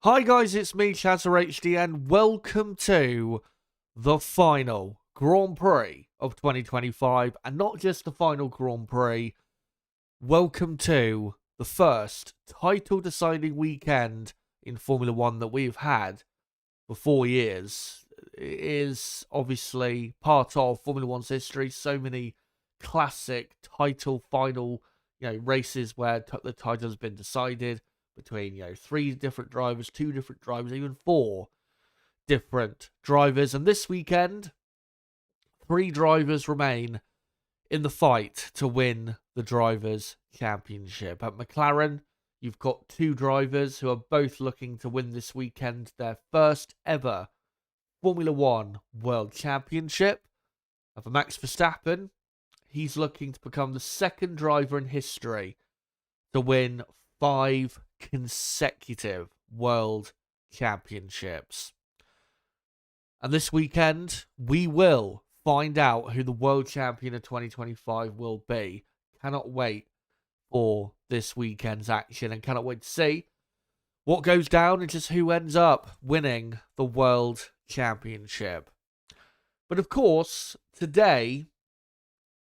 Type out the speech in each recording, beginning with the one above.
Hi guys, it's me, ChazzaHD, and welcome to the final Grand Prix of 2025. And not just the final Grand Prix, welcome to the first title-deciding weekend in Formula One that we've had for 4 years. It is obviously part of Formula One's history. So many classic title final, races where the title has been decided between three different drivers, two different drivers, even four different drivers. And this weekend, three drivers remain in the fight to win the Drivers' Championship. At McLaren, you've got two drivers who are both looking to win this weekend their first ever Formula One World Championship. And for Max Verstappen, he's looking to become the second driver in history to win 5 consecutive World Championships. And this weekend, we will find out who the World Champion of 2025 will be. Cannot wait for this weekend's action and cannot wait to see what goes down and just who ends up winning the World Championship. But of course, today,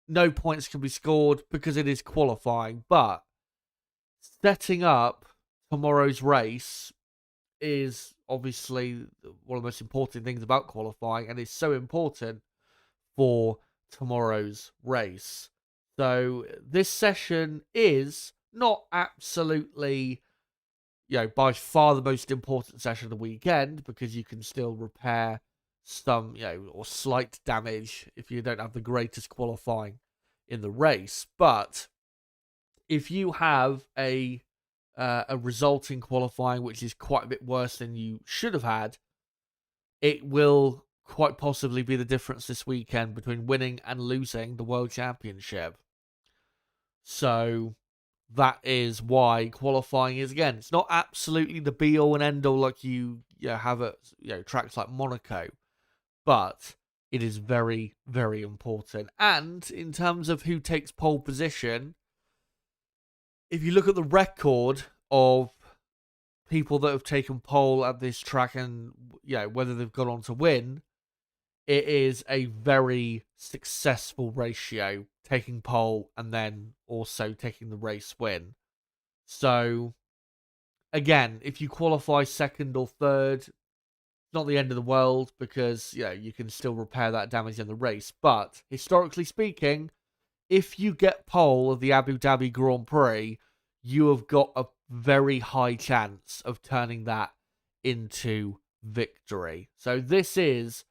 no points can be scored because it is qualifying, but setting up tomorrow's race is obviously one of the most important things about qualifying, and it's so important for tomorrow's race. So this session is not absolutely, by far the most important session of the weekend, because you can still repair some, or slight damage if you don't have the greatest qualifying in the race. But if you have a result in qualifying which is quite a bit worse than you should have had, it will quite possibly be the difference this weekend between winning and losing the World Championship. So that is why qualifying is, again, it's not absolutely the be-all and end-all like you have at tracks like Monaco, but it is very, very important. And in terms of who takes pole position, if you look at the record of people that have taken pole at this track and whether they've gone on to win, it is a very successful ratio, taking pole and then also taking the race win. So again, if you qualify second or third, it's not the end of the world, because you can still repair that damage in the race. But historically speaking, if you get pole of the Abu Dhabi Grand Prix, you have got a very high chance of turning that into victory. So this is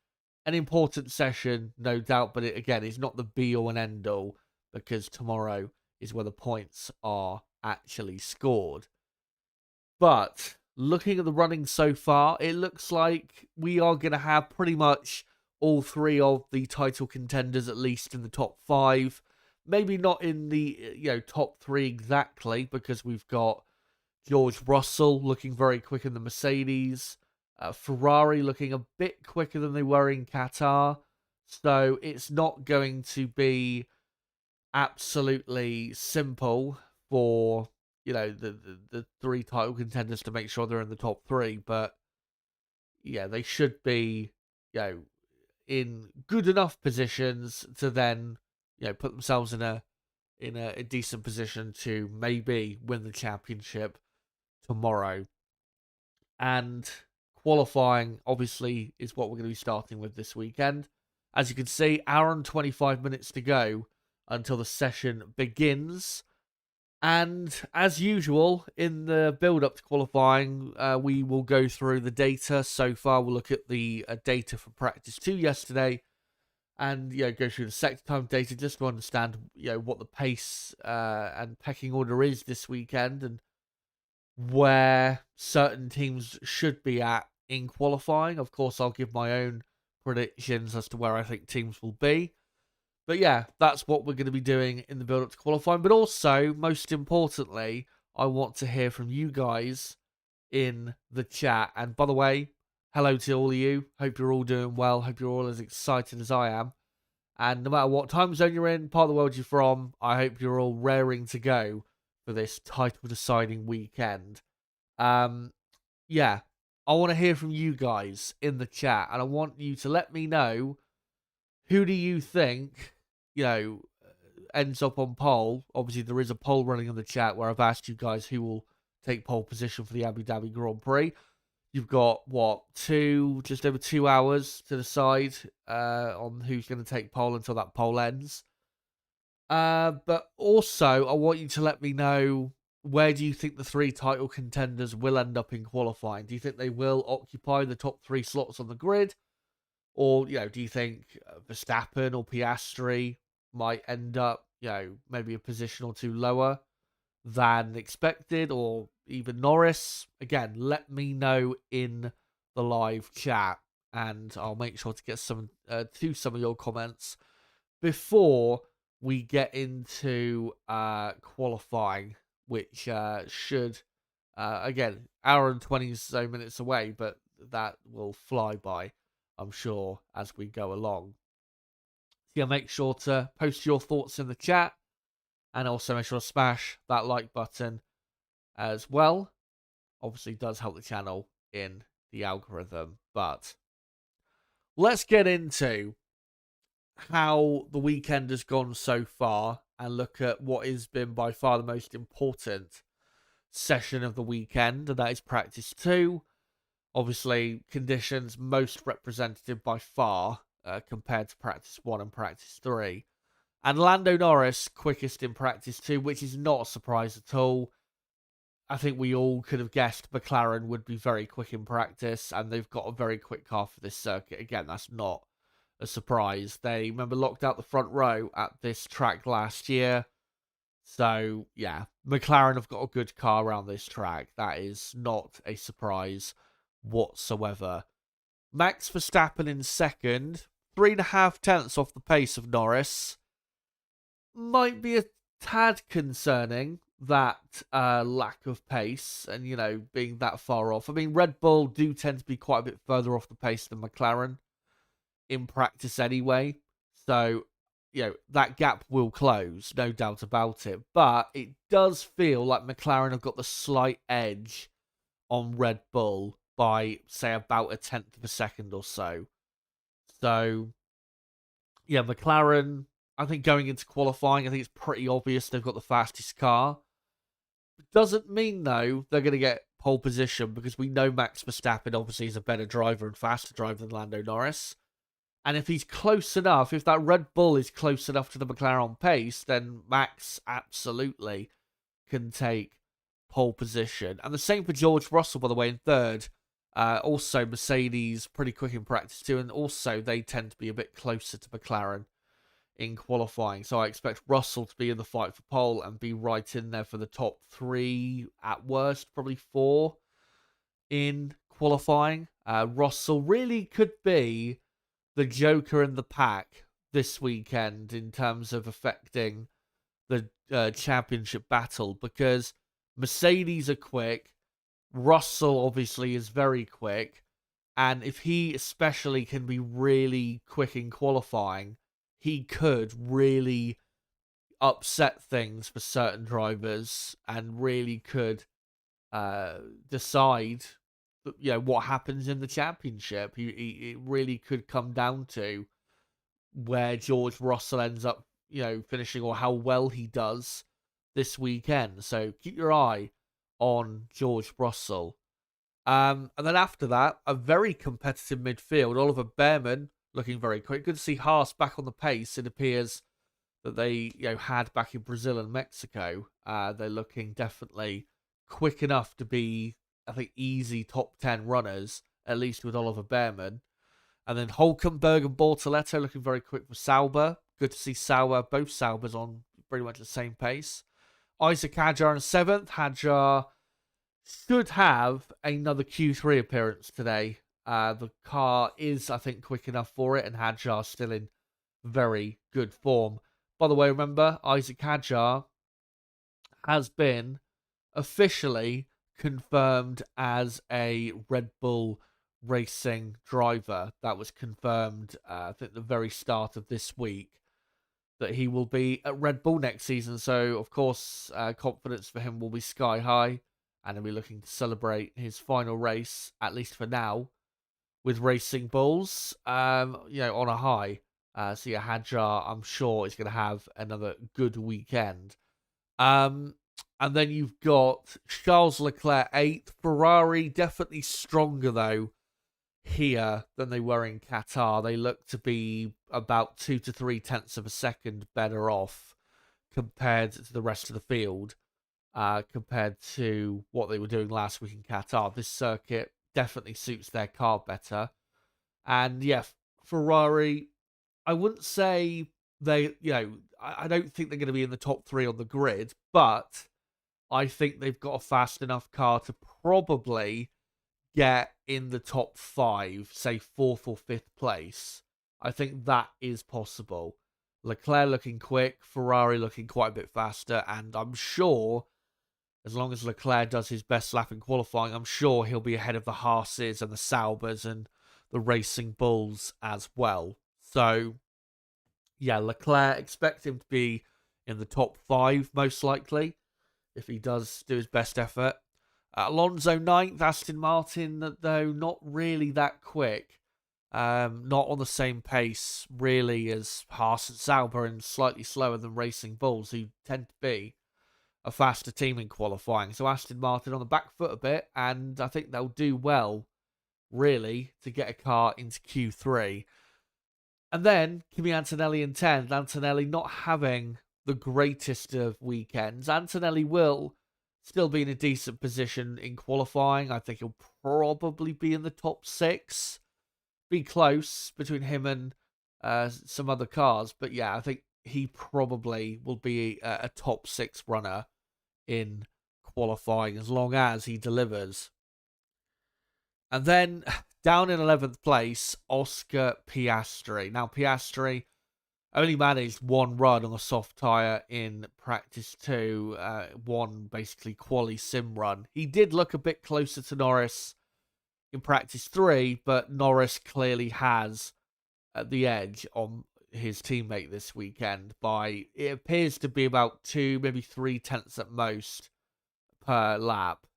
an important session, no doubt, but again, it's not the be-all and end-all, because tomorrow is where the points are actually scored. But looking at the running so far, it looks like we are going to have pretty much all three of the title contenders at least in the top 5. Maybe not in the top 3 exactly, because we've got George Russell looking very quick in the Mercedes, Ferrari looking a bit quicker than they were in Qatar. So it's not going to be absolutely simple for the 3 title contenders to make sure they're in the top 3, but yeah, they should be in good enough positions to then put themselves in a decent position to maybe win the championship tomorrow. And qualifying obviously is what we're going to be starting with this weekend. As you can see, hour and 25 minutes to go until the session begins. And as usual, in the build-up to qualifying, we will go through the data. So far, we'll look at the data for practice 2 yesterday, and go through the sector time data just to understand what the pace and pecking order is this weekend, and where certain teams should be at in qualifying. Of course, I'll give my own predictions as to where I think teams will be. But yeah, that's what we're going to be doing in the build-up to qualifying. But also, most importantly, I want to hear from you guys in the chat. And by the way, hello to all of you. Hope you're all doing well. Hope you're all as excited as I am. And no matter what time zone you're in, part of the world you're from, I hope you're all raring to go for this title-deciding weekend. Yeah, I want to hear from you guys in the chat, and I want you to let me know, who do you think, ends up on pole. Obviously, there is a poll running in the chat where I've asked you guys who will take pole position for the Abu Dhabi Grand Prix. You've got, just over 2 hours to decide on who's going to take pole until that poll ends. But also, I want you to let me know, where do you think the 3 title contenders will end up in qualifying? Do you think they will occupy the top 3 slots on the grid? Or, do you think Verstappen or Piastri might end up, maybe a position or 2 lower than expected, or even Norris? Again, let me know in the live chat, and I'll make sure to get some to some of your comments before we get into qualifying, which should, again, hour and 20 so minutes away, but that will fly by, I'm sure, as we go along. So yeah, make sure to post your thoughts in the chat, and also make sure to smash that like button as well. Obviously, it does help the channel in the algorithm. But let's get into how the weekend has gone so far and look at what has been by far the most important session of the weekend, and that is practice 2. Obviously, conditions most representative by far compared to practice 1 and practice 3. And Lando Norris quickest in practice 2, which is not a surprise at all. I think we all could have guessed McLaren would be very quick in practice, and they've got a very quick car for this circuit. Again, that's not a surprise. They, remember, locked out the front row at this track last year. So, yeah, McLaren have got a good car around this track. That is not a surprise whatsoever. Max Verstappen in second, 3.5 tenths off the pace of Norris. Might be a tad concerning, that lack of pace and, being that far off. I mean, Red Bull do tend to be quite a bit further off the pace than McLaren in practice anyway. So, that gap will close, no doubt about it. But it does feel like McLaren have got the slight edge on Red Bull by, say, about a tenth of a second or so. So, yeah, McLaren, I think going into qualifying, I think it's pretty obvious they've got the fastest car. Doesn't mean, though, they're going to get pole position, because we know Max Verstappen obviously is a better driver and faster driver than Lando Norris. And if he's close enough, if that Red Bull is close enough to the McLaren on pace, then Max absolutely can take pole position. And the same for George Russell, by the way, in third. Also, Mercedes pretty quick in practice too, and also they tend to be a bit closer to McLaren in qualifying. So I expect Russell to be in the fight for pole and be right in there for the top 3, at worst, probably 4 in qualifying. Russell really could be the joker in the pack this weekend in terms of affecting the championship battle, because Mercedes are quick, Russell obviously is very quick, and if he especially can be really quick in qualifying, he could really upset things for certain drivers and really could decide what happens in the championship. It really could come down to where George Russell ends up, finishing, or how well he does this weekend. So keep your eye on George Russell. And then after that, a very competitive midfield. Oliver Behrman looking very quick. Good to see Haas back on the pace. It appears that they had back in Brazil and Mexico. They're looking definitely quick enough to be, I think, easy top 10 runners, at least with Oliver Behrman. And then Hülkenberg and Bortoleto looking very quick for Sauber. Good to see both Saubers on pretty much the same pace. Isaac Hadjar in 7th. Hadjar should have another Q3 appearance today. The car is, I think, quick enough for it, and Hadjar still in very good form. By the way, remember, Isaac Hadjar has been officially confirmed as a Red Bull Racing driver. That was confirmed, I think, the very start of this week, that he will be at Red Bull next season. So, of course, confidence for him will be sky high. and he'll be looking to celebrate his final race, at least for now, with Racing Bulls, on a high. So yeah, Hadjar, I'm sure, is going to have another good weekend. And then you've got Charles Leclerc 8th. Ferrari definitely stronger, though, here than they were in Qatar. They look to be about 2 to 3 tenths of a second better off compared to the rest of the field, compared to what they were doing last week in Qatar. This circuit definitely suits their car better. And yeah, Ferrari, I wouldn't say I don't think they're going to be in the top 3 on the grid, but I think they've got a fast enough car to probably get in the top 5, say 4th or 5th place. I think that is possible. Leclerc looking quick, Ferrari looking quite a bit faster, and I'm sure as long as Leclerc does his best lap in qualifying, I'm sure he'll be ahead of the Haas's and the Saubers and the Racing Bulls as well. So, yeah, Leclerc, expect him to be in the top 5, most likely, if he does do his best effort. Alonso 9th, Aston Martin, though, not really that quick. Not on the same pace, really, as Haas and Sauber, and slightly slower than Racing Bulls, who tend to be a faster team in qualifying. So Aston Martin on the back foot a bit, and I think they'll do well, really, to get a car into Q3. And then Kimi Antonelli in 10th. Antonelli not having the greatest of weekends. Antonelli will still be in a decent position in qualifying. I think he'll probably be in the top 6. Be close between him and some other cars. But yeah, I think he probably will be a top 6 runner in qualifying as long as he delivers. And then down in 11th place, Oscar Piastri. Now, Piastri only managed one run on a soft tyre in practice 2, one basically quali sim run. He did look a bit closer to Norris in practice 3, but Norris clearly has the edge on his teammate this weekend by, it appears to be about 2, maybe 3 tenths at most per lap.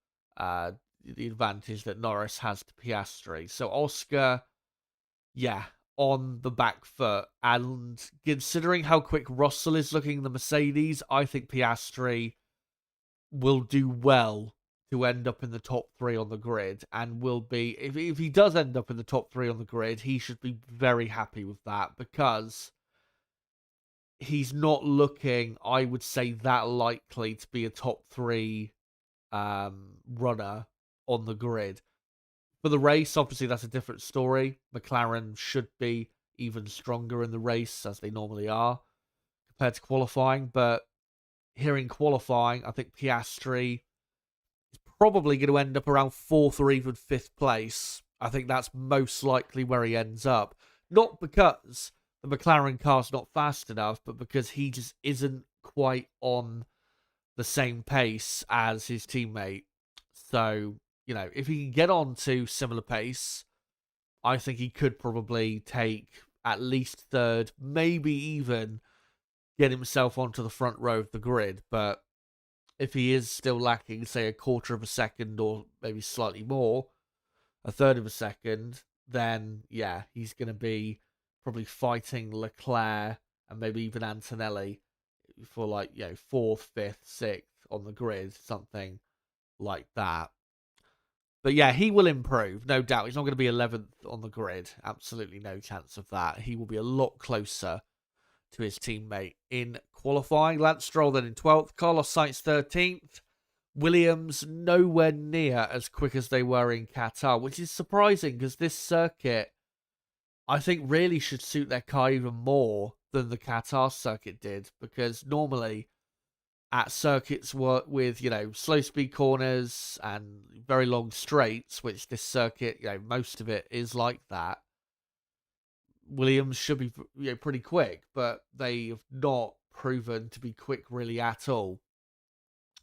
The advantage that Norris has to Piastri. So Oscar, yeah, on the back foot. And considering how quick Russell is looking in the Mercedes, I think Piastri will do well to end up in the top 3 on the grid, and will be, if he does end up in the top 3 on the grid, he should be very happy with that, because he's not looking, I would say, that likely to be a top 3 runner on the grid. For the race, obviously, that's a different story. McLaren should be even stronger in the race, as they normally are, compared to qualifying. But here in qualifying, I think Piastri is probably going to end up around 4th or even 5th place. I think that's most likely where he ends up. Not because the McLaren car's not fast enough, but because he just isn't quite on the same pace as his teammate. So, if he can get on to similar pace, I think he could probably take at least 3rd, maybe even get himself onto the front row of the grid. But if he is still lacking, say, 1/4 of a second or maybe slightly more, 1/3 of a second, then, yeah, he's going to be probably fighting Leclerc and maybe even Antonelli for 4th, 5th, 6th on the grid, something like that. But yeah, he will improve, no doubt. He's not going to be 11th on the grid. Absolutely no chance of that. He will be a lot closer to his teammate in qualifying. Lance Stroll then in 12th. Carlos Sainz 13th. Williams nowhere near as quick as they were in Qatar, which is surprising because this circuit, I think, really should suit their car even more than the Qatar circuit did, because normally at circuits with, slow speed corners and very long straights, which this circuit, most of it is like that, Williams should be pretty quick, but they have not proven to be quick really at all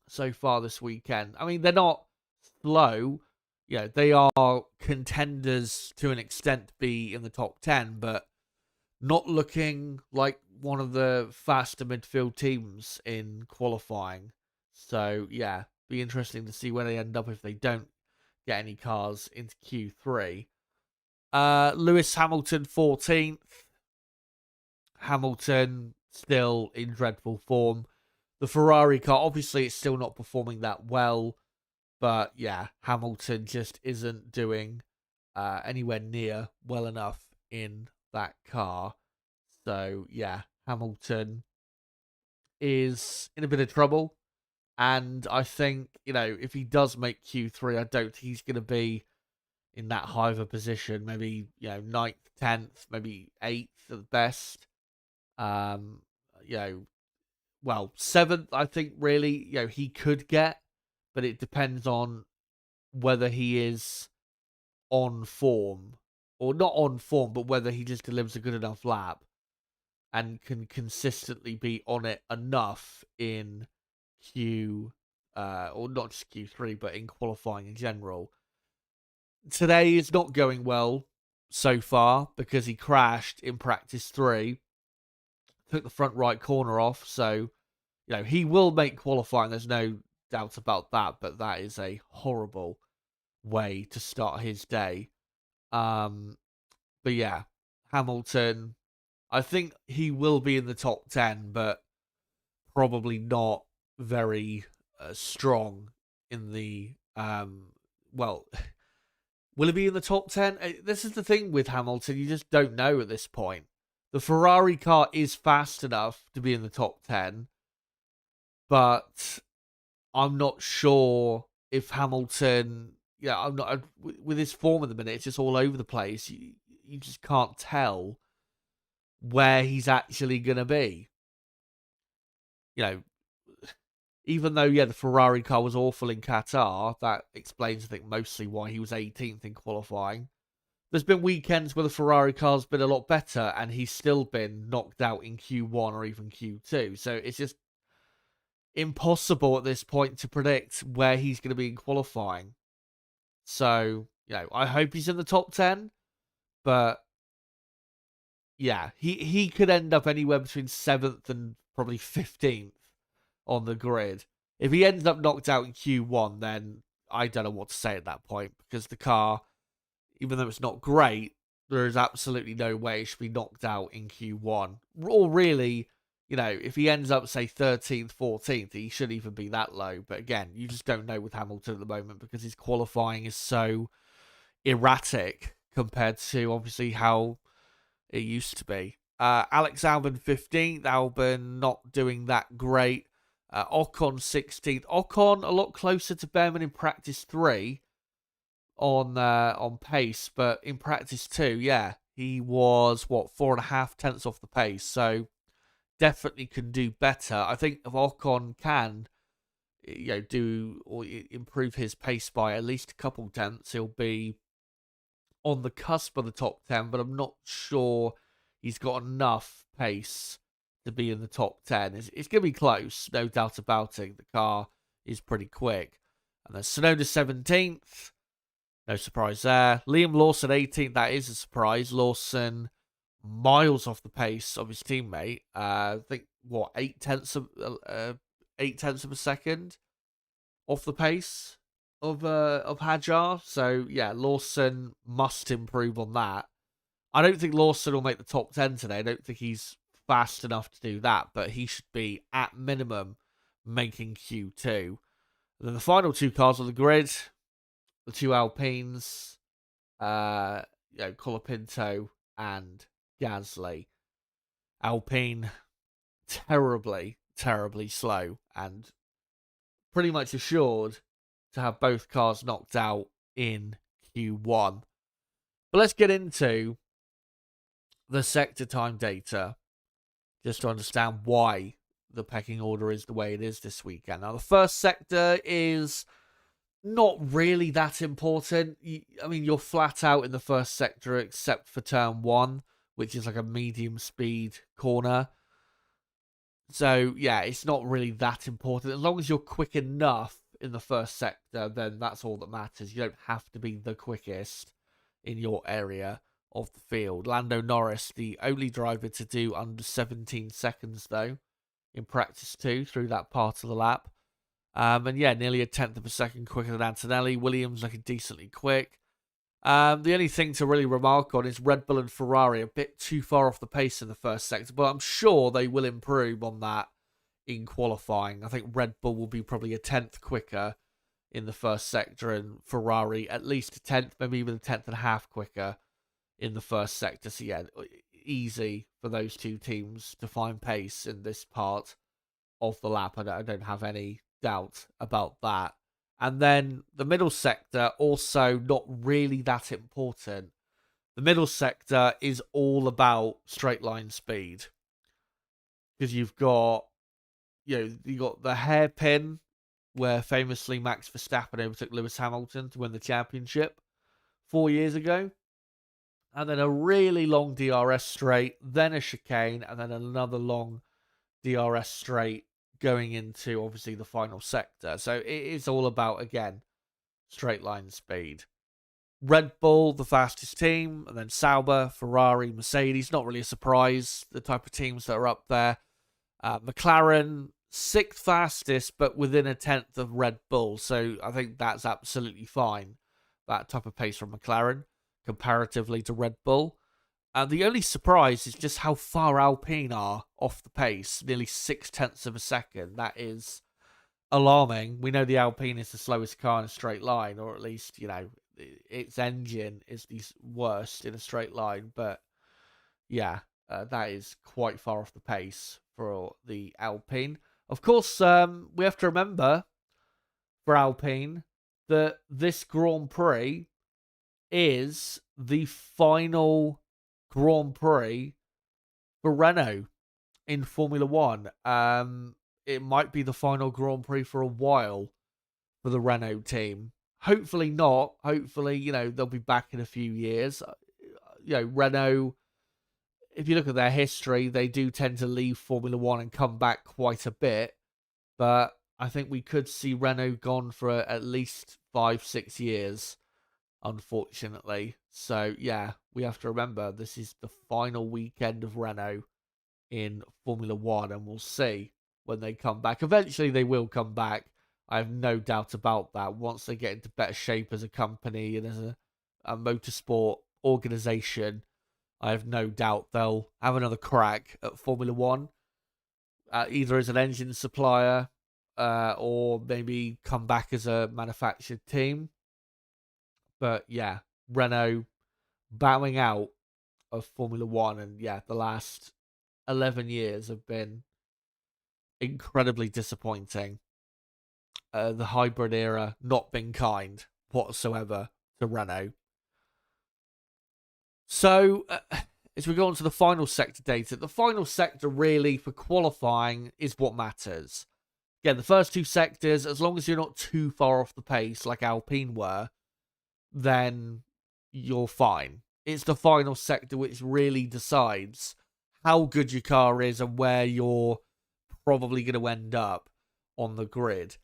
so far this weekend. I mean, they're not slow. They are contenders to an extent to be in the top 10, but not looking like one of the faster midfield teams in qualifying. So, yeah, be interesting to see where they end up if they don't get any cars into Q3. Lewis Hamilton 14th. Hamilton still in dreadful form. The Ferrari car, obviously, it's still not performing that well. But yeah, Hamilton just isn't doing anywhere near well enough in that car. So yeah, Hamilton is in a bit of trouble. And I think, if he does make Q3, I don't think he's going to be in that high of a position. Maybe, 9th, 10th, maybe 8th at the best. Um, 7th, I think, really, he could get. But it depends on whether he is on form. Or not on form, but whether he just delivers a good enough lap. And can consistently be on it enough in or not just Q3, but in qualifying in general. Today is not going well so far because he crashed in practice 3, took the front right corner off. So, he will make qualifying. There's no doubt about that, but that is a horrible way to start his day. But yeah, Hamilton, I think he will be in the top 10, but probably not very strong in the will he be in the top 10? This is the thing with Hamilton, you just don't know at this point. The Ferrari car is fast enough to be in the top 10, but I'm not sure if Hamilton, I'm not with his form at the minute, it's just all over the place. You just can't tell where he's actually going to be. Even though, the Ferrari car was awful in Qatar, that explains, I think, mostly why he was 18th in qualifying. There's been weekends where the Ferrari car's been a lot better, and he's still been knocked out in Q1 or even Q2. So it's just impossible at this point to predict where he's going to be in qualifying. So, I hope he's in the top 10, but yeah, he could end up anywhere between 7th and probably 15th. On the grid. If he ends up knocked out in Q1, then I don't know what to say at that point, because the car, even though it's not great, there is absolutely no way it should be knocked out in Q1. Or really, if he ends up, say, 13th, 14th, he shouldn't even be that low. But again, you just don't know with Hamilton at the moment because his qualifying is so erratic compared to, obviously, how it used to be. Alex Albon 15th. Albon not doing that great. Ocon 16th. Ocon a lot closer to Behrman in practice 3 on pace, but in practice 2, he was 4.5 tenths off the pace. So definitely can do better. I think if Ocon can, do or improve his pace by at least a couple tenths, he'll be on the cusp of the top 10. But I'm not sure he's got enough pace to be in the top 10. It's going to be close, no doubt about it. The car is pretty quick. And then Tsunoda 17th. No surprise there. Liam Lawson 18th. That is a surprise. Lawson miles off the pace of his teammate. I think, 8 tenths of a second off the pace of Hadjar. So, yeah, Lawson must improve on that. I don't think Lawson will make the top 10 today. I don't think he's fast enough to do that, but he should be at minimum making Q2. And then the final 2 cars on the grid, the 2 Alpines, Colapinto and Gasly. Alpine terribly, terribly slow and pretty much assured to have both cars knocked out in Q1. But let's get into the sector time data, just to understand why the pecking order is the way it is this weekend. Now, the first sector is not really that important. You're flat out in the first sector except for turn 1, which is like a medium speed corner. So, yeah, it's not really that important. As long as you're quick enough in the first sector, then that's all that matters. You don't have to be the quickest in your area of the field. Lando Norris, the only driver to do under 17 seconds, though, in practice 2 through that part of the lap. And yeah, nearly a tenth of a second quicker than Antonelli. Williams looking decently quick. The only thing to really remark on is Red Bull and Ferrari a bit too far off the pace in the first sector, but I'm sure they will improve on that in qualifying. I think Red Bull will be probably a tenth quicker in the first sector, and Ferrari at least a tenth, maybe even a tenth and a half quicker in the first sector. So yeah, easy for those two teams to find pace in this part of the lap. I don't have any doubt about that. And then the middle sector, also not really that important. The middle sector is all about straight line speed. Because you've got the hairpin, where famously Max Verstappen overtook Lewis Hamilton to win the championship 4 years ago. And then a really long DRS straight, then a chicane, and then another long DRS straight going into, obviously, the final sector. So it is all about, again, straight line speed. Red Bull, the fastest team, and then Sauber, Ferrari, Mercedes. Not really a surprise, the type of teams that are up there. McLaren, sixth fastest, but within a tenth of Red Bull. So I think that's absolutely fine, that type of pace from McLaren, comparatively to Red Bull. The only surprise is just how far Alpine are off the pace, nearly 0.6 of a second. That is alarming. We know the Alpine is the slowest car in a straight line, or at least, its engine is the worst in a straight line. But yeah, that is quite far off the pace for the Alpine. Of course, we have to remember for Alpine that this Grand Prix is the final Grand Prix for Renault in Formula One. It might be the final Grand Prix for a while for the Renault team. Hopefully not. Hopefully, they'll be back in a few years. Renault, if you look at their history, they do tend to leave Formula One and come back quite a bit. But I think we could see Renault gone for at least 5-6 years, unfortunately. So, yeah, we have to remember this is the final weekend of Renault in Formula One, and we'll see when they come back. Eventually, they will come back. I have no doubt about that. Once they get into better shape as a company and as a motorsport organization, I have no doubt they'll have another crack at Formula One, either as an engine supplier or maybe come back as a manufactured team. But yeah, Renault bowing out of Formula One, and yeah, the last 11 years have been incredibly disappointing. The hybrid era not been kind whatsoever to Renault. So, as we go on to the final sector data, the final sector really for qualifying is what matters. Again, the first two sectors, as long as you're not too far off the pace like Alpine were, then you're fine. It's the final sector which really decides how good your car is and where you're probably going to end up on the grid.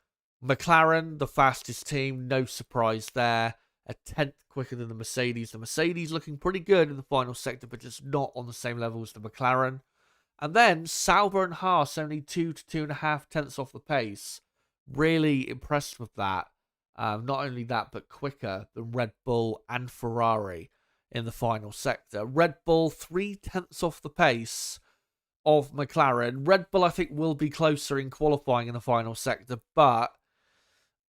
McLaren, the fastest team, no surprise there. A tenth quicker than the Mercedes. The Mercedes looking pretty good in the final sector, but just not on the same level as the McLaren. And then Sauber and Haas only 2 to 2.5 tenths off the pace. Really impressed with that. Not only that, but quicker than Red Bull and Ferrari in the final sector. Red Bull 3 tenths off the pace of McLaren. Red Bull, I think, will be closer in qualifying in the final sector, but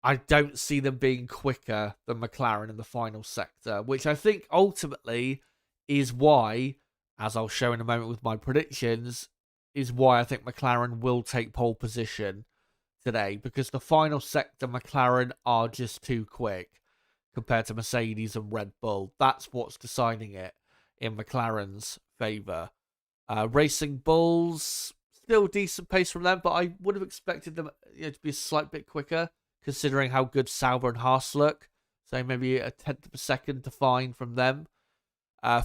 I don't see them being quicker than McLaren in the final sector, which I think ultimately is why, as I'll show in a moment with my predictions, is why I think McLaren will take pole position today, because the final sector McLaren are just too quick compared to Mercedes and Red Bull. That's what's deciding it in McLaren's favour. Racing Bulls, still decent pace from them, but I would have expected them to be a slight bit quicker, considering how good Sauber and Haas look. So maybe a tenth of a second to find from them.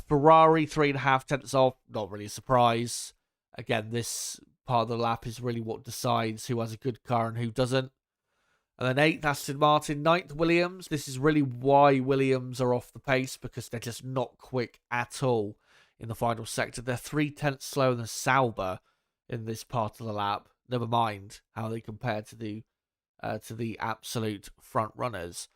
Ferrari, 3.5 tenths off, not really a surprise. Again, this part of the lap is really what decides who has a good car and who doesn't. And then 8th, Aston Martin. 9th, Williams. This is really why Williams are off the pace, because they're just not quick at all in the final sector. They're 3 tenths slower than Sauber in this part of the lap. Never mind how they compare to the to the absolute front runners.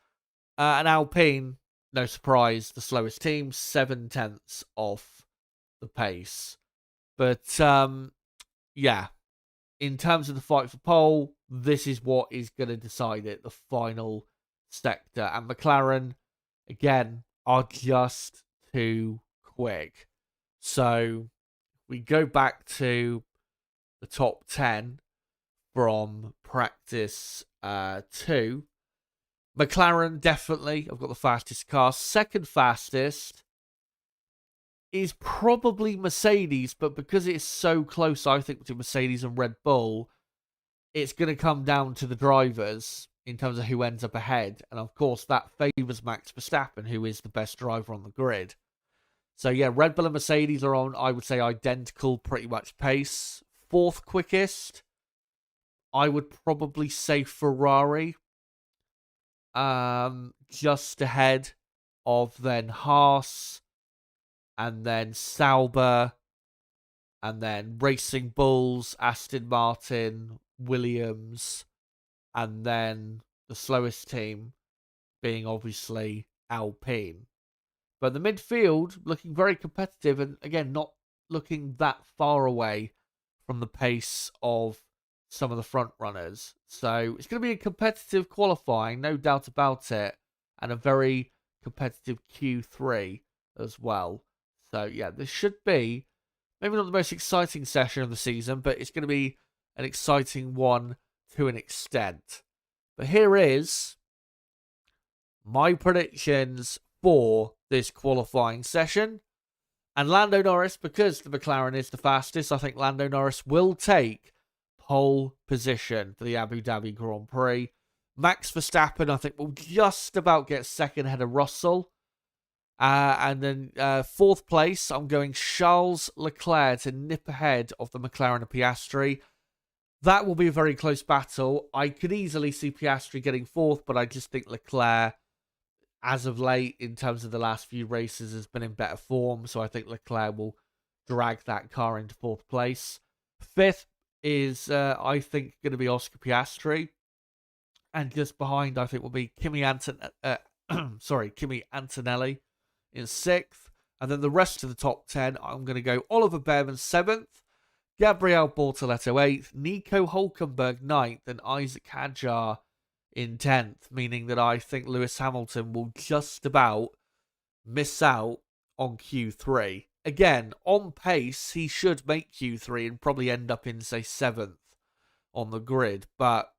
And Alpine, no surprise, the slowest team, 7/10 off the pace. But yeah, in terms of the fight for pole, this is what is going to decide it, the final sector. And McLaren, again, are just too quick. So we go back to the top 10 from practice 2. McLaren, definitely, I've got the fastest car. Second fastest is probably Mercedes, but because it's so close, I think, to Mercedes and Red Bull, it's going to come down to the drivers in terms of who ends up ahead. And of course, that favours Max Verstappen, who is the best driver on the grid. So yeah, Red Bull and Mercedes are on, I would say, identical pretty much pace. Fourth quickest, I would probably say Ferrari. Just ahead of then Haas, and then Sauber, and then Racing Bulls, Aston Martin, Williams, and then the slowest team being obviously Alpine. But the midfield looking very competitive, and again, not looking that far away from the pace of some of the front runners. So it's going to be a competitive qualifying, no doubt about it, and a very competitive Q3 as well. So yeah, this should be maybe not the most exciting session of the season, but it's going to be an exciting one to an extent. But here is my predictions for this qualifying session. And Lando Norris, because the McLaren is the fastest, I think Lando Norris will take pole position for the Abu Dhabi Grand Prix. Max Verstappen, I think, will just about get second ahead of Russell. And then fourth place, I'm going Charles Leclerc to nip ahead of the McLaren and Piastri. That will be a very close battle. I could easily see Piastri getting fourth, but I just think Leclerc, as of late, in terms of the last few races, has been in better form. So I think Leclerc will drag that car into fourth place. Fifth is, I think, going to be Oscar Piastri. And just behind, I think, will be Kimi Antonelli in sixth. And then the rest of the top 10, I'm going to go Oliver Behrman seventh, Gabriel Bortoletto 8th, Nico Hulkenberg 9th, and Isaac Hadjar in 10th, meaning that I think Lewis Hamilton will just about miss out on Q3. Again, on pace, he should make Q3 and probably end up in, say, 7th on the grid. But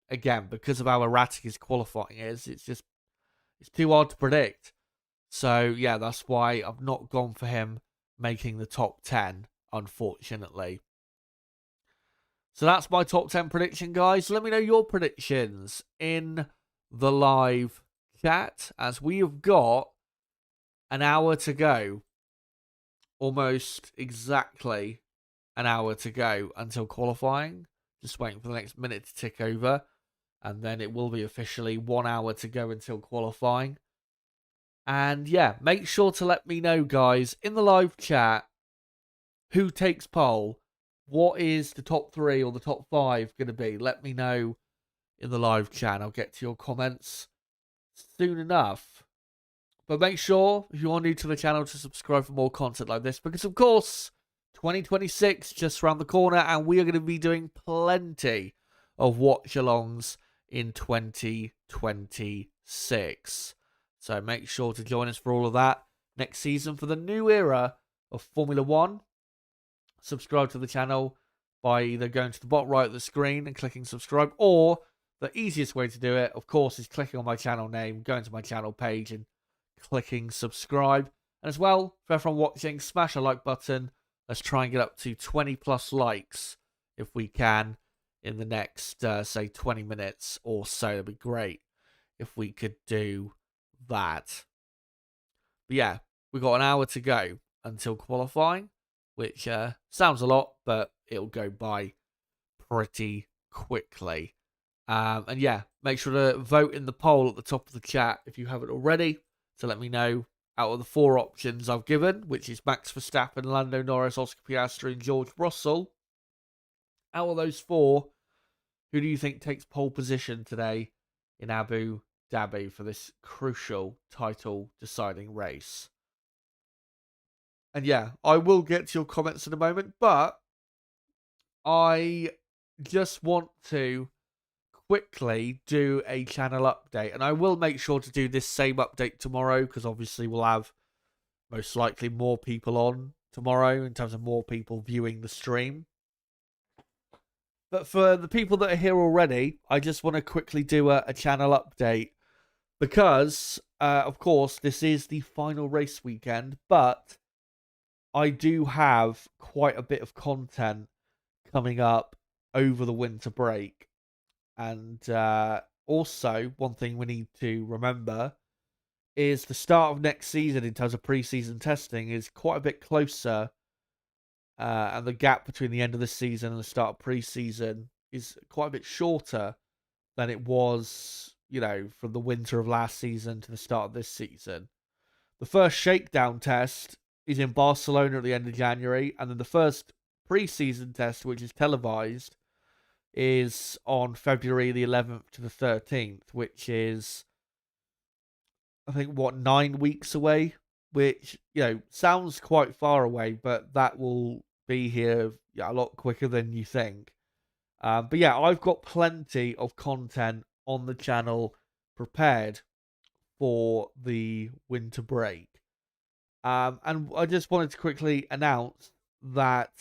again, because of how erratic his qualifying is, it's too hard to predict. So yeah, that's why I've not gone for him making the top 10, unfortunately. So that's my top 10 prediction, guys. Let me know your predictions in the live chat, as we have got an hour to go. Almost exactly an hour to go until qualifying. Just waiting for the next minute to tick over. And then it will be officially 1 hour to go until qualifying. And yeah, make sure to let me know, guys, in the live chat, who takes pole. What is the top 3 or the top 5 going to be? Let me know in the live chat. I'll get to your comments soon enough. But make sure, if you are new to the channel, to subscribe for more content like this. Because, of course, 2026 just around the corner. And we are going to be doing plenty of watch-alongs in 2026. So make sure to join us for all of that next season for the new era of Formula 1. Subscribe to the channel by either going to the bottom right of the screen and clicking subscribe, or the easiest way to do it, of course, is clicking on my channel name, going to my channel page and clicking subscribe. And as well, for everyone watching, smash a like button. Let's try and get up to 20 plus likes if we can in the next, say, 20 minutes or so. It'd be great if we could do that. But yeah, we've got an hour to go until qualifying, which sounds a lot, but it'll go by pretty quickly. And yeah, make sure to vote in the poll at the top of the chat if you haven't already, to let me know, out of the 4 options I've given, which is Max Verstappen, Lando Norris, Oscar Piastri, and George Russell, out of those 4, who do you think takes pole position today in Abu Dhabi for this crucial title deciding race? And yeah, I will get to your comments in a moment, but I just want to quickly do a channel update, and I will make sure to do this same update tomorrow, because obviously we'll have most likely more people on tomorrow in terms of more people viewing the stream. But for the people that are here already, I just want to quickly do a channel update because, of course, this is the final race weekend, but I do have quite a bit of content coming up over the winter break. And also, one thing we need to remember is the start of next season in terms of pre-season testing is quite a bit closer. And the gap between the end of the season and the start of pre-season is quite a bit shorter than it was, from the winter of last season to the start of this season. The first shakedown test is in Barcelona at the end of January, and then the first pre-season test, which is televised, is on February the 11th to the 13th, which is, I think, 9 weeks away, which, sounds quite far away, but that will be here a lot quicker than you think. But yeah, I've got plenty of content on the channel prepared for the winter break. And I just wanted to quickly announce that,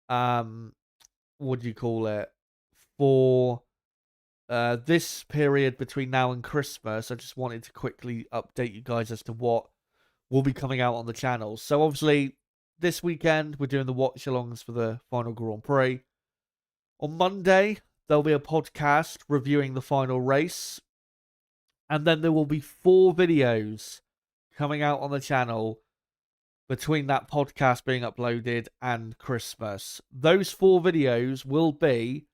what do you call it? For this period between now and Christmas, I just wanted to quickly update you guys as to what will be coming out on the channel. So obviously, this weekend, we're doing the watch-alongs for the final Grand Prix. On Monday, there'll be a podcast reviewing the final race. And then there will be 4 videos coming out on the channel between that podcast being uploaded and Christmas. Those 4 videos will be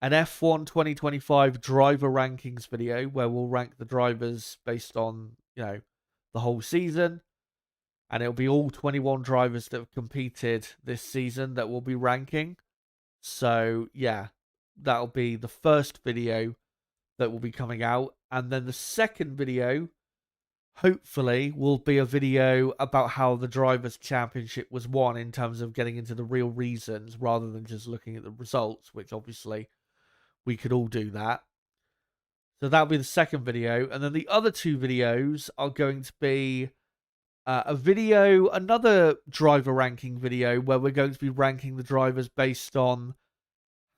an F1 2025 driver rankings video where we'll rank the drivers based on, the whole season. And it'll be all 21 drivers that have competed this season that we'll be ranking. So, yeah, that'll be the first video that will be coming out. And then the second video, hopefully, will be a video about how the Drivers' Championship was won in terms of getting into the real reasons rather than just looking at the results, which obviously we could all do that. So that'll be the second video. And then the other 2 videos are going to be another driver ranking video where we're going to be ranking the drivers based on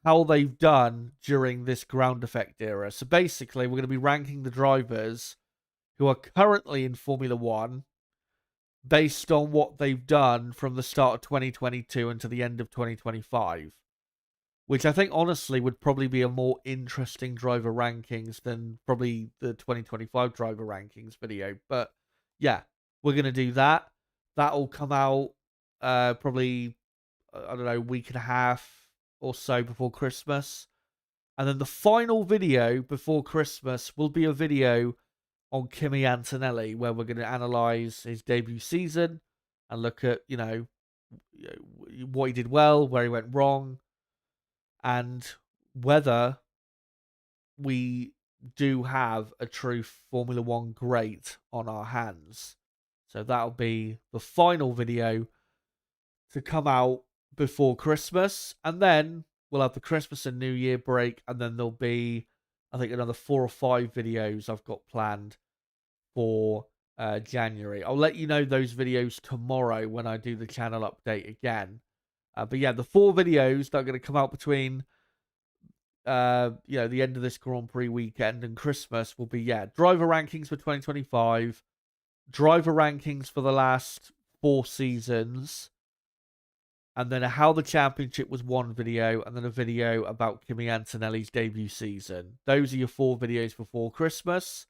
how they've done during this ground effect era. So basically, we're going to be ranking the drivers who are currently in Formula One based on what they've done from the start of 2022 until the end of 2025. Which I think, honestly, would probably be a more interesting driver rankings than probably the 2025 driver rankings video. But yeah, we're going to do that. That'll come out probably, I don't know, week and a half or so before Christmas. And then the final video before Christmas will be a video on Kimi Antonelli, where we're going to analyze his debut season and look at, what he did well, where he went wrong, and whether we do have a true Formula One great on our hands. So that'll be the final video to come out before Christmas. And then we'll have the Christmas and New Year break. And then there'll be, I think, another 4 or 5 videos I've got planned for January. I'll let you know those videos tomorrow when I do the channel update again. But yeah, the 4 videos that are going to come out between the end of this Grand Prix weekend and Christmas will be, driver rankings for 2025, driver rankings for the last 4 seasons, and then a how the championship was won video, and then a video about Kimi Antonelli's debut season. Those are your 4 videos before Christmas.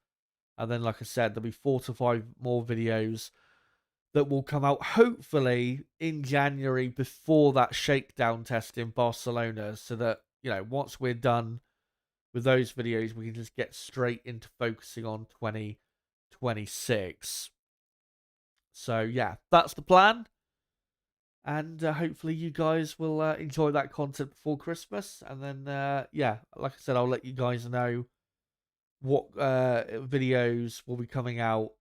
And then, like I said, there'll be 4 to 5 more videos that will come out, hopefully, in January before that shakedown test in Barcelona, so that, once we're done with those videos, we can just get straight into focusing on 2026. So, yeah, that's the plan. And hopefully you guys will enjoy that content before Christmas. And then, yeah, like I said, I'll let you guys know what videos will be coming out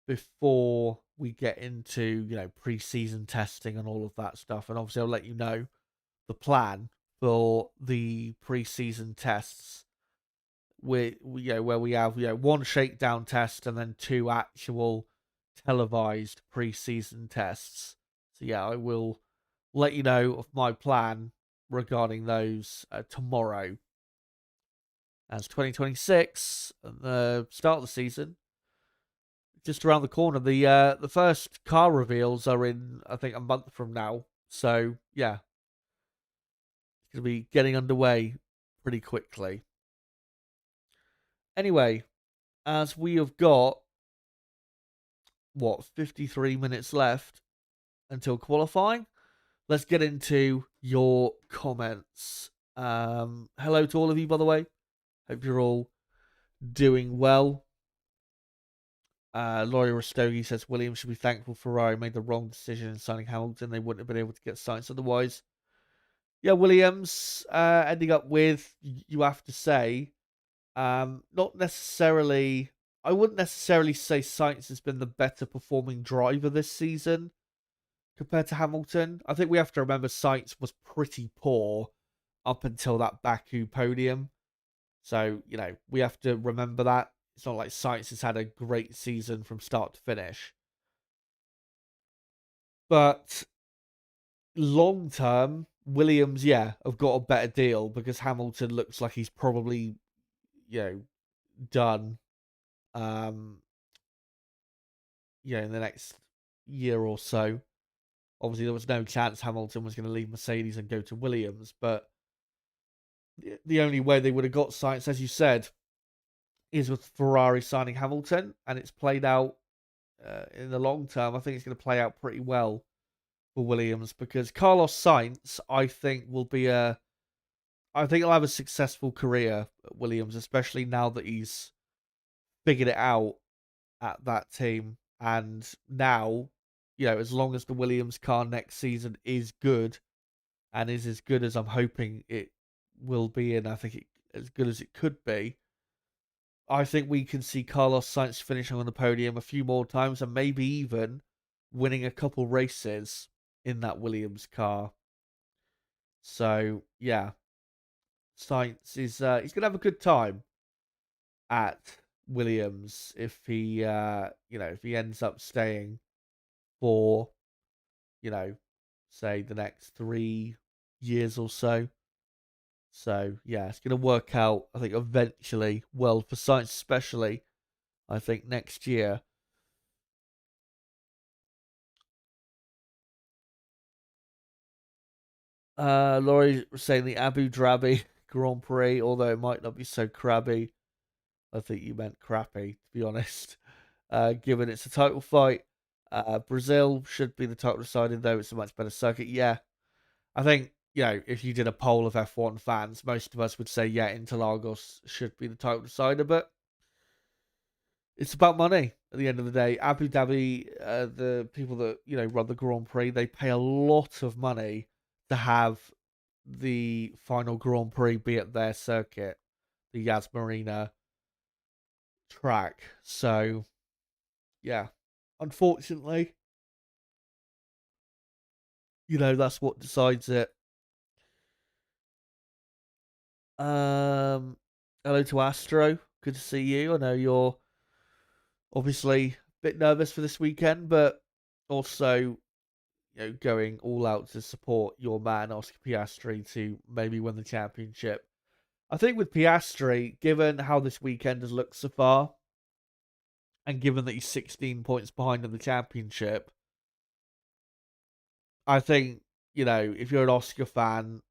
before we get into, pre-season testing and all of that stuff. And obviously I'll let you know the plan for the pre-season tests where we have one shakedown test and then two actual televised pre-season tests. So yeah, I will let you know of my plan regarding those tomorrow. As 2026, the start of the season, just around the corner. The first car reveals are in, I think, a month from now. So yeah, it's gonna be getting underway pretty quickly. Anyway, as we have got 53 minutes left until qualifying, let's get into your comments. Hello to all of you, by the way. Hope you're all doing well. Laurie Rastogi says Williams should be thankful Ferrari made the wrong decision in signing Hamilton. They wouldn't have been able to get Sainz otherwise. Yeah, Williams ending up with, you have to say, not necessarily. I wouldn't necessarily say Sainz has been the better performing driver this season compared to Hamilton. I think we have to remember Sainz was pretty poor up until that Baku podium. So, we have to remember that. It's not like Sainz has had a great season from start to finish. But long term, Williams, have got a better deal because Hamilton looks like he's probably, done, in the next year or so. Obviously, there was no chance Hamilton was going to leave Mercedes and go to Williams, but the only way they would have got Sainz, as you said, is with Ferrari signing Hamilton, and it's played out in the long term. I think it's going to play out pretty well for Williams because Carlos Sainz, I think, I think he'll have a successful career at Williams, especially now that he's figured it out at that team. And now, as long as the Williams car next season is good and is as good as I'm hoping it will be, and I think as good as it could be, I think we can see Carlos Sainz finishing on the podium a few more times and maybe even winning a couple races in that Williams car. So, yeah, Sainz is he's going to have a good time at Williams if he if he ends up staying for say the next 3 years or so. So yeah, it's going to work out, I think, eventually well for Sainz, especially I think next year. Laurie was saying the Abu Dhabi Grand Prix, although it might not be so crabby. I think you meant crappy, to be honest. Given it's a title fight, Brazil should be the title decided, though it's a much better circuit. Yeah, I think, if you did a poll of F1 fans, most of us would say, yeah, Interlagos should be the title decider, but it's about money at the end of the day. Abu Dhabi, the people that, run the Grand Prix, they pay a lot of money to have the final Grand Prix be at their circuit, the Yas Marina track. So, yeah, unfortunately, that's what decides it. Hello to Astro. Good to see you. I know you're obviously a bit nervous for this weekend, but also, going all out to support your man Oscar Piastri to maybe win the championship. I think with Piastri, given how this weekend has looked so far, and given that he's 16 points behind in the championship, I think, if you're an Oscar fan,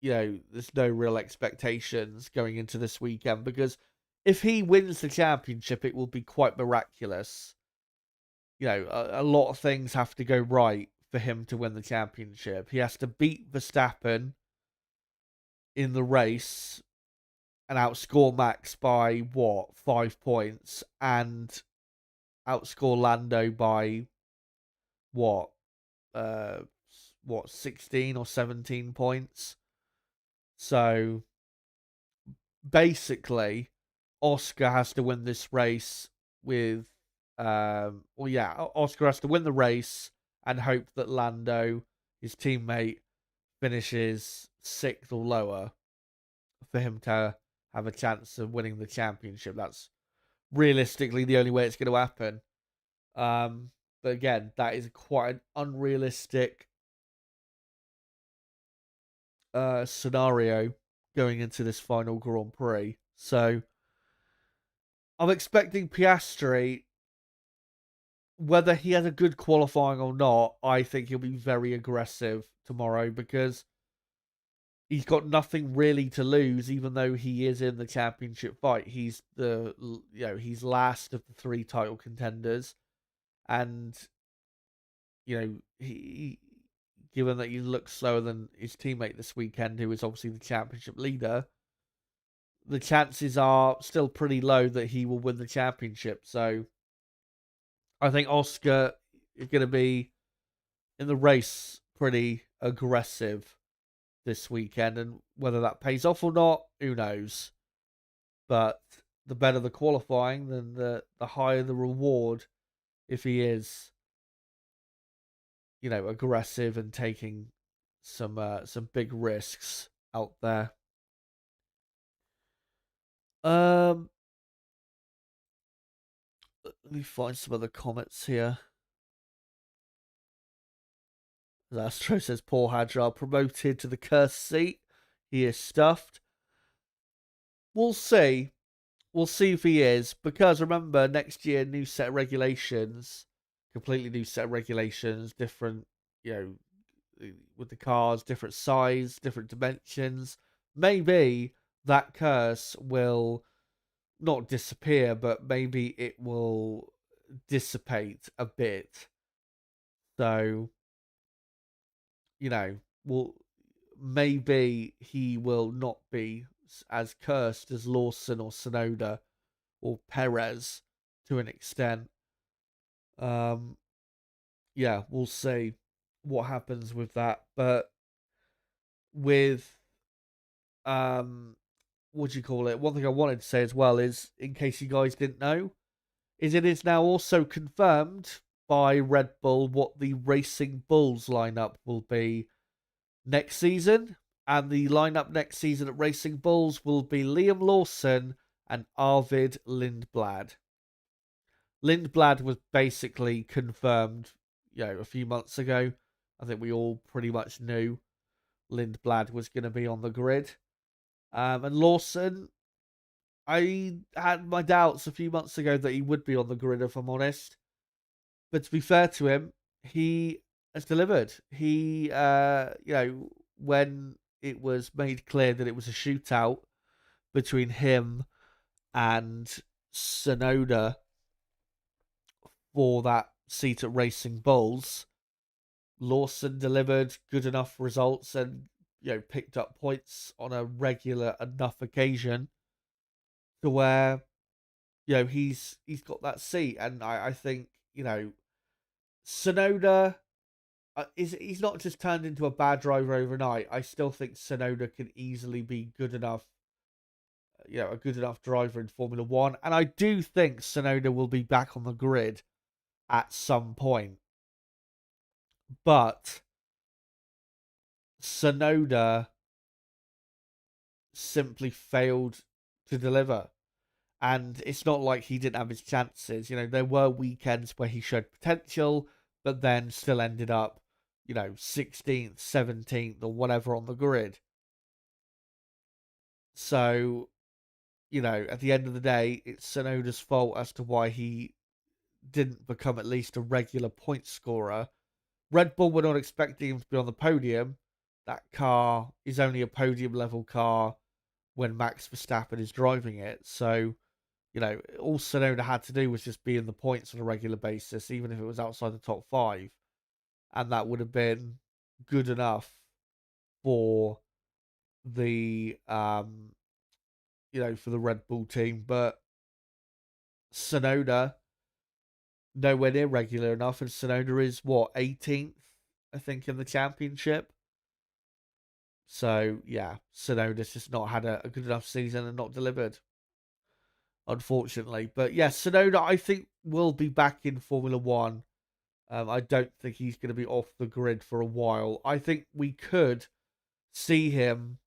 there's no real expectations going into this weekend because if he wins the championship, it will be quite miraculous. A lot of things have to go right for him to win the championship. He has to beat Verstappen in the race and outscore Max by 5 points, and outscore Lando by uh, 16 or 17 points. So basically, Oscar has to win this race with, Oscar has to win the race and hope that Lando, his teammate, finishes 6th or lower for him to have a chance of winning the championship. That's realistically the only way it's going to happen. But again, that is quite an unrealistic scenario going into this final Grand Prix. So I'm expecting Piastri, whether he has a good qualifying or not, I think he'll be very aggressive tomorrow because he's got nothing really to lose, even though he is in the championship fight. He's he's last of the 3 title contenders, and he given that he looks slower than his teammate this weekend, who is obviously the championship leader, the chances are still pretty low that he will win the championship. So I think Oscar is going to be in the race pretty aggressive this weekend, and whether that pays off or not, who knows. But the better the qualifying, then the higher the reward if he is, aggressive and taking some big risks out there. Let me find some other comments here. Astro says Paul Hadjar promoted to the cursed seat. He is stuffed. We'll see. We'll see if he is, because remember, next year, new set of regulations, completely new set of regulations, different, with the cars, different size, different dimensions. Maybe that curse will not disappear, but maybe it will dissipate a bit. So, well, maybe he will not be as cursed as Lawson or Sonoda or Perez to an extent. We'll see what happens with that. But with what do you call it? One thing I wanted to say as well is, in case you guys didn't know, is it is now also confirmed by Red Bull what the Racing Bulls lineup will be next season. And the lineup next season at Racing Bulls will be Liam Lawson and Arvid Lindblad. Lindblad was basically confirmed, a few months ago. I think we all pretty much knew Lindblad was going to be on the grid. And Lawson, I had my doubts a few months ago that he would be on the grid, if I'm honest. But to be fair to him, he has delivered. He, when it was made clear that it was a shootout between him and Sonoda for that seat at Racing Bulls, Lawson delivered good enough results and picked up points on a regular enough occasion to where he's got that seat. And I think Sonoda he's not just turned into a bad driver overnight. I still think Sonoda can easily be good enough, a good enough driver in Formula One. And I do think Sonoda will be back on the grid at some point. But Sonoda simply failed to deliver. And it's not like he didn't have his chances. There were weekends where he showed potential, but then still ended up, 16th, 17th, or whatever on the grid. So, at the end of the day, it's Sonoda's fault as to why he didn't become at least a regular point scorer. Red Bull were not expecting him to be on the podium. That car is only a podium level car when Max Verstappen is driving it. So, all Sonoda had to do was just be in the points on a regular basis, even if it was outside the top 5. And that would have been good enough for the, for the Red Bull team. But Sonoda, nowhere near regular enough. And Sonoda is, 18th I think, in the championship. So, yeah, Tsunoda's just not had a good enough season and not delivered, unfortunately. But, yeah, Tsunoda, I think, will be back in Formula One. I don't think he's going to be off the grid for a while. I think we could see him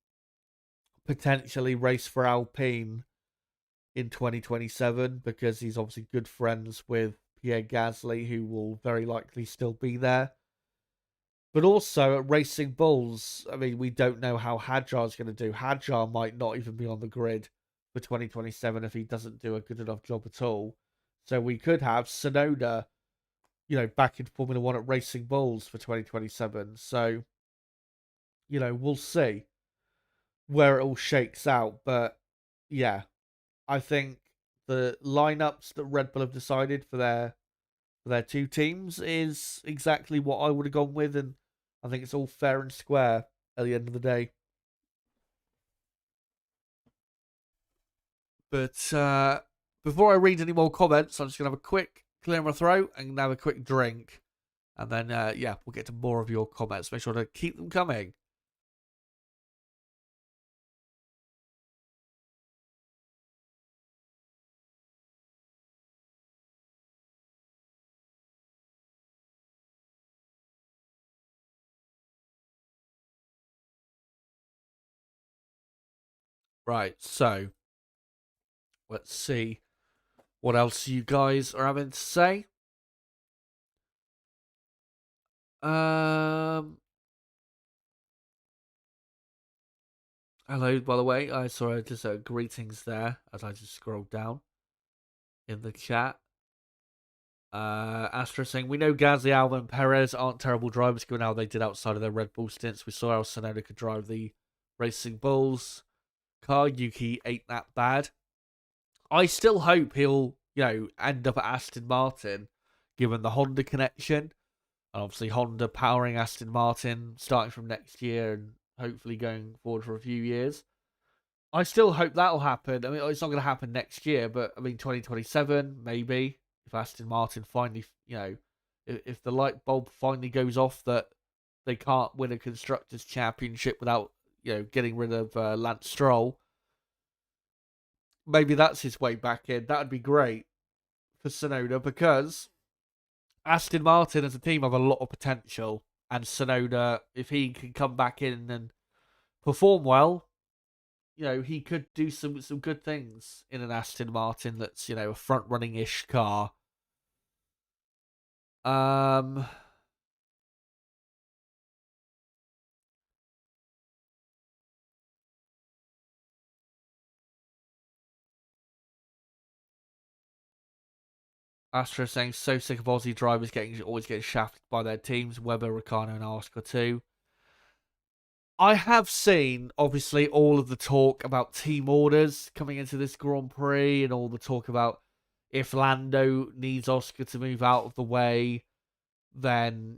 potentially race for Alpine in 2027 because he's obviously good friends with Pierre Gasly, who will very likely still be there. But also at Racing Bulls, I mean, we don't know how Hadjar's going to do. Hadjar might not even be on the grid for 2027 if he doesn't do a good enough job at all. So we could have Tsunoda, back in Formula One at Racing Bulls for 2027. So, we'll see where it all shakes out. But yeah, I think the lineups that Red Bull have decided for their two teams is exactly what I would have gone with, and I think it's all fair and square at the end of the day. But before I read any more comments, I'm just gonna have a quick clear my throat and have a quick drink, and then we'll get to more of your comments. Make sure to keep them coming. Right, so let's see what else you guys are having to say. Hello, by the way. I saw just greetings there as I just scrolled down in the chat. Astra saying, we know Gasly, Albon, and Perez aren't terrible drivers given how they did outside of their Red Bull stints. We saw how Tsunoda could drive the Racing Bulls car. Yuki ain't that bad. I still hope he'll, end up at Aston Martin, given the Honda connection. And obviously Honda powering Aston Martin starting from next year and hopefully going forward for a few years. I still hope that'll happen. I mean, it's not going to happen next year, but I mean, 2027, maybe, if Aston Martin finally, if the light bulb finally goes off that they can't win a Constructors' Championship without, getting rid of Lance Stroll, maybe that's his way back in. That would be great for Tsunoda because Aston Martin as a team have a lot of potential. And Tsunoda, if he can come back in and perform well, he could do some good things in an Aston Martin that's, a front running ish car. Astra saying so sick of Aussie drivers always getting shafted by their teams, Webber, Ricciardo, and Oscar too. I have seen, obviously, all of the talk about team orders coming into this Grand Prix and all the talk about if Lando needs Oscar to move out of the way, then,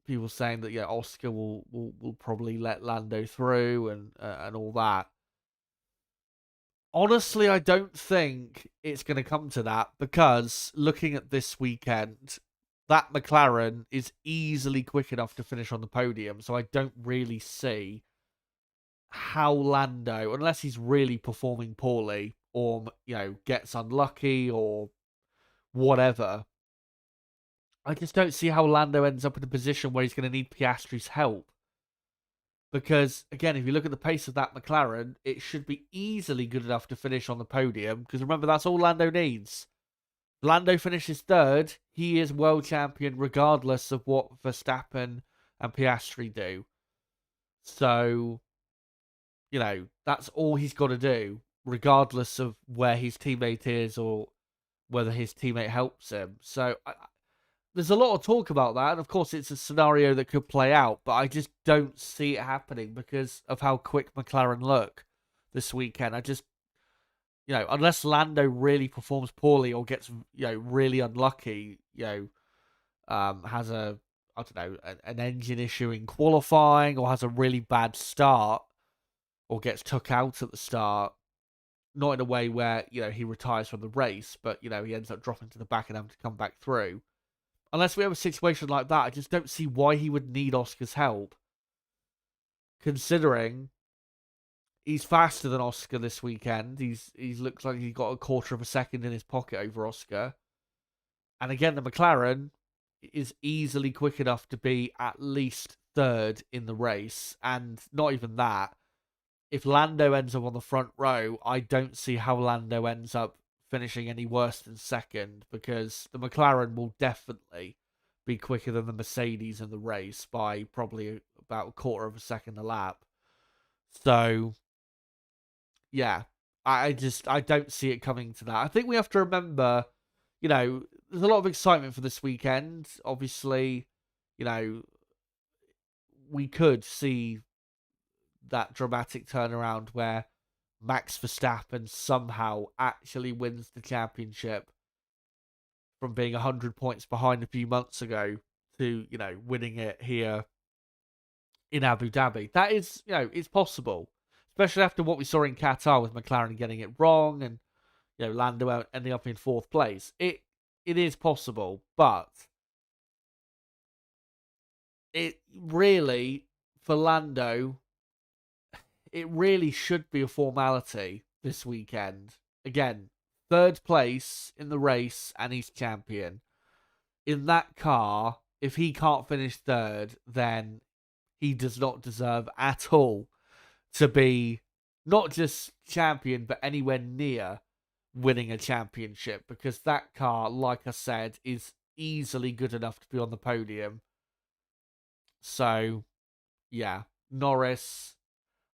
people saying that, Oscar will probably let Lando through and all that. Honestly, I don't think it's going to come to that because looking at this weekend, that McLaren is easily quick enough to finish on the podium. So I don't really see how Lando, unless he's really performing poorly or, gets unlucky or whatever, I just don't see how Lando ends up in a position where he's going to need Piastri's help. Because, again, if you look at the pace of that McLaren, it should be easily good enough to finish on the podium. Because remember, that's all Lando needs. Lando finishes third, he is world champion regardless of what Verstappen and Piastri do. So, that's all he's got to do, regardless of where his teammate is or whether his teammate helps him. So, there's a lot of talk about that, and of course it's a scenario that could play out, but I just don't see it happening because of how quick McLaren look this weekend. I just, unless Lando really performs poorly or gets, really unlucky, has an engine issue in qualifying or has a really bad start or gets took out at the start, not in a way where, he retires from the race, but, he ends up dropping to the back and having to come back through. unless we have a situation like that, I just don't see why he would need Oscar's help. Considering he's faster than Oscar this weekend. He's looks like he got a quarter of a second in his pocket over Oscar. And again, the McLaren is easily quick enough to be at least third in the race. And not even that. If Lando ends up on the front row, I don't see how Lando ends up finishing any worse than second, because the McLaren will definitely be quicker than the Mercedes in the race by probably about a quarter of a second a lap. So, yeah, I don't see it coming to that. I think we have to remember, there's a lot of excitement for this weekend. Obviously, we could see that dramatic turnaround where Max Verstappen somehow actually wins the championship from being 100 points behind a few months ago to, winning it here in Abu Dhabi. That is, it's possible, especially after what we saw in Qatar with McLaren getting it wrong and, Lando ending up in fourth place. It is possible, but it really, for Lando, it really should be a formality this weekend. Again, third place in the race and he's champion. In that car, if he can't finish third, then he does not deserve at all to be not just champion, but anywhere near winning a championship, because that car, like I said, is easily good enough to be on the podium. So, yeah, Norris,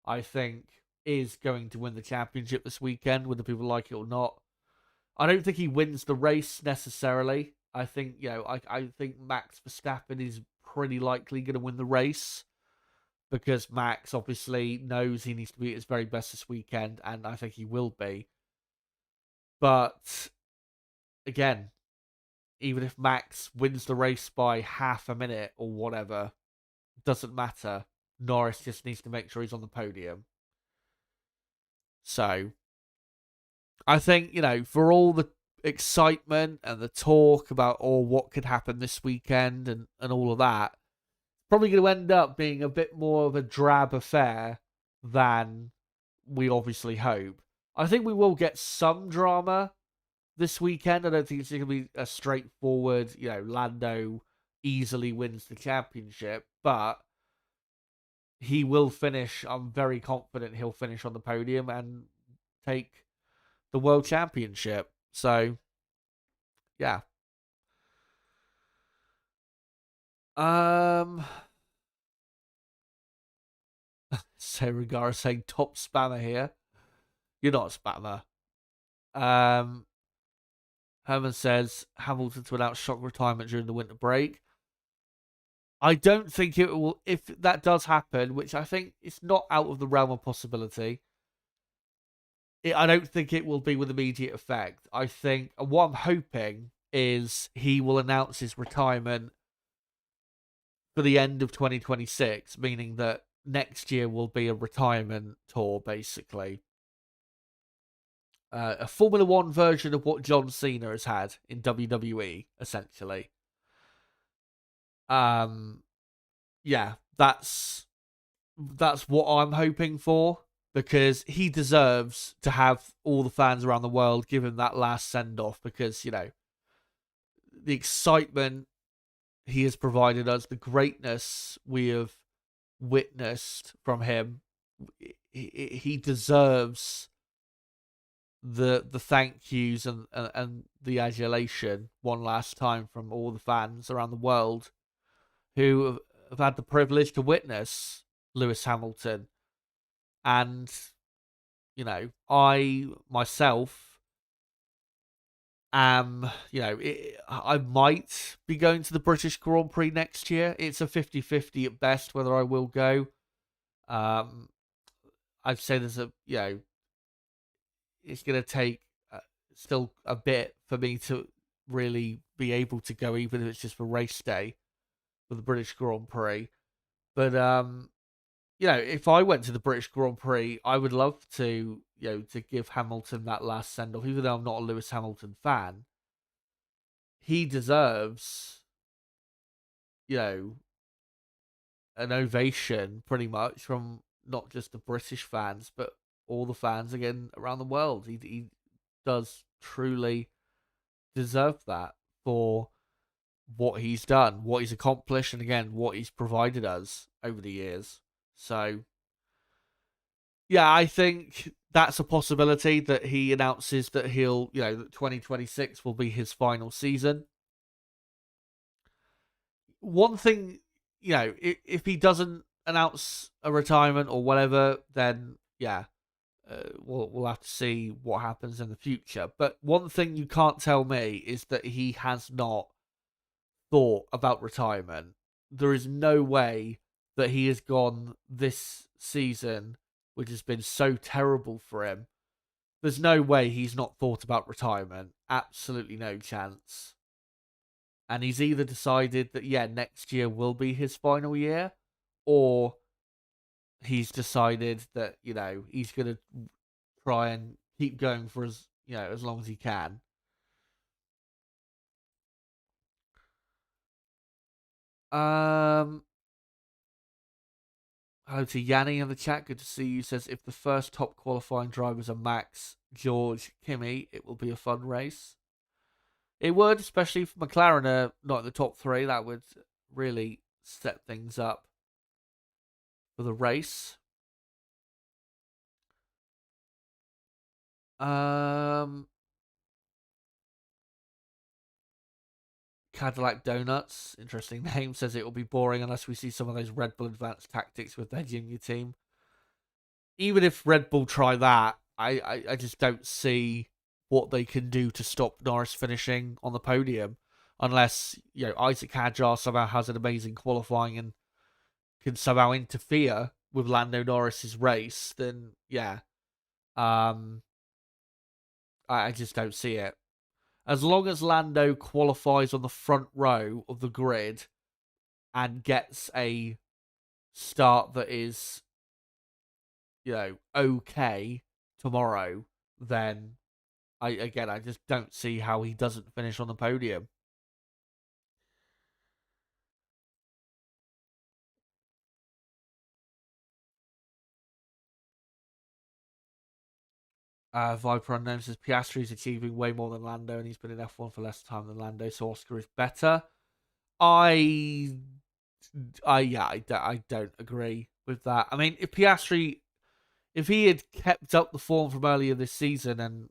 I think, is going to win the championship this weekend, whether people like it or not. I don't think he wins the race necessarily. I think, I think Max Verstappen is pretty likely going to win the race, because Max obviously knows he needs to be at his very best this weekend, and I think he will be. But, again, even if Max wins the race by half a minute or whatever, doesn't matter. Norris just needs to make sure he's on the podium. So, I think, for all the excitement and the talk about what could happen this weekend and all of that, probably going to end up being a bit more of a drab affair than we obviously hope. I think we will get some drama this weekend. I don't think it's going to be a straightforward, Lando easily wins the championship, but he will finish. I'm very confident he'll finish on the podium and take the world championship. So, yeah. Regara saying top spammer here. You're not a spammer. Herman says Hamilton to announce shock retirement during the winter break. I don't think it will. If that does happen, which I think it's not out of the realm of possibility, I don't think it will be with immediate effect. I think what I'm hoping is he will announce his retirement for the end of 2026, meaning that next year will be a retirement tour, basically. A Formula One version of what John Cena has had in WWE, essentially. Yeah, that's what I'm hoping for, because he deserves to have all the fans around the world give him that last send off, because the excitement he has provided us, the greatness we have witnessed from him, he deserves the thank yous and the adulation one last time from all the fans around the world who have had the privilege to witness Lewis Hamilton. And, I myself am, I might be going to the British Grand Prix next year. It's a 50-50 at best whether I will go. I'd say there's it's going to take still a bit for me to really be able to go, even if it's just for race day for the British Grand Prix. But, if I went to the British Grand Prix, I would love to, to give Hamilton that last send-off, even though I'm not a Lewis Hamilton fan. He deserves you know, an ovation pretty much from not just the British fans, but all the fans again around the world. He does truly deserve that for what he's done, what he's accomplished, and again, what he's provided us over the years. So, yeah, I think that's a possibility that he announces that that 2026 will be his final season. One thing, if he doesn't announce a retirement or whatever, then yeah, we'll have to see what happens in the future. But one thing you can't tell me is that he has not thought about retirement. There is no way that he has gone this season, which has been so terrible for him. There's no way he's not thought about retirement. Absolutely no chance. And he's either decided that, yeah, next year will be his final year, or he's decided that, he's going to try and keep going for as long as he can. Hello to Yanni in the chat. Good to see you. Says if the first top qualifying drivers are Max, George, Kimi, it will be a fun race. It would, especially if McLaren are not in the top three. That would really set things up for the race. Cadillac Donuts, interesting name, says it will be boring unless we see some of those Red Bull advanced tactics with their junior team. Even if Red Bull try that, I just don't see what they can do to stop Norris finishing on the podium, unless Isaac Hadjar somehow has an amazing qualifying and can somehow interfere with Lando Norris's race. Then yeah, I just don't see it. As long as Lando qualifies on the front row of the grid and gets a start that is, okay tomorrow, then I just don't see how he doesn't finish on the podium. Viper Unknown says Piastri is achieving way more than Lando, and he's been in F1 for less time than Lando, so Oscar is better. I don't agree with that. I mean, if he had kept up the form from earlier this season, and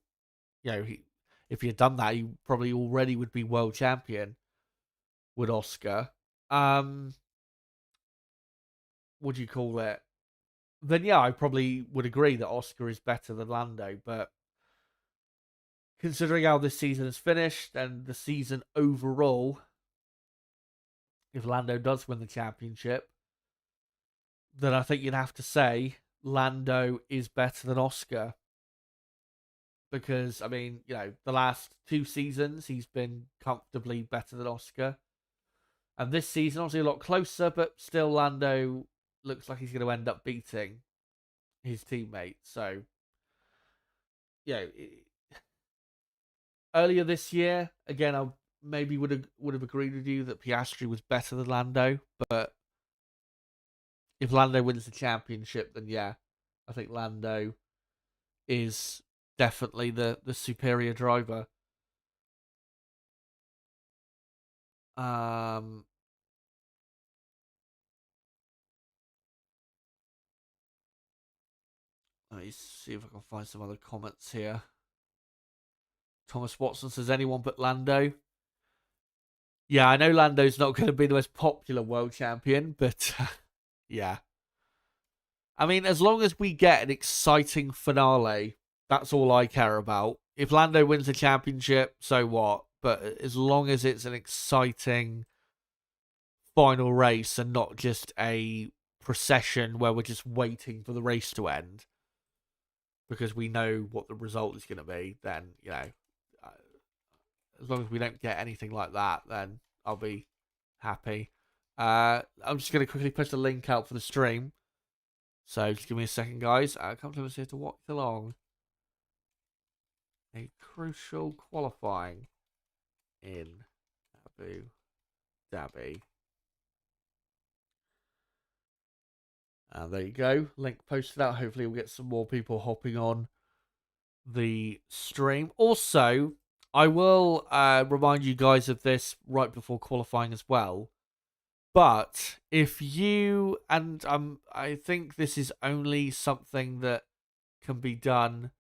if he had done that, he probably already would be world champion. Would Oscar? What do you call it? Then yeah, I probably would agree that Oscar is better than Lando, but considering how this season has finished and the season overall, if Lando does win the championship, then I think you'd have to say Lando is better than Oscar. Because, I mean, the last 2 seasons, he's been comfortably better than Oscar. And this season, obviously a lot closer, but still Lando looks like he's going to end up beating his teammate. So, earlier this year, again, I maybe would have agreed with you that Piastri was better than Lando, but if Lando wins the championship, then yeah, I think Lando is definitely the superior driver. Let me see if I can find some other comments here. Thomas Watson says anyone but Lando. Yeah, I know Lando's not going to be the most popular world champion, but yeah. I mean, as long as we get an exciting finale, that's all I care about. If Lando wins the championship, so what? But as long as it's an exciting final race and not just a procession where we're just waiting for the race to end because we know what the result is going to be, then, as long as we don't get anything like that, then I'll be happy. I'm just going to quickly push the link out for the stream. So just give me a second, guys. Come to us here to watch along a crucial qualifying in Abu Dhabi. There you go. Link posted out. Hopefully we'll get some more people hopping on the stream. Also, I will remind you guys of this right before qualifying as well. But if you, and I think this is only something that can be done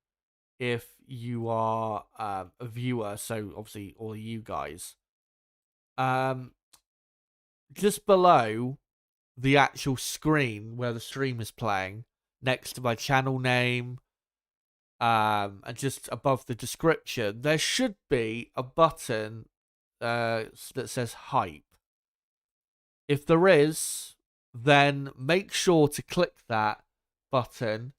if you are a viewer, so obviously all of you guys. Just below the actual screen where the stream is playing, next to my channel name, and just above the description, there should be a button that says hype. If there is, then make sure to click that button,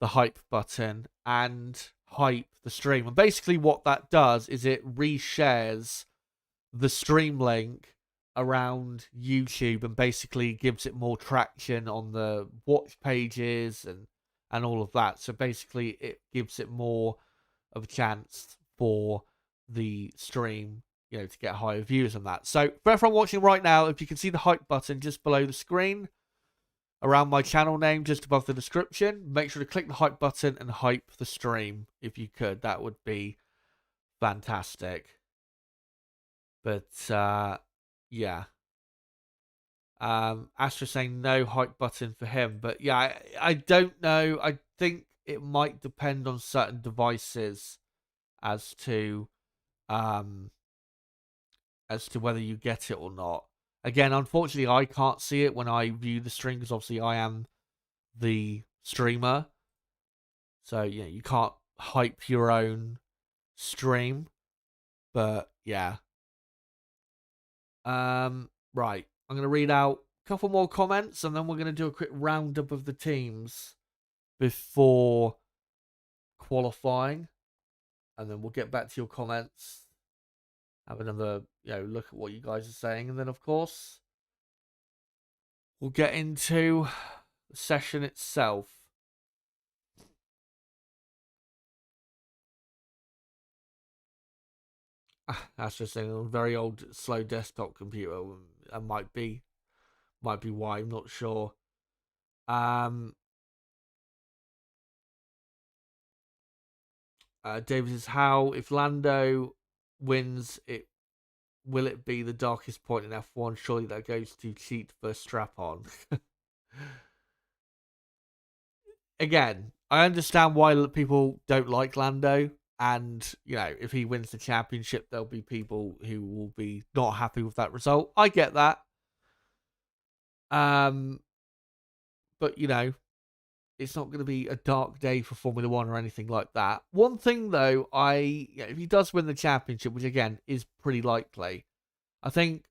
the hype button, and hype the stream. And basically what that does is it reshares the stream link around YouTube and basically gives it more traction on the watch pages and all of that. So basically it gives it more of a chance for the stream, to get higher views on that. So for everyone watching right now, if you can see the hype button just below the screen, around my channel name, just above the description, make sure to click the hype button and hype the stream if you could. That would be fantastic. But yeah. Astra saying no hype button for him. But yeah, I don't know. I think it might depend on certain devices as to whether you get it or not. Again, unfortunately, I can't see it when I view the stream because obviously I am the streamer. So yeah, you can't hype your own stream. But yeah. Right. I'm going to read out a couple more comments and then we're going to do a quick roundup of the teams before qualifying. And then we'll get back to your comments. Have another, look at what you guys are saying. And then, of course, we'll get into the session itself. That's just a very old, slow desktop computer. That might be why. I'm not sure. David says, how if Lando wins, will it be the darkest point in F1? Surely that goes to cheat for strap on. Again, I understand why people don't like Lando. And, if he wins the championship, there'll be people who will be not happy with that result. I get that. But, it's not going to be a dark day for Formula One or anything like that. One thing, though, if he does win the championship, which, again, is pretty likely, I think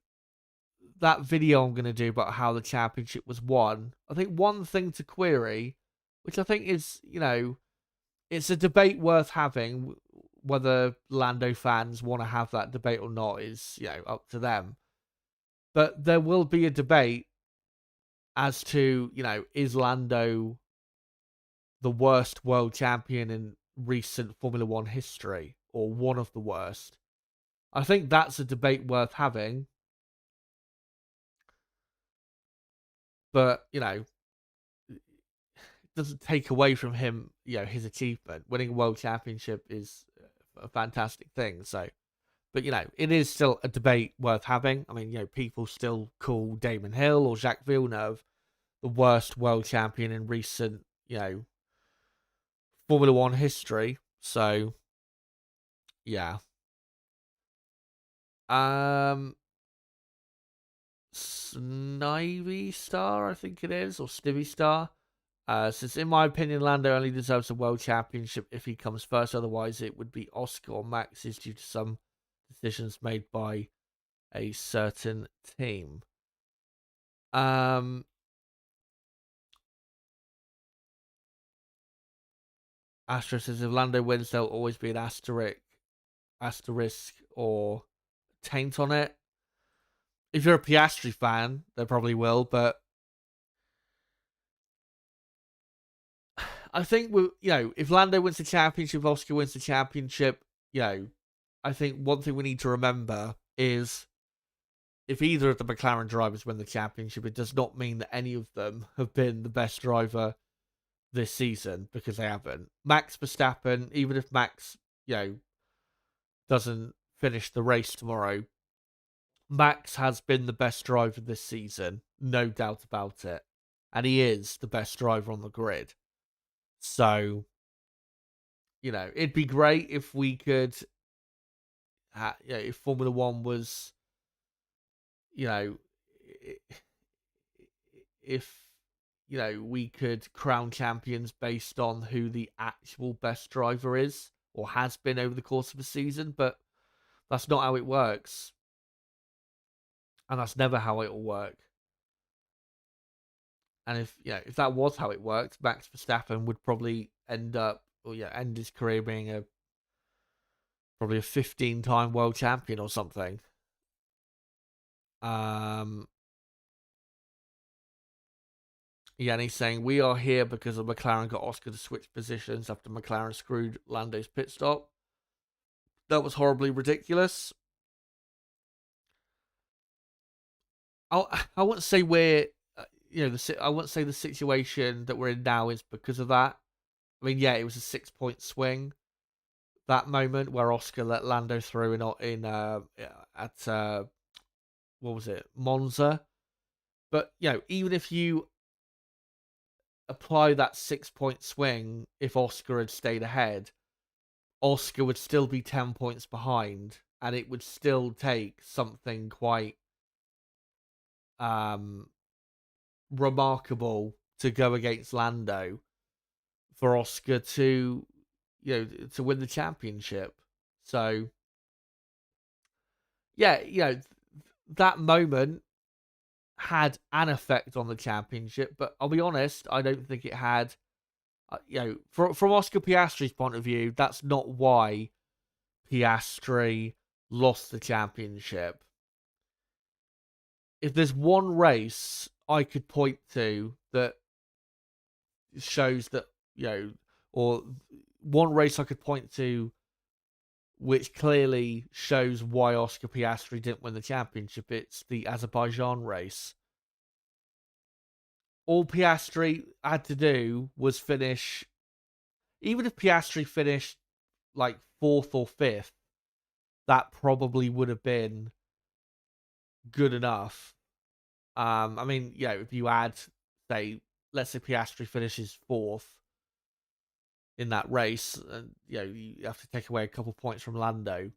that video I'm going to do about how the championship was won, I think one thing to query, which I think is, it's a debate worth having. Whether Lando fans want to have that debate or not is, up to them. But there will be a debate as to, is Lando the worst world champion in recent Formula One history or one of the worst? I think that's a debate worth having. But, doesn't take away from him, his achievement. Winning a world championship is a fantastic thing. So, but it is still a debate worth having. I mean, people still call Damon Hill or Jacques Villeneuve the worst world champion in recent, Formula One history. So, yeah. Snivy Star, I think it is, or Snivy Star. Since in my opinion, Lando only deserves a world championship if he comes first. Otherwise, it would be Oscar or Max's due to some decisions made by a certain team. Astra says if Lando wins, there'll always be an asterisk or taint on it. If you're a Piastri fan, there probably will, but I think if Lando wins the championship, Oscar wins the championship, I think one thing we need to remember is if either of the McLaren drivers win the championship, it does not mean that any of them have been the best driver this season, because they haven't. Max Verstappen, even if Max, doesn't finish the race tomorrow, Max has been the best driver this season, no doubt about it. And he is the best driver on the grid. So, it'd be great if we could, if Formula One was, if, we could crown champions based on who the actual best driver is or has been over the course of the season, but that's not how it works. And that's never how it will work. And if that was how it worked, Max Verstappen would probably end his career being probably a 15-time world champion or something. And he's saying, we are here because of McLaren got Oscar to switch positions after McLaren screwed Lando's pit stop. That was horribly ridiculous. I wouldn't say we're, I wouldn't say the situation that we're in now is because of that. I mean, yeah, it was a 6-point swing. That moment where Oscar let Lando through at what was it, Monza. But even if you apply that 6-point swing, if Oscar had stayed ahead, Oscar would still be 10 points behind, and it would still take something quite remarkable to go against Lando for Oscar to win the championship. So that moment had an effect on the championship, but I'll be honest, I don't think it had. From Oscar Piastri's point of view, that's not why Piastri lost the championship. If there's one race I could point to that shows that, or one race I could point to which clearly shows why Oscar Piastri didn't win the championship, it's the Azerbaijan race. All Piastri had to do was finish, even if Piastri finished like 4th or 5th, that probably would have been good enough. I mean, if you add, say, let's say Piastri finishes 4th in that race, and you have to take away a couple points from Lando,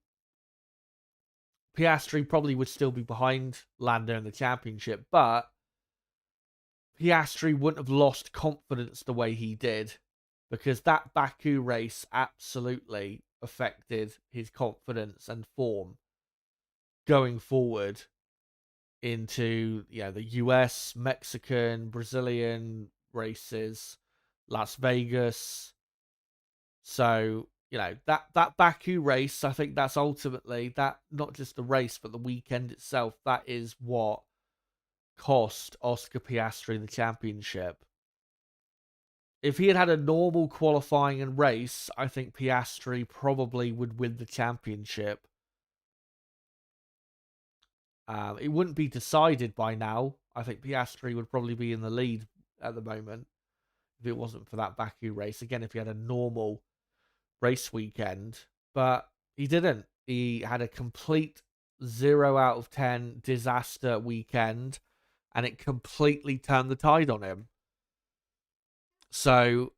Piastri probably would still be behind Lando in the championship, but Piastri wouldn't have lost confidence the way he did, because that Baku race absolutely affected his confidence and form going forward into the US, Mexican, Brazilian races, Las Vegas. So that Baku race, I think that's ultimately that, not just the race but the weekend itself, that is what cost Oscar Piastri the championship. If he had had a normal qualifying and race, I think Piastri probably would win the championship. It wouldn't be decided by now. I think Piastri would probably be in the lead at the moment if it wasn't for that Baku race. Again, if he had a normal race weekend, but he didn't. He had a complete 0 out of 10 disaster weekend, and it completely turned the tide on him. So,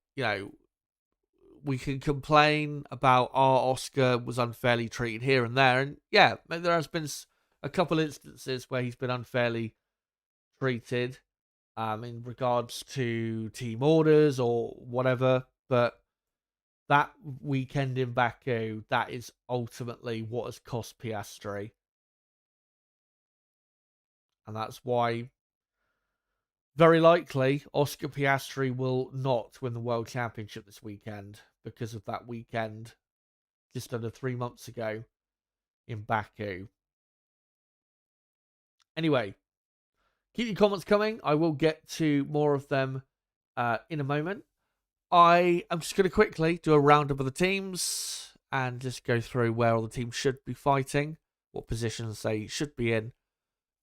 we can complain about Oscar was unfairly treated here and there, and there has been a couple instances where he's been unfairly treated in regards to team orders or whatever, but that weekend in Baku, that is ultimately what has cost Piastri. And that's why, very likely, Oscar Piastri will not win the World Championship this weekend because of that weekend just under 3 months ago in Baku. Anyway, keep your comments coming. I will get to more of them in a moment. I am just going to quickly do a roundup of the teams and just go through where all the teams should be fighting, what positions they should be in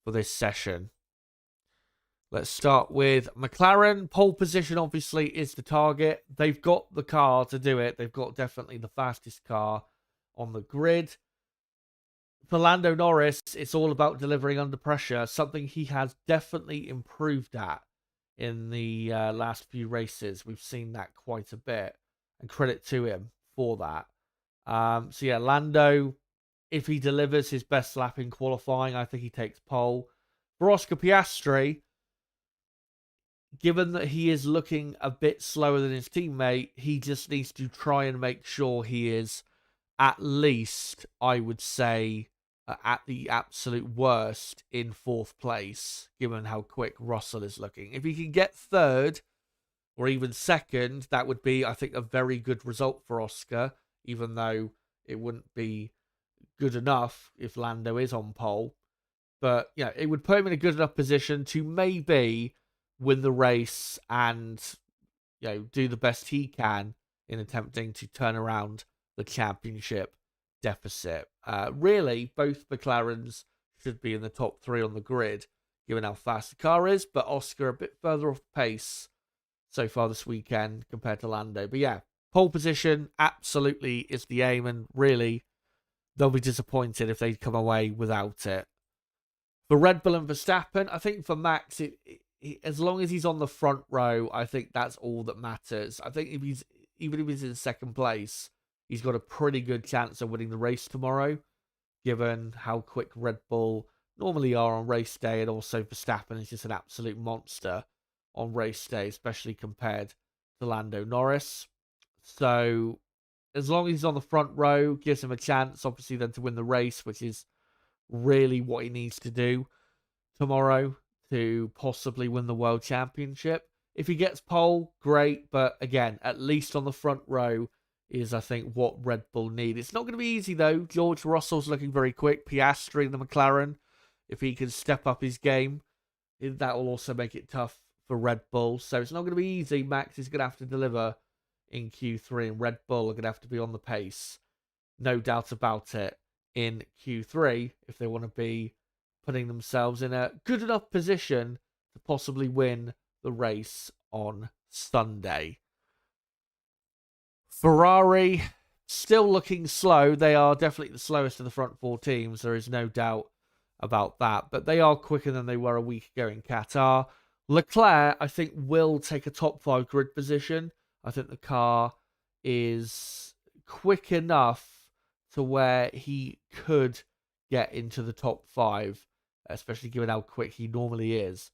for this session. Let's start with McLaren. Pole position, obviously, is the target. They've got the car to do it. They've got definitely the fastest car on the grid. For Lando Norris, it's all about delivering under pressure, something he has definitely improved at in the last few races. We've seen that quite a bit, and credit to him for that. So yeah, Lando, if he delivers his best lap in qualifying, I think he takes pole. For Oscar Piastri, given that he is looking a bit slower than his teammate, he just needs to try and make sure he is at least, I would say, at the absolute worst, in 4th place, given how quick Russell is looking. If he can get 3rd or even 2nd, that would be, I think, a very good result for Oscar, even though it wouldn't be good enough if Lando is on pole. But yeah, it would put him in a good enough position to maybe win the race and, do the best he can in attempting to turn around the championship deficit. Really, both McLarens should be in the top 3 on the grid, given how fast the car is, but Oscar a bit further off pace so far this weekend compared to Lando. But yeah, pole position absolutely is the aim, and really, they'll be disappointed if they come away without it. For Red Bull and Verstappen, I think for Max, as long as he's on the front row, I think that's all that matters. I think even if he's in 2nd place, he's got a pretty good chance of winning the race tomorrow, given how quick Red Bull normally are on race day, and also Verstappen is just an absolute monster on race day, especially compared to Lando Norris. So as long as he's on the front row, gives him a chance, obviously, then to win the race, which is really what he needs to do tomorrow to possibly win the World Championship. If he gets pole, great, but again, at least on the front row is, I think, what Red Bull need. It's not going to be easy, though. George Russell's looking very quick. Piastri, the McLaren, if he can step up his game, that will also make it tough for Red Bull. So it's not going to be easy. Max is going to have to deliver in Q3, and Red Bull are going to have to be on the pace, no doubt about it, in Q3 if they want to be putting themselves in a good enough position to possibly win the race on Sunday. Ferrari, still looking slow. They are definitely the slowest of the front 4 teams. There is no doubt about that. But they are quicker than they were a week ago in Qatar. Leclerc, I think, will take a top 5 grid position. I think the car is quick enough to where he could get into the top 5, especially given how quick he normally is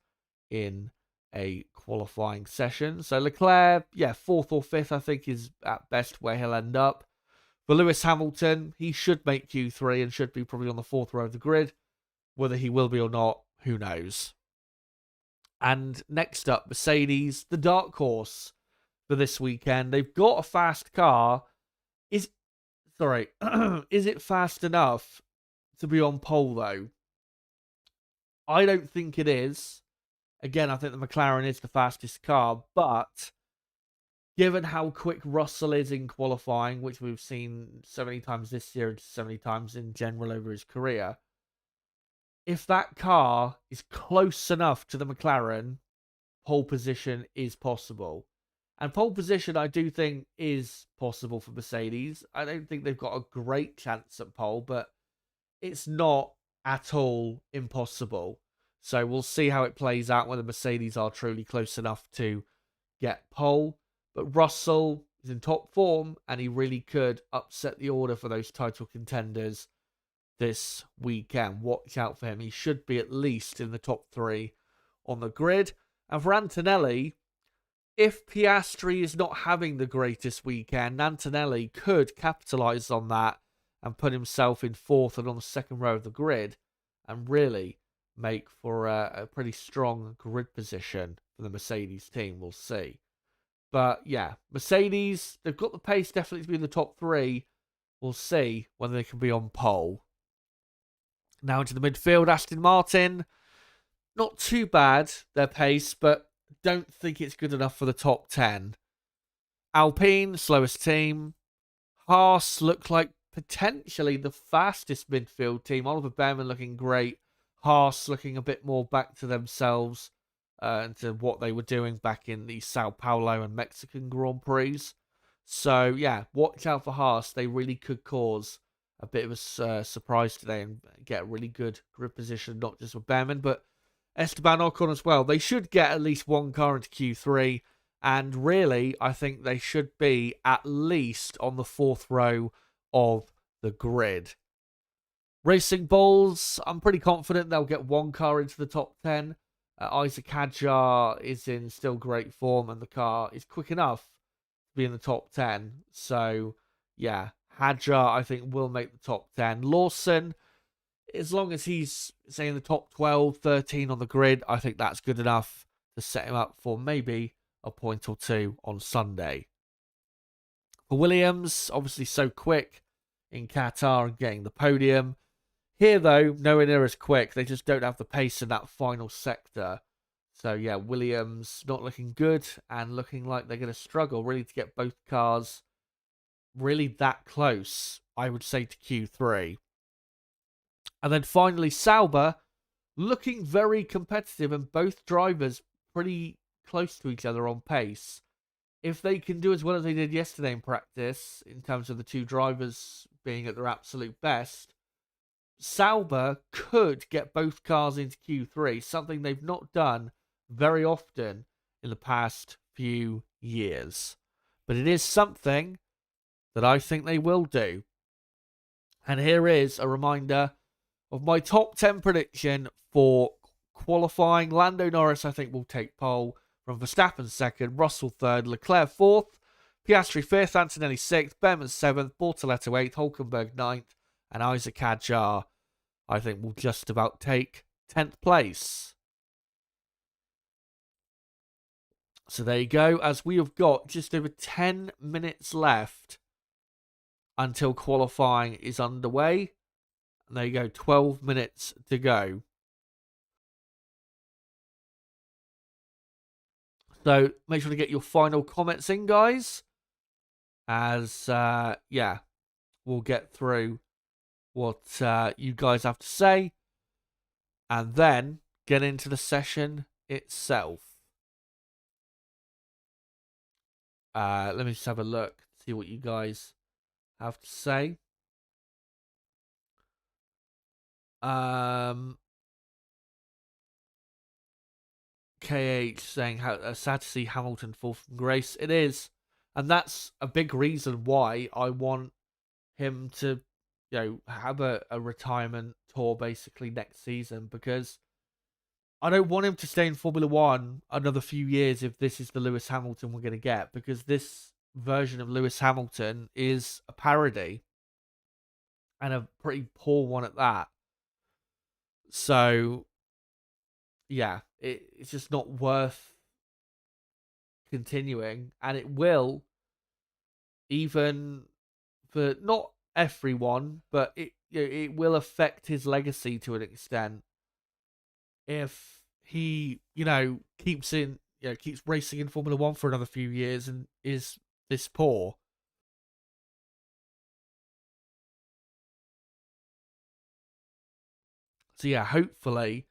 in a qualifying session. So Leclerc, 4th or 5th, I think, is at best where he'll end up. For Lewis Hamilton, he should make Q3 and should be probably on the 4th row of the grid. Whether he will be or not, who knows? And next up, Mercedes, the dark horse for this weekend. They've got a fast car. Is it fast enough to be on pole, though? I don't think it is. Again, I think the McLaren is the fastest car, but given how quick Russell is in qualifying, which we've seen so many times this year and so many times in general over his career, if that car is close enough to the McLaren, pole position is possible. And pole position, I do think, is possible for Mercedes. I don't think they've got a great chance at pole, but it's not at all impossible. So we'll see how it plays out when the Mercedes are truly close enough to get pole. But Russell is in top form, and he really could upset the order for those title contenders this weekend. Watch out for him. He should be at least in the top 3 on the grid. And for Antonelli, if Piastri is not having the greatest weekend, Antonelli could capitalise on that and put himself in 4th and on the 2nd row of the grid and really make for a pretty strong grid position for the Mercedes team. We'll see. But yeah, Mercedes, they've got the pace definitely to be in the top 3. We'll see whether they can be on pole. Now into the midfield, Aston Martin. Not too bad, their pace, but don't think it's good enough for the top 10. Alpine, slowest team. Haas look like potentially the fastest midfield team. Oliver Behrman looking great. Haas looking a bit more back to themselves and to what they were doing back in the Sao Paulo and Mexican Grand Prix. So, yeah, watch out for Haas. They really could cause a bit of a surprise today and get a really good grid position, not just with Behrman, but Esteban Ocon as well. They should get at least one car into Q3, and really, I think they should be at least on the 4th row of the grid. Racing Bulls, I'm pretty confident they'll get one car into the top 10. Isaac Hadjar is in still great form, and the car is quick enough to be in the top 10. So, yeah, Hadjar, I think, will make the top 10. Lawson, as long as he's, say, in the top 12, 13 on the grid, I think that's good enough to set him up for maybe a point or two on Sunday. For Williams, obviously so quick in Qatar and getting the podium. Here, though, nowhere near as quick. They just don't have the pace in that final sector. So, yeah, Williams not looking good and looking like they're going to struggle really to get both cars really that close, I would say, to Q3. And then finally, Sauber looking very competitive and both drivers pretty close to each other on pace. If they can do as well as they did yesterday in practice, in terms of the two drivers being at their absolute best, Sauber could get both cars into Q3, something they've not done very often in the past few years. But it is something that I think they will do. And here is a reminder of my top 10 prediction for qualifying. Lando Norris, I think, will take pole, from Verstappen 2nd, Russell 3rd, Leclerc 4th, Piastri 5th, Antonelli 6th, Behrman 7th, Bortoletto 8th, Hulkenberg 9th, and Isaac Hadjar, I think, will just about take 10th place. So there you go, as we have got just over 10 minutes left until qualifying is underway. And there you go, 12 minutes to go. So make sure to get your final comments in, guys. As, yeah, we'll get through what you guys have to say. And then get into the session itself. Let me just have a look, see what you guys have to say. KH saying sad to see Hamilton fall from grace. It is, and that's a big reason why I want him to, have a retirement tour basically next season, because I don't want him to stay in Formula One another few years if this is the Lewis Hamilton we're going to get, because this version of Lewis Hamilton is a parody and a pretty poor one at that. So, yeah, it's just not worth continuing, and it will, even for not everyone, but it will affect his legacy to an extent if he keeps racing in Formula One for another few years and is this poor. So yeah, hopefully,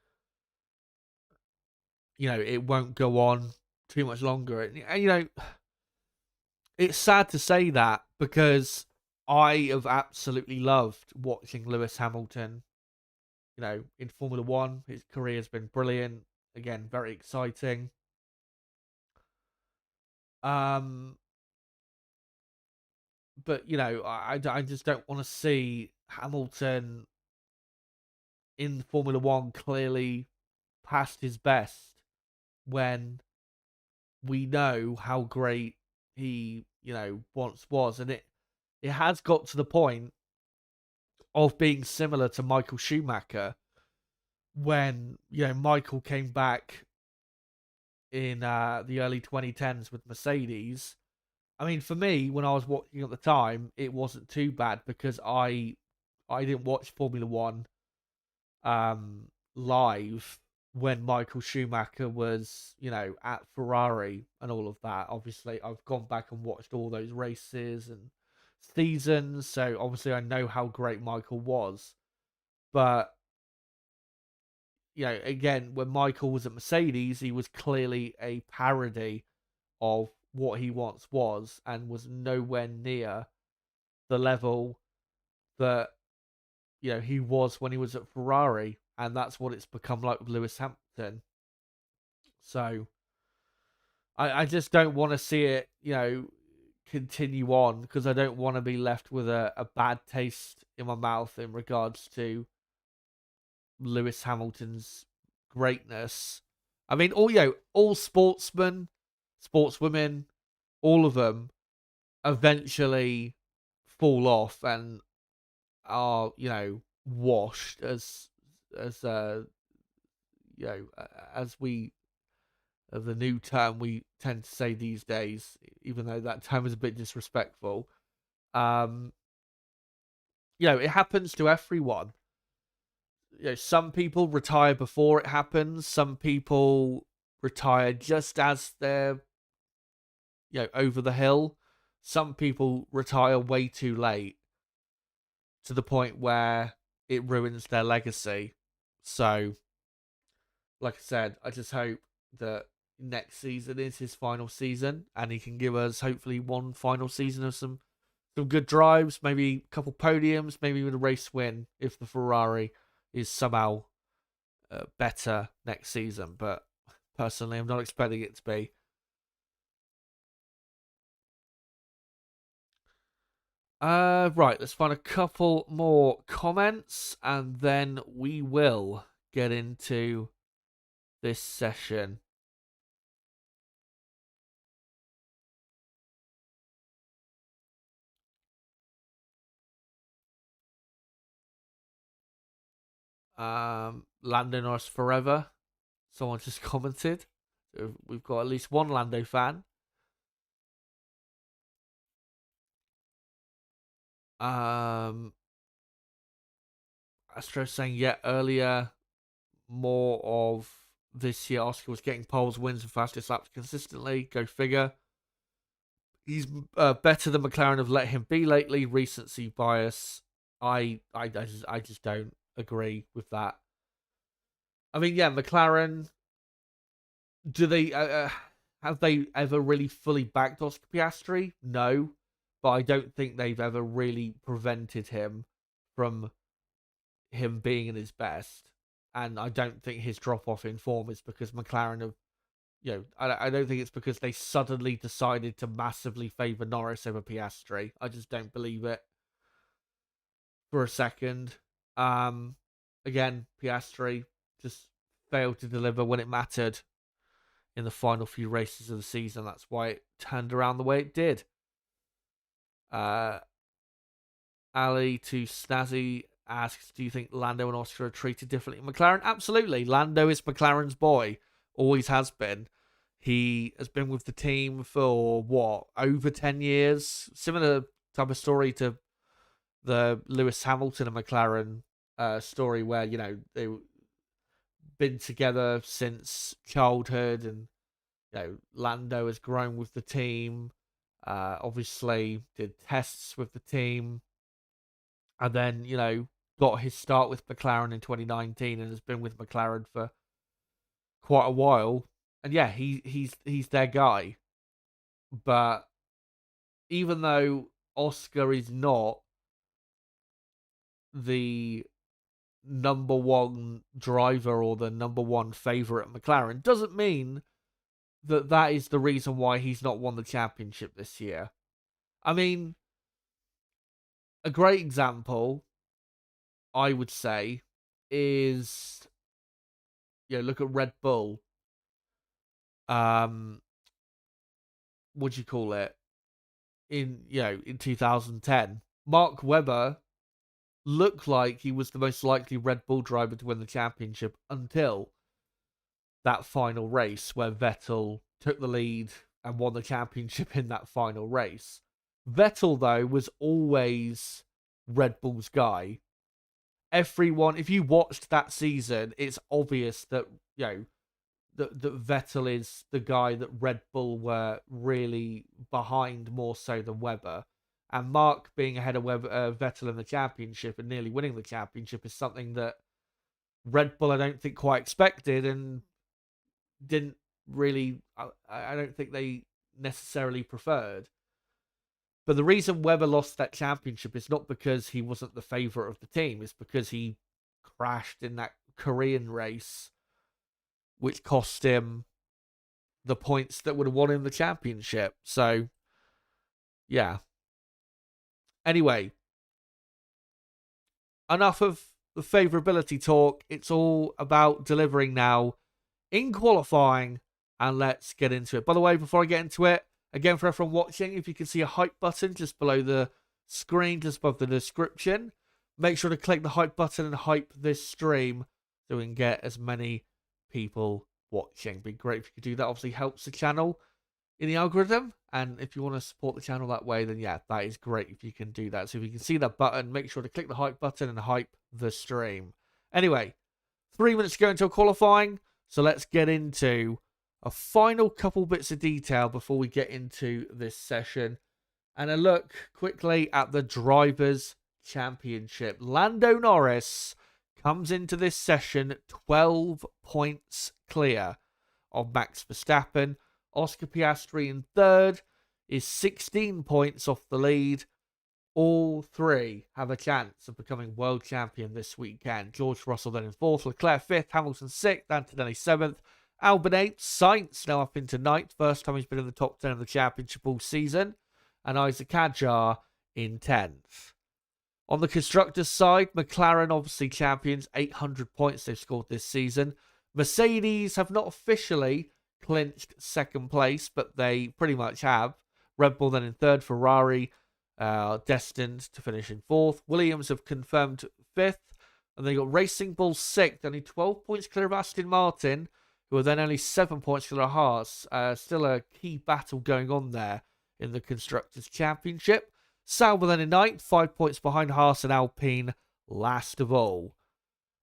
it won't go on too much longer. And it's sad to say that, because I have absolutely loved watching Lewis Hamilton, in Formula One. His career has been brilliant. Again, very exciting. But, I just don't want to see Hamilton in Formula One clearly past his best, when we know how great he, once was. And it has got to the point of being similar to Michael Schumacher, when, Michael came back in the early 2010s with Mercedes. I mean, for me, when I was watching at the time, it wasn't too bad, because I didn't watch Formula One live when Michael Schumacher was, at Ferrari and all of that. Obviously, I've gone back and watched all those races and seasons, so obviously I know how great Michael was. But again, when Michael was at Mercedes, he was clearly a parody of what he once was and was nowhere near the level that he was when he was at Ferrari, and that's what it's become like with Lewis Hamilton. So I just don't want to see it, continue on, because I don't want to be left with a bad taste in my mouth in regards to Lewis Hamilton's greatness. I mean, all sportsmen, sportswomen, all of them eventually fall off and are, washed as as we the new term we tend to say these days, even though that term is a bit disrespectful. Um, it happens to everyone. Some people retire before it happens. Some people retire just as they're, over the hill. Some people retire way too late to the point where it ruins their legacy. So, like I said, I just hope that next season is his final season and he can give us hopefully one final season of some good drives, maybe a couple podiums, maybe even a race win if the Ferrari is somehow better next season. But personally, I'm not expecting it to be. Right, let's find a couple more comments and then we will get into this session. Lando Norris forever. Someone just commented. So we've got at least one Lando fan. Astro saying earlier, more of this year Oscar was getting poles, wins, and fastest laps consistently. Go figure. He's better than McLaren have let him be lately. Recency bias. I just don't agree with that. I mean, McLaren. Do they have they ever really fully backed Oscar Piastri? No, but I don't think they've ever really prevented him from him being in his best. And I don't think his drop off in form is because McLaren have, I don't think it's because they suddenly decided to massively favour Norris over Piastri. I just don't believe it for a second. Again, Piastri just failed to deliver when it mattered in the final few races of the season. That's why it turned around the way it did. Ali to Snazzy asks, do you think Lando and Oscar are treated differently in McLaren? Absolutely. Lando is McLaren's boy. Always has been. He has been with the team for, over 10 years? Similar type of story to the Lewis Hamilton and McLaren story where, they've been together since childhood and, Lando has grown with the team. Obviously did tests with the team. And then, got his start with McLaren in 2019 and has been with McLaren for quite a while. And he's their guy. But even though Oscar is not the number one driver or the number one favourite at McLaren, doesn't mean that is the reason why he's not won the championship this year. I mean, a great example, I would say, is look at Red Bull. What do you call it? In 2010, Mark Webber looked like he was the most likely Red Bull driver to win the championship until that final race where Vettel took the lead and won the championship in that final race. Vettel, though, was always Red Bull's guy. Everyone, if you watched that season, it's obvious that, that Vettel is the guy that Red Bull were really behind more so than Webber. And Mark being ahead of Vettel in the championship and nearly winning the championship is something that Red Bull I don't think quite expected and didn't really, I don't think they necessarily preferred. But the reason Webber lost that championship is not because he wasn't the favourite of the team. It's because he crashed in that Korean race, which cost him the points that would have won him the championship. So, yeah. Anyway, enough of the favourability talk. It's all about delivering now in qualifying, and let's get into it. By the way, before I get into it, again, for everyone watching, if you can see a hype button just below the screen, just above the description, make sure to click the hype button and hype this stream so we can get as many people watching. It'd be great if you could do that. Obviously helps the channel in the algorithm, and if you want to support the channel that way, then yeah, that is great if you can do that. So if you can see that button, make sure to click the hype button and hype the stream. Anyway, 3 minutes to go until qualifying, so let's get into a final couple bits of detail before we get into this session. And a look quickly at the Drivers' Championship. Lando Norris comes into this session 12 points clear of Max Verstappen. Oscar Piastri in third is 16 points off the lead. All three have a chance of becoming world champion this weekend. George Russell then in fourth, Leclerc fifth, Hamilton sixth, Antonelli seventh, Albon eighth, Sainz now up into ninth. First time he's been in the top 10 of the championship all season. And Isaac Hadjar in 10th. On the constructors' side, McLaren obviously champions, 800 points they've scored this season. Mercedes have not officially clinched second place, but they pretty much have. Red Bull then in third, Ferrari destined to finish in fourth. Williams have confirmed fifth, and they got Racing Bull sixth, only 12 points clear of Aston Martin, who are then only 7 points clear of Haas. Still a key battle going on there in the Constructors' Championship. Sauber then in ninth, 5 points behind Haas and Alpine last of all.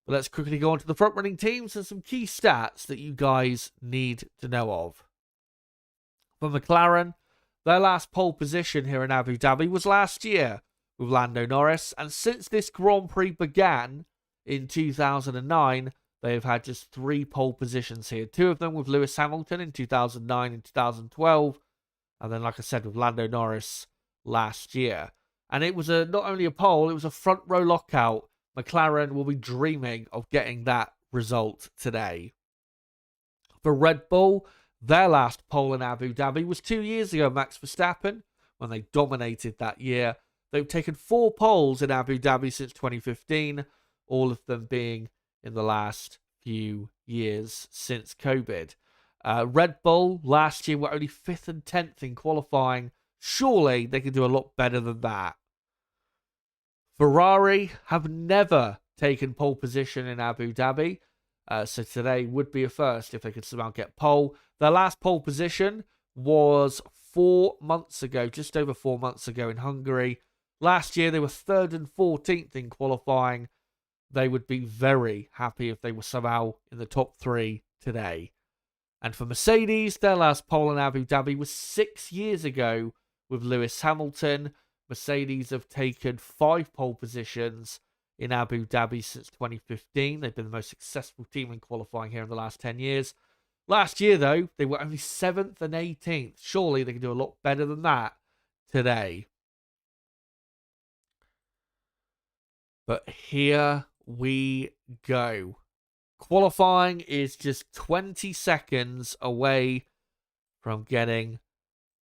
But let's quickly go on to the front-running teams and some key stats that you guys need to know of. For McLaren, their last pole position here in Abu Dhabi was last year with Lando Norris, and since this Grand Prix began in 2009, they have had just 3 pole positions here. 2 of them with Lewis Hamilton in 2009 and 2012, and then, like I said, with Lando Norris last year. And it was not only a pole, it was a front row lockout. McLaren will be dreaming of getting that result today. For Red Bull, their last pole in Abu Dhabi was 2 years ago, Max Verstappen, when they dominated that year. They've taken 4 poles in Abu Dhabi since 2015, all of them being in the last few years since COVID. Red Bull last year were only 5th and 10th in qualifying. Surely they can do a lot better than that. Ferrari have never taken pole position in Abu Dhabi. So today would be a first if they could somehow get pole. Their last pole position was 4 months ago, just over 4 months ago in Hungary. Last year they were 3rd and 14th in qualifying. They would be very happy if they were somehow in the top 3 today. And for Mercedes, their last pole in Abu Dhabi was 6 years ago with Lewis Hamilton. Mercedes have taken 5 pole positions in Abu Dhabi since 2015. They've been the most successful team in qualifying here in the last 10 years. Last year, though, they were only 7th and 18th. Surely they can do a lot better than that today. But here we go. Qualifying is just 20 seconds away from getting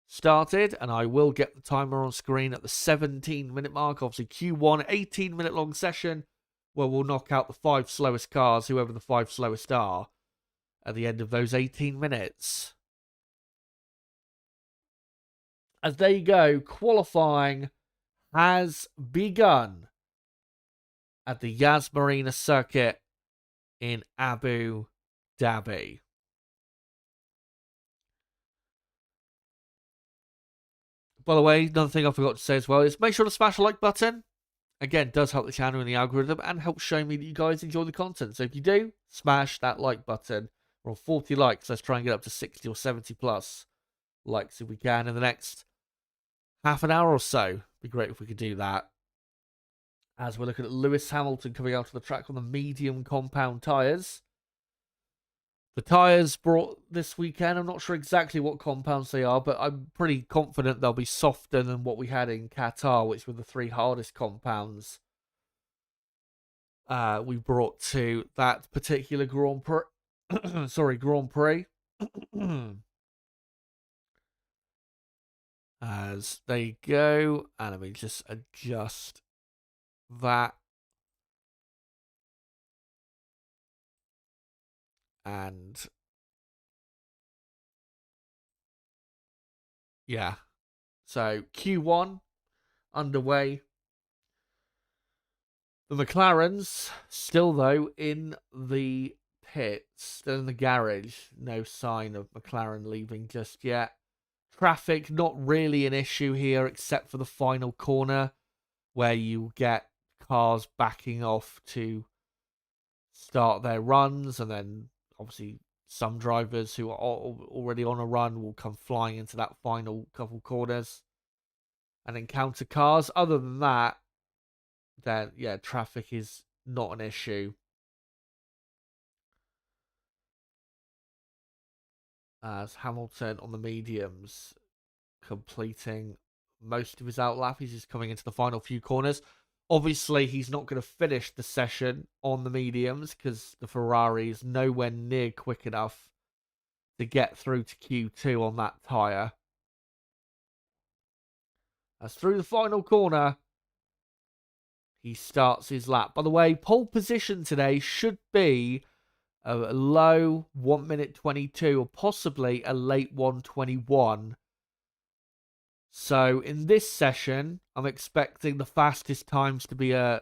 started, and I will get the timer on screen at the 17-minute mark. Obviously, Q1, 18-minute long session where we'll knock out the 5 slowest cars, whoever the 5 slowest are, at the end of those 18 minutes. As there you go, qualifying has begun at the Yas Marina circuit in Abu Dhabi. By the way, another thing I forgot to say as well is make sure to smash the like button. Again, it does help the channel and the algorithm and helps show me that you guys enjoy the content. So if you do, smash that like button. We're on 40 likes. Let's try and get up to 60 or 70 plus likes if we can in the next half an hour or so. It'd be great if we could do that. As we're looking at Lewis Hamilton coming out to the track on the medium compound tyres. The tyres brought this weekend, I'm not sure exactly what compounds they are, but I'm pretty confident they'll be softer than what we had in Qatar, which were the 3 hardest compounds we brought to that particular Grand Prix. Grand Prix. As they go, and let me just adjust that. And yeah, so Q1 underway. The McLarens still, though, in the pits, still in the garage. No sign of McLaren leaving just yet. Traffic, not really an issue here, except for the final corner, where you get cars backing off to start their runs, and then obviously some drivers who are already on a run will come flying into that final couple corners and encounter cars. Other than that, then yeah, traffic is not an issue. As Hamilton on the mediums completing most of his outlap, he's just coming into the final few corners. Obviously, he's not going to finish the session on the mediums because the Ferrari is nowhere near quick enough to get through to Q2 on that tyre. As through the final corner, he starts his lap. By the way, pole position today should be a low 1 minute 22 or possibly a late 1:21. So in this session, I'm expecting the fastest times to be a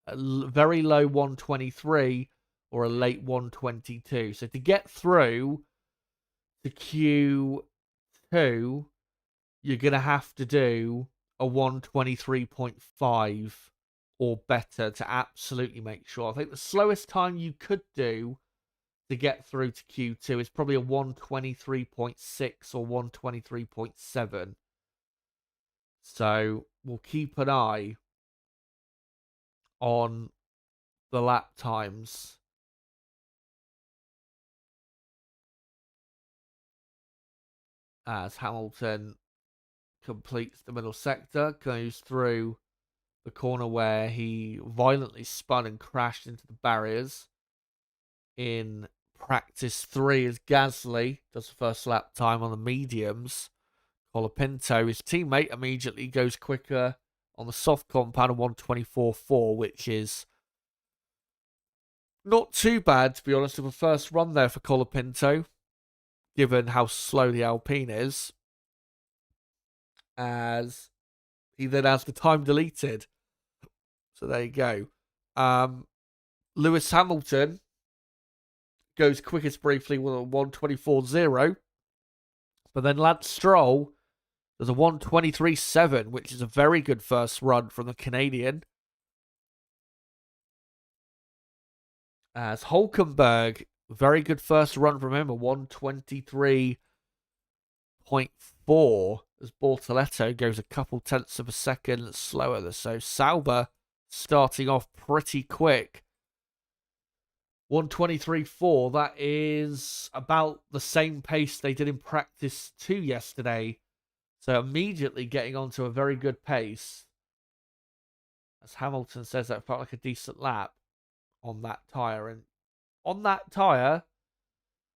very low 1:23 or a late 1:22. So to get through to Q2, you're going to have to do a 1:23.5 or better to absolutely make sure. I think the slowest time you could do to get through to Q2 is probably a 1:23.6 or 1:23.7. So we'll keep an eye on the lap times. As Hamilton completes the middle sector, goes through the corner where he violently spun and crashed into the barriers in practice 3 as Gasly does the first lap time on the mediums. Colapinto, his teammate, immediately goes quicker on the soft compound of 1:24.4, which is not too bad, to be honest, of a first run there for Colapinto, given how slow the Alpine is. As he then has the time deleted. So there you go. Lewis Hamilton goes quickest briefly with a 1:24.0. But then Lance Stroll does a 1:23.7, which is a very good first run from the Canadian. As Hulkenberg, very good first run from him, a 1:23.4. As Bortoleto goes a couple tenths of a second slower. So Sauber starting off pretty quick. 1:23.4, that is about the same pace they did in practice 2 yesterday. So immediately getting onto a very good pace. As Hamilton says, that felt like a decent lap on that tyre. And on that tyre,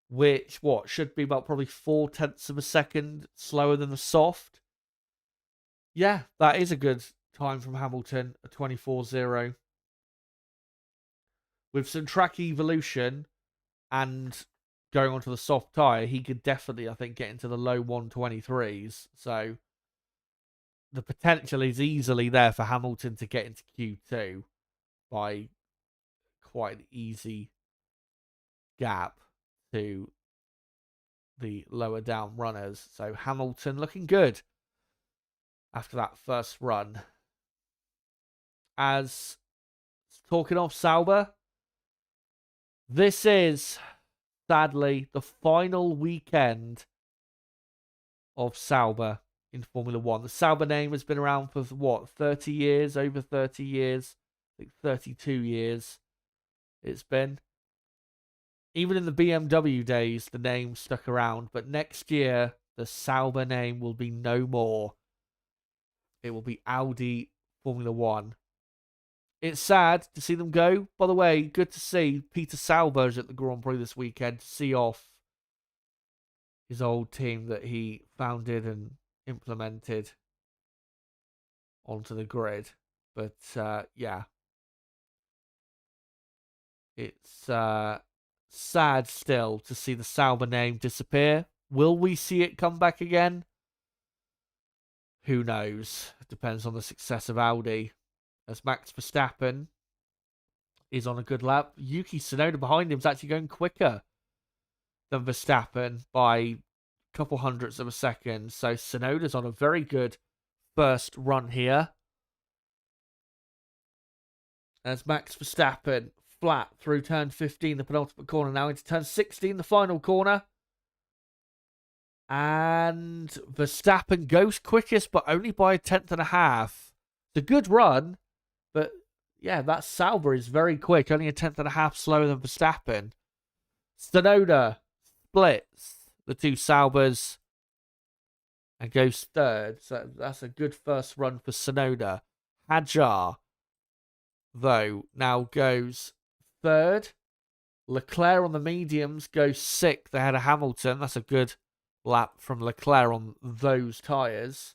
which, should be about probably 4 tenths of a second slower than the soft. Yeah, that is a good time from Hamilton, a 24.0. With some track evolution and going onto the soft tyre, he could definitely, I think, get into the low 1:23s. So the potential is easily there for Hamilton to get into Q2 by quite an easy gap to the lower down runners. So Hamilton looking good after that first run. As talking of Sauber, this is sadly the final weekend of Sauber in Formula 1. The Sauber name has been around for 30 years, over 30 years. think 32 years it's been. Even in the BMW days, the name stuck around. But next year, the Sauber name will be no more. It will be Audi Formula One. It's sad to see them go. By the way, good to see Peter Sauber's at the Grand Prix this weekend to see off his old team that he founded and implemented onto the grid. But yeah, it's sad still to see the Sauber name disappear. Will we see it come back again? Who knows? It depends on the success of Audi. As Max Verstappen is on a good lap. Yuki Tsunoda behind him is actually going quicker than Verstappen by a couple hundredths of a second. So Tsunoda's on a very good first run here. As Max Verstappen flat through turn 15, the penultimate corner, now into turn 16, the final corner. And Verstappen goes quickest, but only by a tenth and a half. It's a good run, but yeah, that Sauber is very quick, only a tenth and a half slower than Verstappen. Tsunoda splits the two Saubers and goes third. So that's a good first run for Tsunoda. Hadjar, though, now goes third. Leclerc on the mediums goes sixth ahead of Hamilton. That's a good lap from Leclerc on those tyres.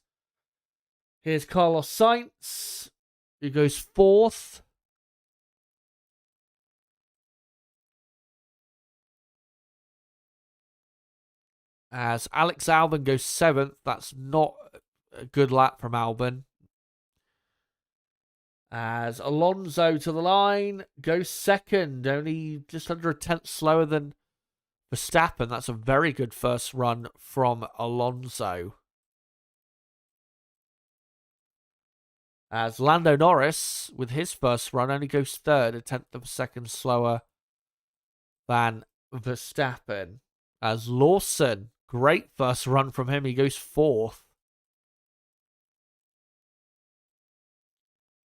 Here's Carlos Sainz, who goes fourth. As Alex Albon goes seventh. That's not a good lap from Albon. As Alonso to the line goes second, only just under a tenth slower than Verstappen. That's a very good first run from Alonso. As Lando Norris, with his first run, only goes third, a tenth of a second slower than Verstappen. As Lawson, great first run from him, he goes fourth.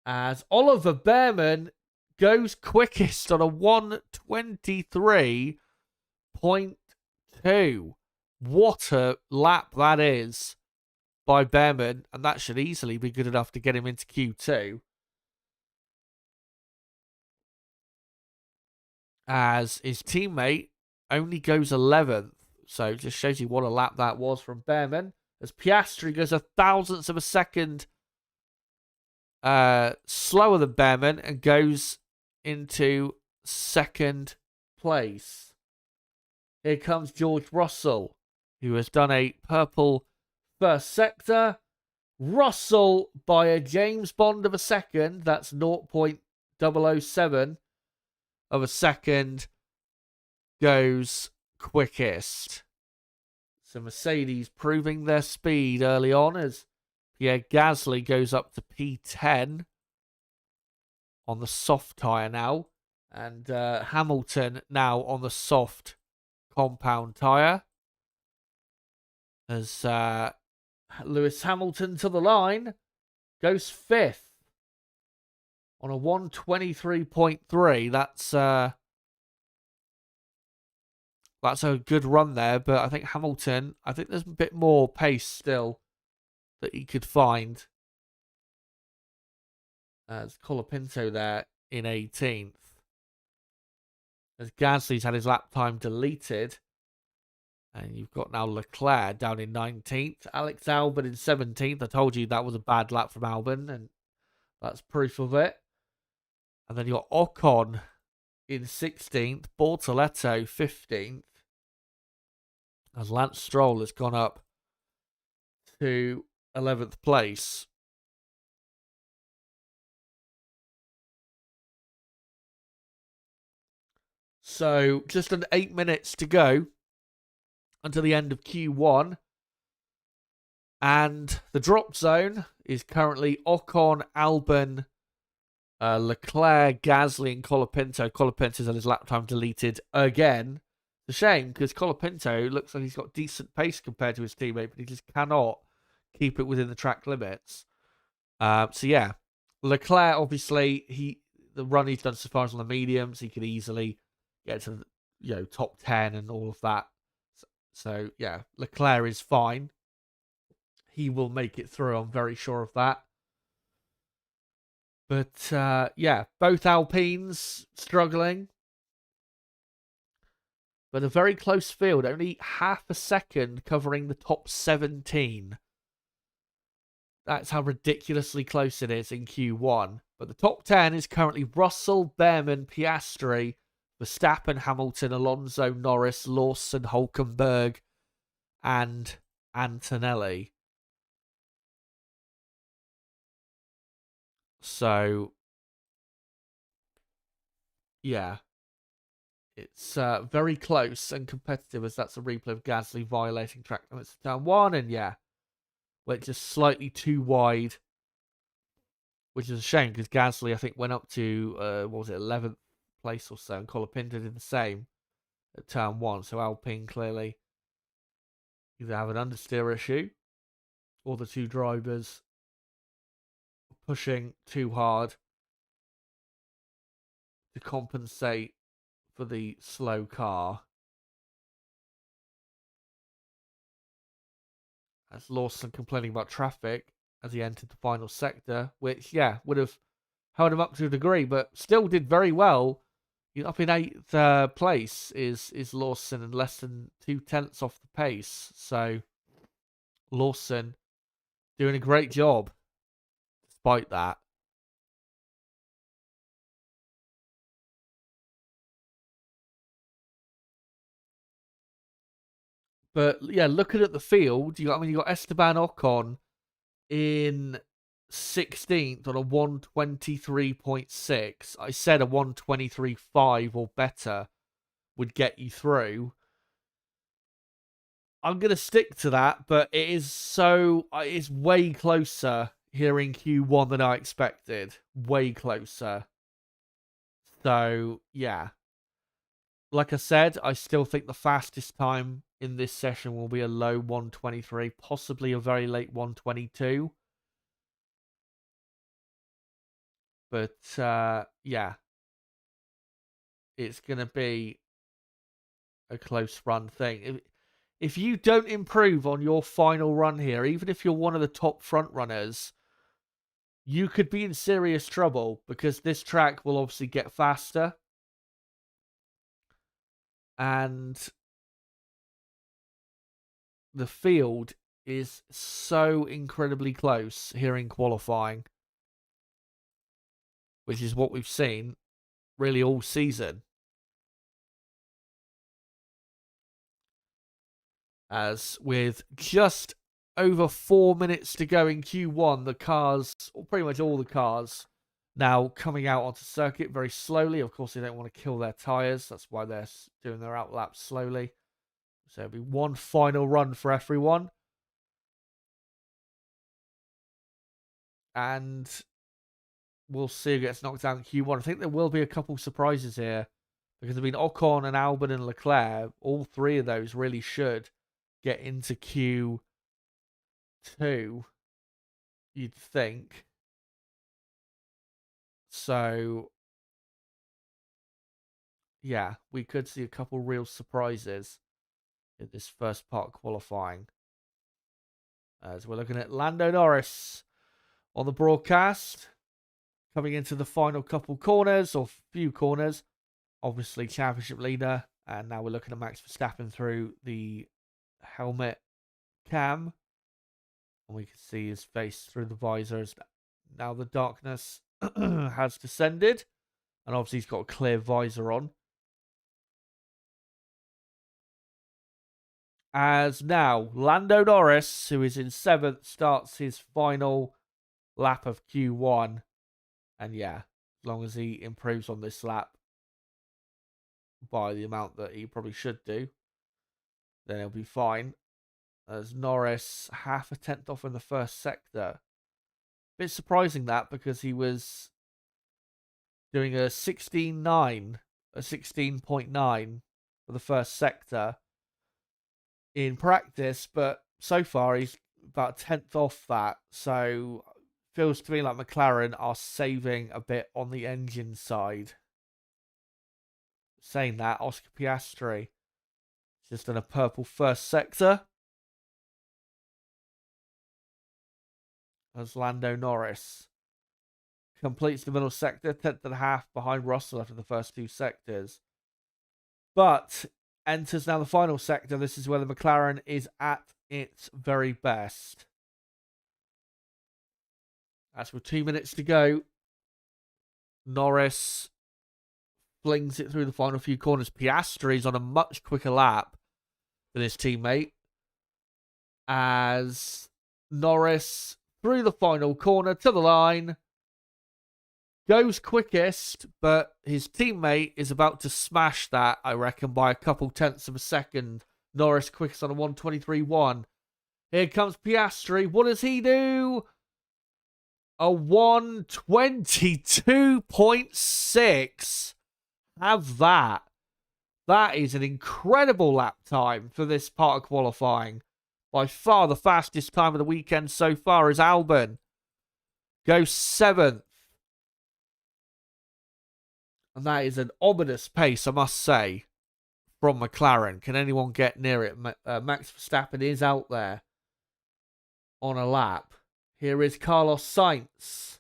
As Oliver Behrman goes quickest on a 1:23.2. What a lap that is by Behrman, and that should easily be good enough to get him into Q2. As his teammate only goes 11th, so it just shows you what a lap that was from Behrman. As Piastri goes a thousandth of a second slower than Behrman and goes into second place. Here comes George Russell, who has done a purple first sector. Russell by a James Bond of a second. That's 0.007 of a second. Goes quickest. So Mercedes proving their speed early on as Pierre Gasly goes up to P10 on the soft tyre now. And Hamilton now on the soft compound tyre. As Lewis Hamilton to the line goes fifth on a 1:23.3. That's a good run there, but I think Hamilton, I think there's a bit more pace still that he could find. As Colapinto there in 18th. As Gasly's had his lap time deleted. And you've got now Leclerc down in 19th. Alex Albon in 17th. I told you that was a bad lap from Albon, and that's proof of it. And then you've got Ocon in 16th. Bortoletto 15th. As Lance Stroll has gone up to 11th place. So just under 8 minutes to go until the end of Q1. And the drop zone is currently Ocon, Albon, Leclerc, Gasly, and Colapinto. Colapinto's had his lap time deleted again. It's a shame because Colapinto looks like he's got decent pace compared to his teammate, but he just cannot keep it within the track limits. So yeah, Leclerc obviously the run he's done so far is on the mediums. He could easily get to top 10 and all of that. So yeah, Leclerc is fine. He will make it through. I'm very sure of that. But yeah, both Alpines struggling. But a very close field, only half a second covering the top 17. That's how ridiculously close it is in Q1. But the top 10 is currently Russell, Behrman, Piastri, Verstappen, Hamilton, Alonso, Norris, Lawson, Hulkenberg, and Antonelli. So, yeah. It's very close and competitive, as that's a replay of Gasly violating track limits in turn 1. And yeah, went just slightly too wide, which is a shame because Gasly, I think, went up to, 11th place or so, and Colapinto did the same at turn 1. So Alpine clearly either have an understeer issue or the two drivers pushing too hard to compensate for the slow car. As Lawson complaining about traffic as he entered the final sector, which, yeah, would have held him up to a degree, but still did very well. Up in 8th place is Lawson, and less than 0.2 off the pace. So Lawson doing a great job despite that. But yeah, looking at the field, you got Esteban Ocon in 16th on a 123.6. I said a 123.5 or better would get you through. I'm going to stick to that, but it's way closer here in Q1 than I expected. Way closer. So, yeah. Like I said, I still think the fastest time in this session will be a low 123, possibly a very late 122. But, yeah. It's going to be a close run thing. If you don't improve on your final run here, even if you're one of the top front runners, you could be in serious trouble because this track will obviously get faster. And the field is so incredibly close here in qualifying, which is what we've seen really all season. As with just over 4 minutes to go in Q1, the cars, or pretty much all the cars, now coming out onto circuit very slowly. Of course, they don't want to kill their tyres. That's why they're doing their outlaps slowly. So it'll be one final run for everyone. And we'll see who gets knocked down in Q1. I think there will be a couple surprises here. Because Ocon and Albon and Leclerc, all three of those really should get into Q2, you'd think. So, yeah, we could see a couple real surprises in this first part of qualifying. As we're looking at Lando Norris on the broadcast, coming into the final couple corners, or few corners. Obviously, championship leader. And now we're looking at Max Verstappen through the helmet cam. And we can see his face through the visors. Now the darkness has descended. And obviously he's got a clear visor on. As now, Lando Norris, who is in 7th, starts his final lap of Q1. And yeah, as long as he improves on this lap by the amount that he probably should do, then he'll be fine. As Norris, half a tenth off in the first sector. Bit surprising that, because he was doing a 16.9, a 16.9 for the first sector in practice, but so far he's about a tenth off that. So feels to me like McLaren are saving a bit on the engine side. Saying that, Oscar Piastri just in a purple first sector. As Lando Norris completes the middle sector, 10.5 behind Russell after the first 2 sectors. But enters now the final sector. This is where the McLaren is at its very best. As with 2 minutes to go, Norris flings it through the final few corners. Piastri is on a much quicker lap than his teammate. As Norris, through the final corner to the line, goes quickest, but his teammate is about to smash that, I reckon, by a couple tenths of a second. Norris quickest on a 1:23.1. Here comes Piastri. What does he do? A 1:22.6. Have that. That is an incredible lap time for this part of qualifying. By far the fastest time of the weekend so far is Albon. Goes 7th. And that is an ominous pace, I must say, from McLaren. Can anyone get near it? Max Verstappen is out there on a lap. Here is Carlos Sainz.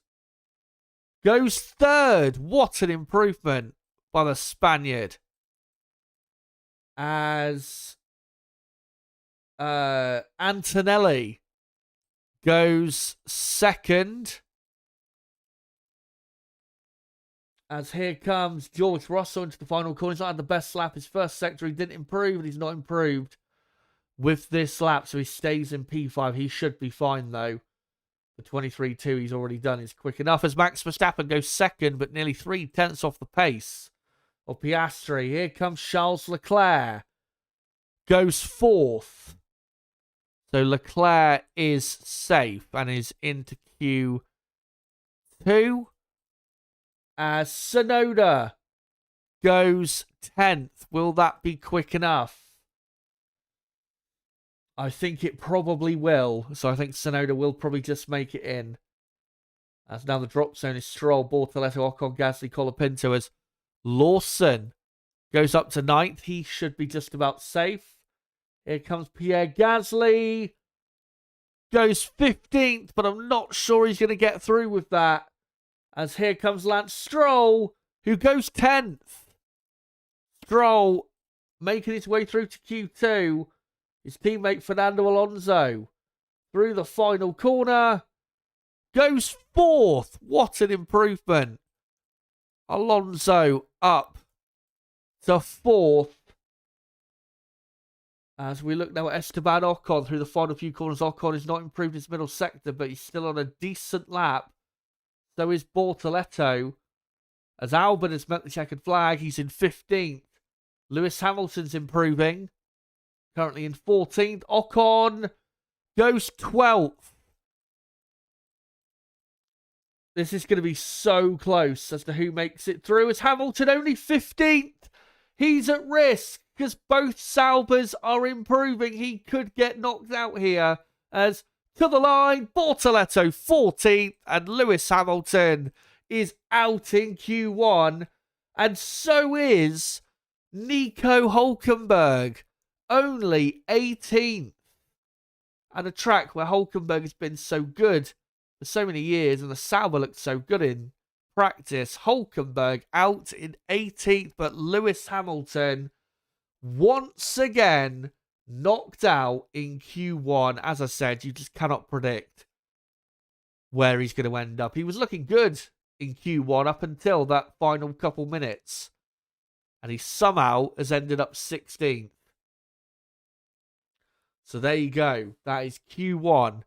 Goes 3rd. What an improvement by the Spaniard. As Antonelli goes 2nd. As here comes George Russell into the final corner. He's not had the best lap. His first sector, he didn't improve, and he's not improved with this lap, so he stays in P5. He should be fine, though. The 23.2 he's already done is quick enough. As Max Verstappen goes 2nd, but nearly 3 tenths off the pace of Piastri. Here comes Charles Leclerc. Goes 4th. So Leclerc is safe and is into Q2. As Tsunoda goes 10th. Will that be quick enough? I think it probably will. So I think Tsunoda will probably just make it in. As now the drop zone is Stroll, Bortoletto, Ocon, Gasly, Colapinto. As Lawson goes up to 9th. He should be just about safe. Here comes Pierre Gasly. Goes 15th, but I'm not sure he's going to get through with that. As here comes Lance Stroll, who goes 10th. Stroll making his way through to Q2. His teammate Fernando Alonso through the final corner. Goes 4th. What an improvement. Alonso up to 4th. As we look now at Esteban Ocon through the final few corners. Ocon has not improved his middle sector, but he's still on a decent lap. So is Bortoletto. As Albon has met the checkered flag, he's in 15th. Lewis Hamilton's improving. Currently in 14th. Ocon goes 12th. This is going to be so close as to who makes it through. As Hamilton only 15th. He's at risk because both Saubers are improving. He could get knocked out here. As to the line, Bortoletto 14th, and Lewis Hamilton is out in Q1, and so is Nico Hülkenberg, only 18th. At a track where Hülkenberg has been so good for so many years, and the Sauber looked so good in practice. Hülkenberg out in 18th, but Lewis Hamilton once again knocked out in Q1. As I said, you just cannot predict where he's going to end up. He was looking good in Q1 up until that final couple minutes. And he somehow has ended up 16th. So there you go. That is Q1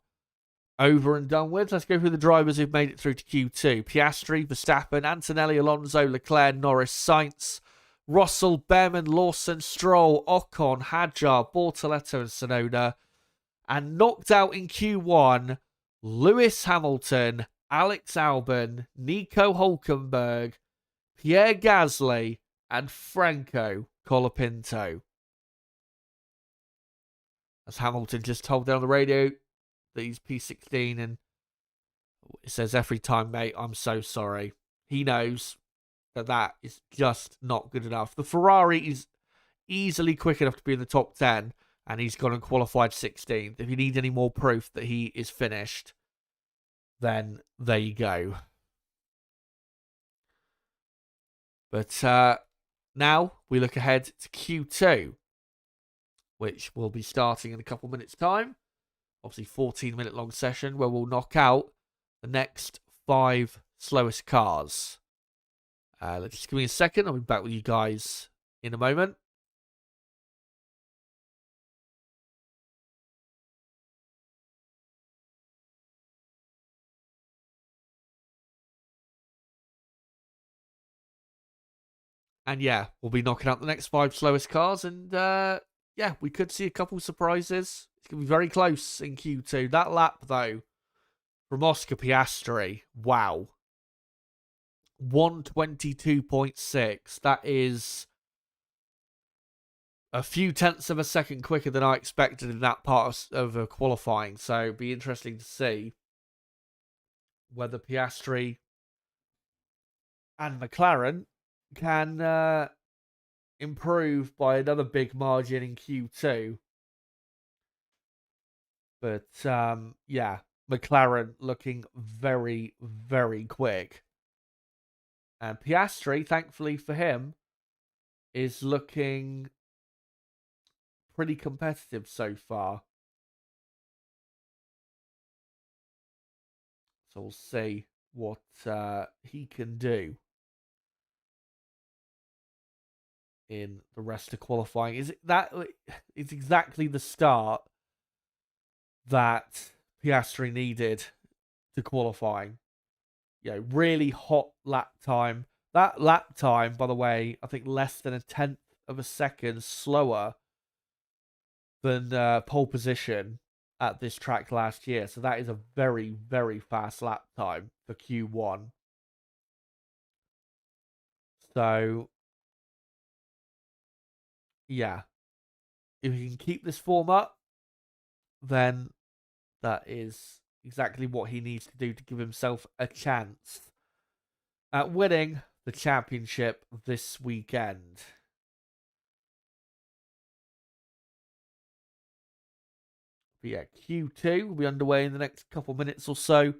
over and done with. Let's go through the drivers who've made it through to Q2. Piastri, Verstappen, Antonelli, Alonso, Leclerc, Norris, Sainz, Russell, Behrman, Lawson, Stroll, Ocon, Hadjar, Bortoletto and Tsunoda. And knocked out in Q1, Lewis Hamilton, Alex Albon, Nico Hülkenberg, Pierre Gasly and Franco Colapinto. As Hamilton just told down the radio that he's P16 and It says every time, mate, I'm so sorry. He knows that is just not good enough. The Ferrari is easily quick enough to be in the top 10, and he's gone and qualified 16th. If you need any more proof that he is finished, then there you go. But now we look ahead to Q2, which will be starting in a couple minutes' time. Obviously, 14-minute long session where we'll knock out the next 5 slowest cars. Just give me a second. I'll be back with you guys in a moment. And yeah, we'll be knocking out the next 5 slowest cars. And yeah, we could see a couple surprises. It's going to be very close in Q2. That lap, though, from Oscar Piastri. Wow. 122.6. That is a few tenths of a second quicker than I expected in that part of qualifying. So it'd be interesting to see whether Piastri and McLaren can improve by another big margin in Q2. But yeah, McLaren looking very, very quick. And Piastri, thankfully for him, is looking pretty competitive so far. So we'll see what he can do in the rest of qualifying. Is it that it's exactly the start that Piastri needed to qualifying? Really hot lap time. That lap time, by the way, I think less than a tenth of a second slower than pole position at this track last year. So that is a very, very fast lap time for Q1. So, yeah. If he can keep this form up, then that is exactly what he needs to do to give himself a chance at winning the championship this weekend. But yeah, Q2 will be underway in the next couple minutes or so.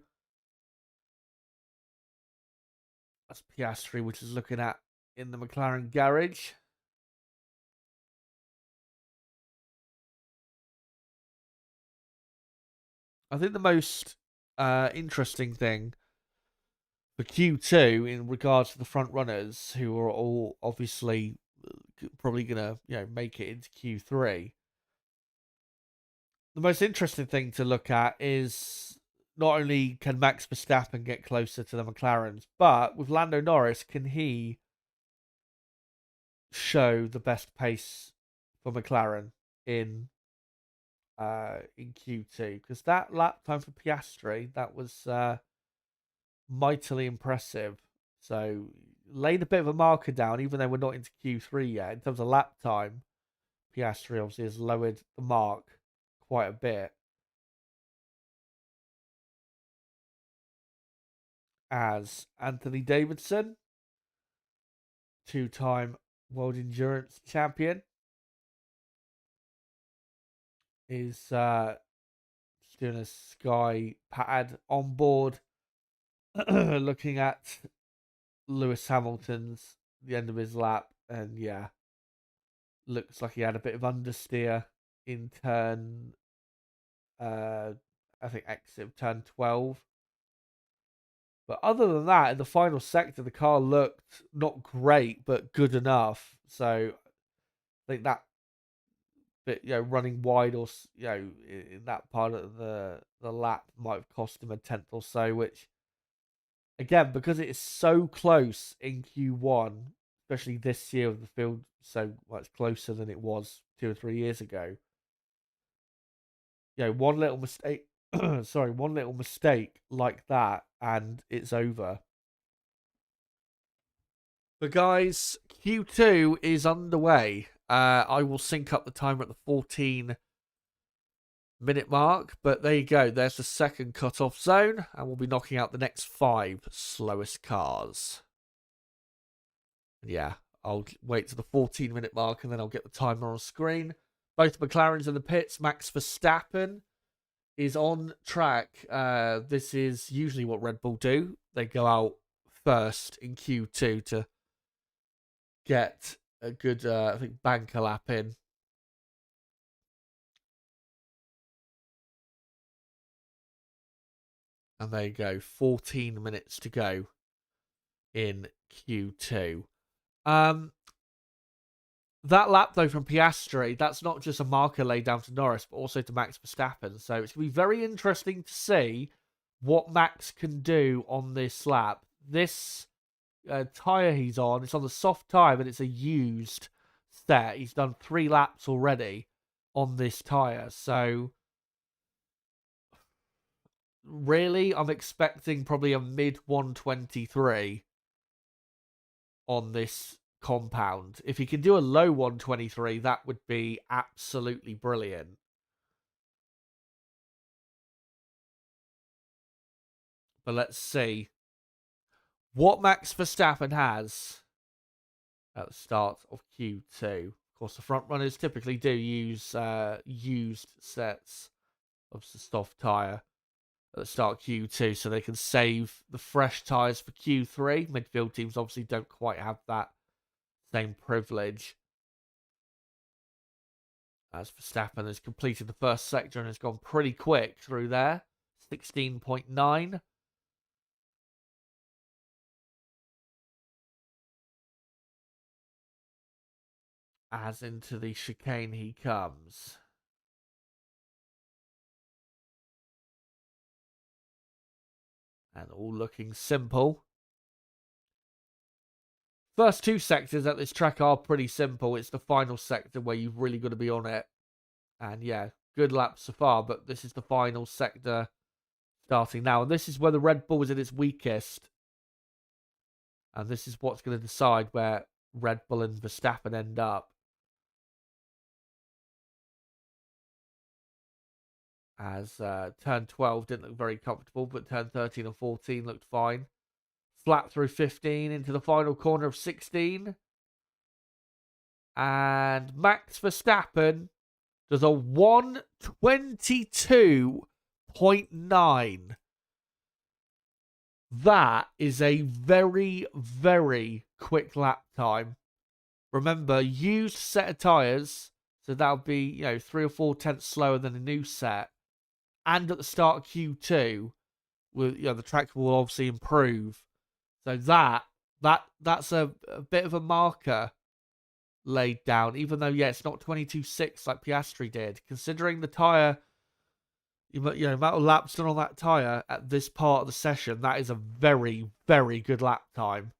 That's Piastri, which is looking at in the McLaren garage. I think the most interesting thing for Q2 in regards to the front runners, who are all obviously probably going to make it into Q3. The most interesting thing to look at is not only can Max Verstappen get closer to the McLarens, but with Lando Norris, can he show the best pace for McLaren in Q2? Because that lap time for Piastri, that was mightily impressive. So laid a bit of a marker down, even though we're not into Q3 yet. In terms of lap time, Piastri obviously has lowered the mark quite a bit. As Anthony Davidson, 2-time World Endurance Champion, is doing a sky pad on board, looking at Lewis Hamilton's the end of his lap, and yeah, looks like he had a bit of understeer in turn. I think exit turn 12. But other than that, in the final sector, the car looked not great, but good enough. So I think that bit, running wide or in that part of the lap might have cost him a tenth or so. Which, again, because it is so close in Q1, especially this year with the field so much closer than it was 2 or 3 years ago. One little mistake. Sorry, one little mistake like that, and it's over. But guys, Q2 is underway. I will sync up the timer at the 14 minute mark. But there you go. There's the second cut-off zone. And we'll be knocking out the next 5 slowest cars. Yeah, I'll wait to the 14-minute mark and then I'll get the timer on screen. Both McLarens in the pits. Max Verstappen is on track. This is usually what Red Bull do. They go out first in Q2 to get a good, I think, banker lap in. And there you go, 14 minutes to go in Q2. That lap, though, from Piastri, that's not just a marker laid down to Norris, but also to Max Verstappen. So it's going to be very interesting to see what Max can do on this lap. This tyre he's on, it's on the soft tyre, but it's a used set. He's done 3 laps already on this tyre. So really, I'm expecting probably a mid 123 on this compound. If he can do a low 123, that would be absolutely brilliant. But let's see what Max Verstappen has at the start of Q2. Of course, the front runners typically do use used sets of the soft tyre at the start of Q2 so they can save the fresh tyres for Q3. Midfield teams obviously don't quite have that same privilege. As Verstappen has completed the first sector and has gone pretty quick through there. 16.9. As into the chicane he comes. And all looking simple. First 2 sectors at this track are pretty simple. It's the final sector where you've really got to be on it. And yeah, good laps so far, but this is the final sector starting now. And this is where the Red Bull is at its weakest. And this is what's going to decide where Red Bull and Verstappen end up. As turn 12 didn't look very comfortable, but turn 13 and 14 looked fine. Flat through 15 into the final corner of 16. And Max Verstappen does a 122.9. That is a very, very quick lap time. Remember, used set of tyres, so that'll be 3 or 4 tenths slower than a new set. And at the start of Q2, the track will obviously improve. So that's a bit of a marker laid down, even though it's not 22.6 like Piastri did. Considering the tyre, amount of laps done on that tyre at this part of the session, that is a very, very good lap time.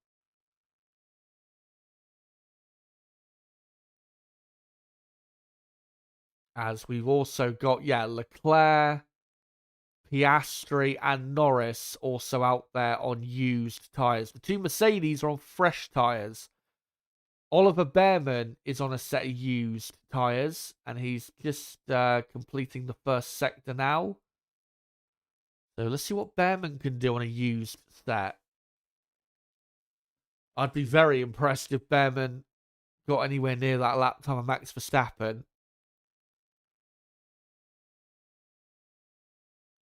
As we've also got Leclerc, Piastri and Norris also out there on used tyres. The 2 Mercedes are on fresh tyres. Oliver Behrman is on a set of used tyres, and he's just completing the first sector now. So let's see what Behrman can do on a used set. I'd be very impressed if Behrman got anywhere near that lap time of Max Verstappen.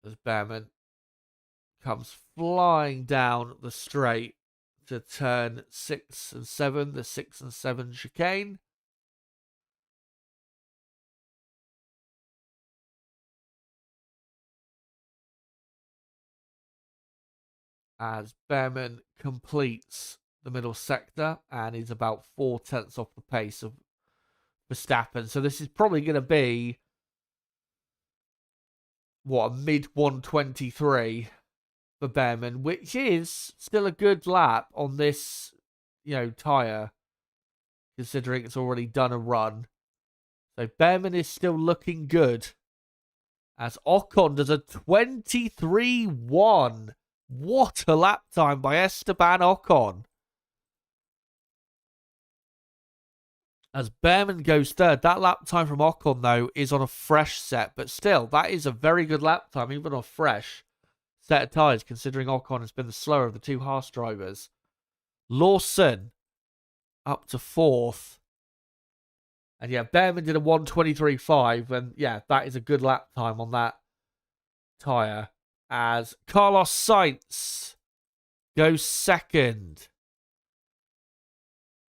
As Behrman comes flying down the straight to turn 6 and 7, the 6 and 7 chicane. As Behrman completes the middle sector and is about 4 tenths off the pace of Verstappen. So this is probably going to be a mid 123 for Behrman, which is still a good lap on this, tyre, considering it's already done a run. So Behrman is still looking good. As Ocon does a 23.1. What a lap time by Esteban Ocon. As Behrman goes third. That lap time from Ocon, though, is on a fresh set. But still, that is a very good lap time, even on a fresh set of tyres, considering Ocon has been the slower of the two Haas drivers. Lawson up to fourth. And yeah, Behrman did a 1:23.5. And yeah, that is a good lap time on that tyre. As Carlos Sainz goes second.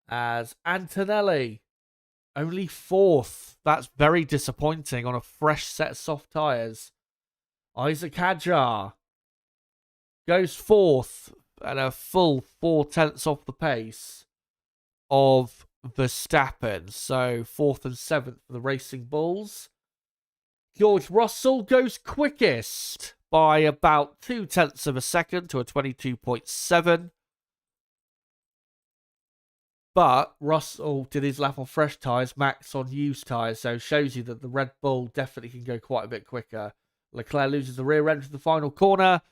As Antonelli only fourth. That's very disappointing on a fresh set of soft tyres. Isaac Hadjar goes fourth at a full 4/10 off the pace of Verstappen. So 4th and 7th for the Racing Bulls. George Russell goes quickest by about 0.2 of a second to a 22.7. But Russell did his lap on fresh tyres, Max on used tyres, so shows you that the Red Bull definitely can go quite a bit quicker. Leclerc loses the rear end to the final corner,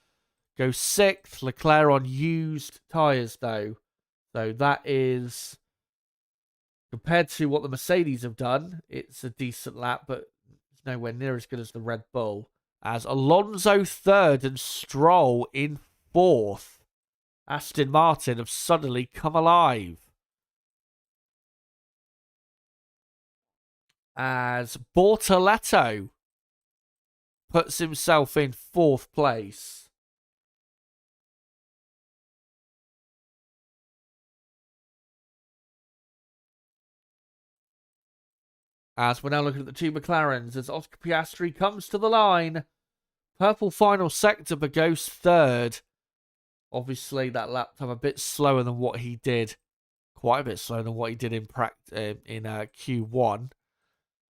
goes 6th. Leclerc on used tyres, though. So that is, compared to what the Mercedes have done, it's a decent lap, but it's nowhere near as good as the Red Bull. As Alonso 3rd and Stroll in 4th. Aston Martin have suddenly come alive. As Bortoleto puts himself in 4th place. As we're now looking at the two McLarens, as Oscar Piastri comes to the line. Purple final sector, but goes 3rd. Obviously, that lap time a bit slower than what he did. Quite a bit slower than what he did in Q1.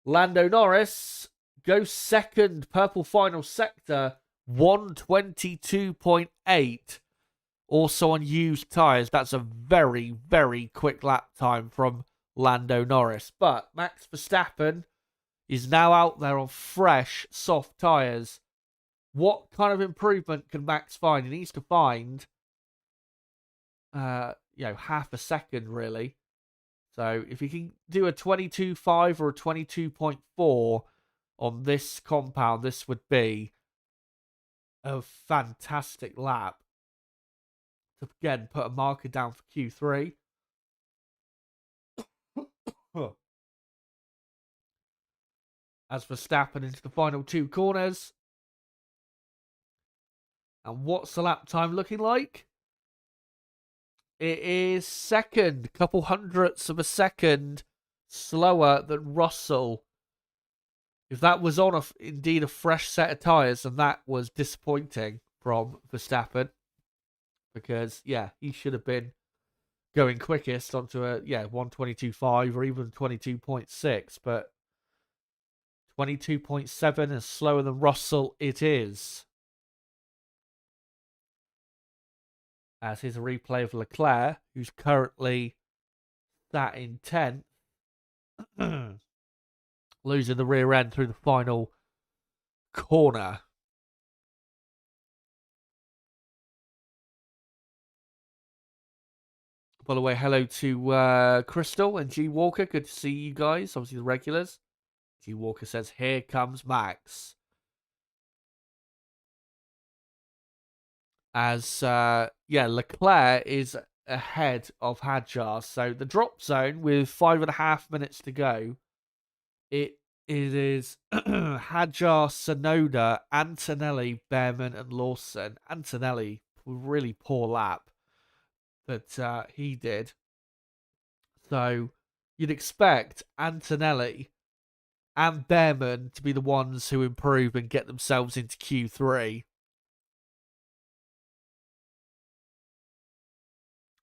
Lando Norris goes 2nd. Purple final sector, 1:22.8. Also on used tyres. That's a very, very quick lap time from Lando Norris. But Max Verstappen is now out there on fresh, soft tyres. What kind of improvement can Max find? He needs to find, half a second, really. So if he can do a 22.5 or a 22.4 on this compound, this would be a fantastic lap to, again, put a marker down for Q3. As Verstappen into the final two corners. And what's the lap time looking like? It is 2nd, couple hundredths of a second slower than Russell. If that was on indeed a fresh set of tyres, then that was disappointing from Verstappen. Because, yeah, he should have been going quickest onto a 1:22.5 or even 22.6. But 22.7 is slower than Russell it is. As here's a replay of Leclerc, who's currently sat in 10th. Losing the rear end through the final corner. By the way, hello to Crystal and G Walker. Good to see you guys. Obviously the regulars. G Walker says, here comes Max. As, Leclerc is ahead of Hadjar. So the drop zone with 5.5 minutes to go, it is Hadjar, Sonoda, Antonelli, Behrman, and Lawson. Antonelli, really poor lap that he did. So you'd expect Antonelli and Behrman to be the ones who improve and get themselves into Q3.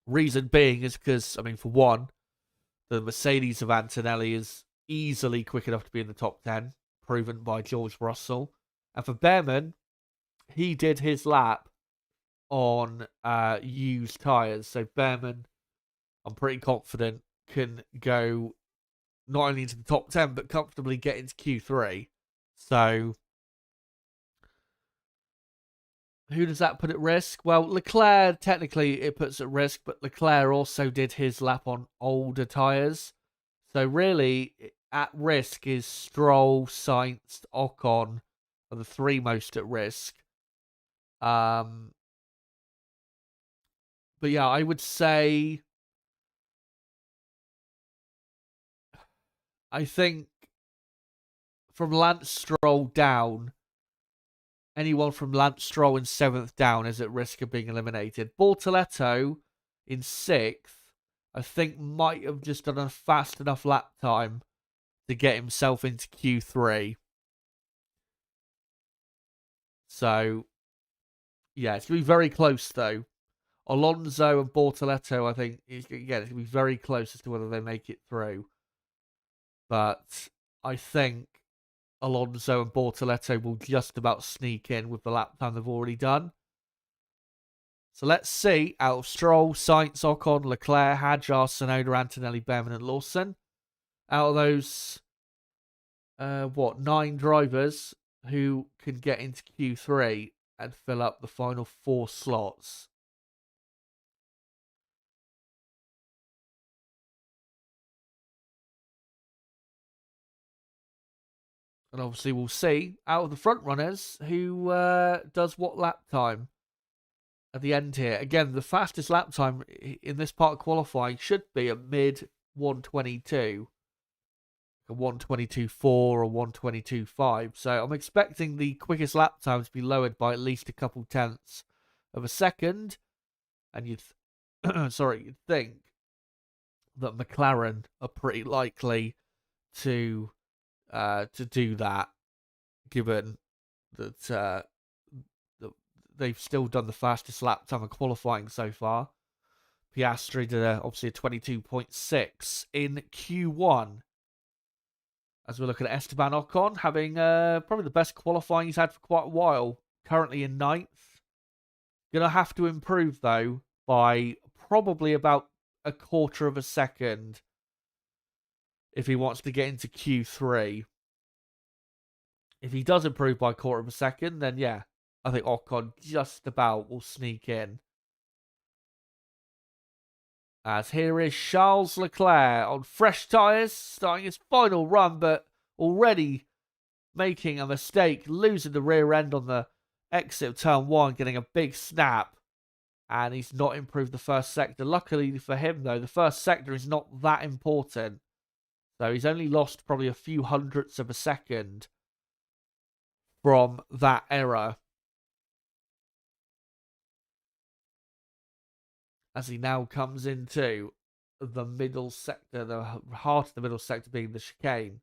Reason being is because, for one, the Mercedes of Antonelli is easily quick enough to be in the top 10, proven by George Russell. And for Behrman, he did his lap on used tyres. So Behrman, I'm pretty confident, can go not only into the top 10, but comfortably get into Q3. So who does that put at risk? Well, Leclerc, technically, it puts at risk, but Leclerc also did his lap on older tyres. So really, at risk is Stroll, Sainz, Ocon are the three most at risk. But yeah, I would say, I think from Lance Stroll down, anyone from Lance Stroll in 7th down is at risk of being eliminated. Bortoleto in 6th, I think might have just done a fast enough lap time to get himself into Q3. So, yeah, it's going to be very close, though. Alonso and Bortoleto, I think, it's going to be very close as to whether they make it through. But I think Alonso and Bortoleto will just about sneak in with the lap time they've already done. So let's see, out of Stroll, Sainz, Ocon, Leclerc, Hadjar, Tsunoda, Antonelli, Behrman and Lawson, out of those, 9 drivers who can get into Q3 and fill up the final 4 slots. And obviously we'll see, out of the front runners, who does what lap time at the end here. Again, the fastest lap time in this part of qualifying should be a mid 122. A 122.4 or 122.5. So I'm expecting the quickest lap time to be lowered by at least a couple tenths of a second. And you'd think that McLaren are pretty likely to do that, given that they've still done the fastest lap time of qualifying so far. Piastri did obviously a 22.6 in Q1. As we look at Esteban Ocon, having probably the best qualifying he's had for quite a while. Currently in 9th. Going to have to improve, though, by probably about a quarter of a second if he wants to get into Q3. If he does improve by a quarter of a second, then yeah, I think Ocon just about will sneak in. As here is Charles Leclerc on fresh tyres, starting his final run, but already making a mistake, losing the rear end on the exit of turn 1, getting a big snap. And he's not improved the first sector. Luckily for him, though, the first sector is not that important. So he's only lost probably a few hundredths of a second from that error. As he now comes into the middle sector, the heart of the middle sector being the chicane,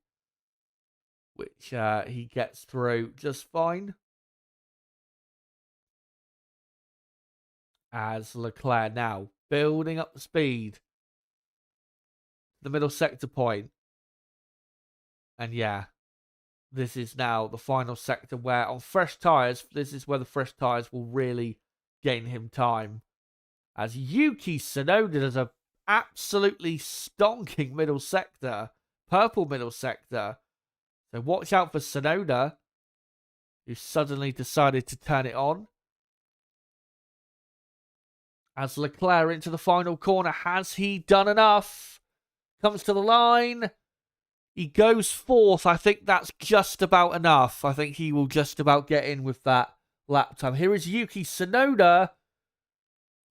which he gets through just fine. As Leclerc now building up the speed, the middle sector point. And yeah, this is now the final sector where on fresh tyres, this is where the fresh tyres will really gain him time. As Yuki Tsunoda does a absolutely stonking middle sector, purple middle sector. So watch out for Tsunoda, who suddenly decided to turn it on. As Leclerc into the final corner, has he done enough? Comes to the line. He goes 4th. I think that's just about enough. I think he will just about get in with that lap time. Here is Yuki Tsunoda,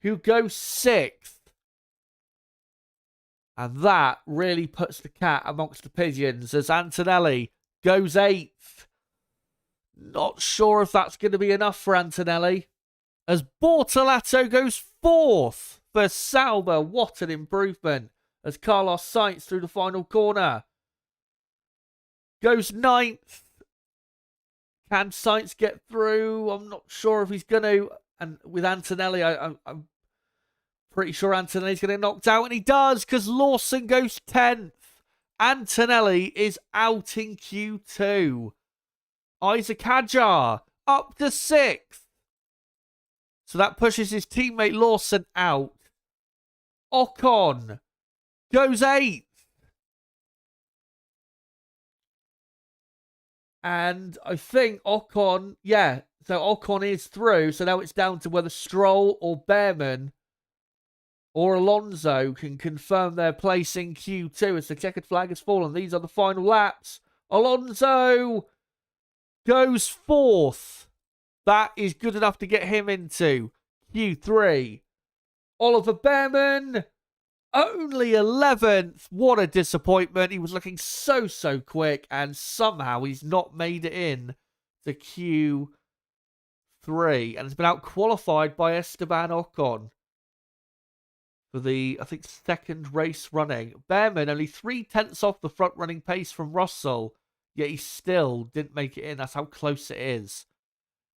who goes 6th. And that really puts the cat amongst the pigeons as Antonelli goes 8th. Not sure if that's going to be enough for Antonelli. As Bortoleto goes 4th for Sauber. What an improvement. As Carlos Sainz through the final corner goes 9th. Can Sainz get through? I'm not sure if he's going to. And with Antonelli, I'm pretty sure Antonelli's going to get knocked out. And he does, because Lawson goes 10th. Antonelli is out in Q2. Isaac Hadjar up to 6th. So that pushes his teammate Lawson out. Ocon goes 8th. And I think Ocon, so Ocon is through. So now it's down to whether Stroll or Behrman or Alonso can confirm their place in Q2 as the checkered flag has fallen. These are the final laps. Alonso goes fourth. That is good enough to get him into Q3. Oliver Behrman, only 11th. What a disappointment. He was looking so quick, and somehow he's not made it in to Q3 and has been out-qualified by Esteban Ocon for the, I think, second race running. Behrman only 3/10 off the front-running pace from Russell, yet he still didn't make it in. That's how close it is.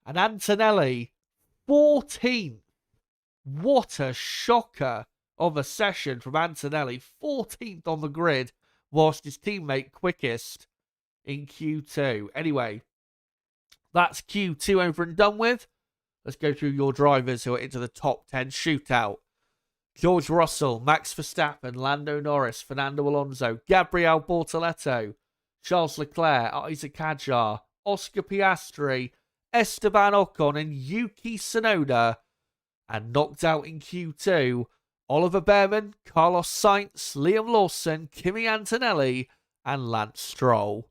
And Antonelli, 14th. What a shocker of a session from Antonelli. 14th on the grid, whilst his teammate quickest in Q2. Anyway, that's Q2 over and done with. Let's go through your drivers who are into the top 10 shootout. George Russell, Max Verstappen, Lando Norris, Fernando Alonso, Gabriel Bortoleto, Charles Leclerc, Isaac Hadjar, Oscar Piastri, Esteban Ocon, and Yuki Tsunoda. And knocked out in Q2, Oliver Behrman, Carlos Sainz, Liam Lawson, Kimi Antonelli, and Lance Stroll.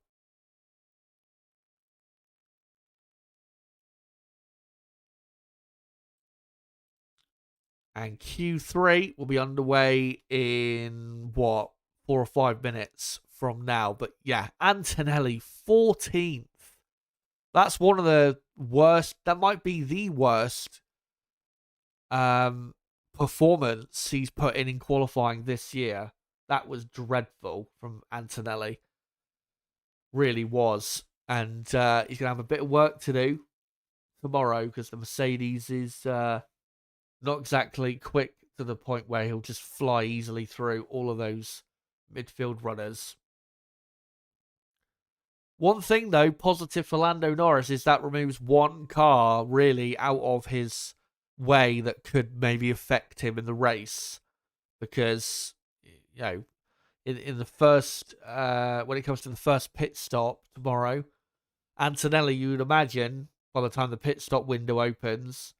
And Q3 will be underway in, 4 or 5 minutes from now. But yeah, Antonelli, 14th. That's one of the worst, that might be the worst performance he's put in qualifying this year. That was dreadful from Antonelli. Really was. And he's going to have a bit of work to do tomorrow because the Mercedes is not exactly quick to the point where he'll just fly easily through all of those midfield runners. One thing, though, positive for Lando Norris is that removes one car really out of his way that could maybe affect him in the race. Because, you know, in the first, when it comes to the first pit stop tomorrow, Antonelli, you would imagine, by the time the pit stop window opens,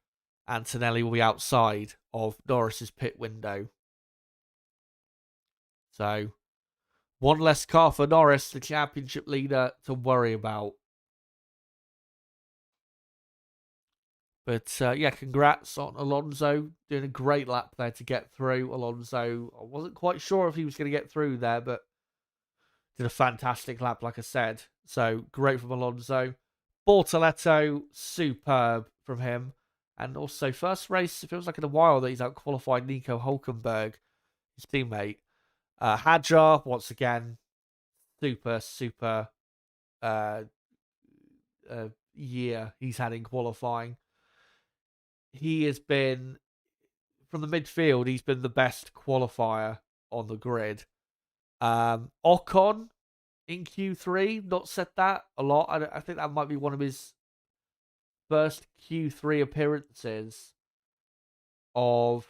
Antonelli will be outside of Norris's pit window. So, one less car for Norris, the championship leader, to worry about. But, yeah, congrats on Alonso. Doing a great lap there to get through. Alonso, I wasn't quite sure if he was going to get through there, but did a fantastic lap, like I said. So, great from Alonso. Bortoleto, superb from him. And also, first race, it feels like in a while that he's out-qualified Nico Hülkenberg, his teammate. Hadjar, once again, super year he's had in qualifying. He has been, from the midfield, he's been the best qualifier on the grid. Ocon in Q3, not said that a lot. I think that might be one of his first Q3 appearances of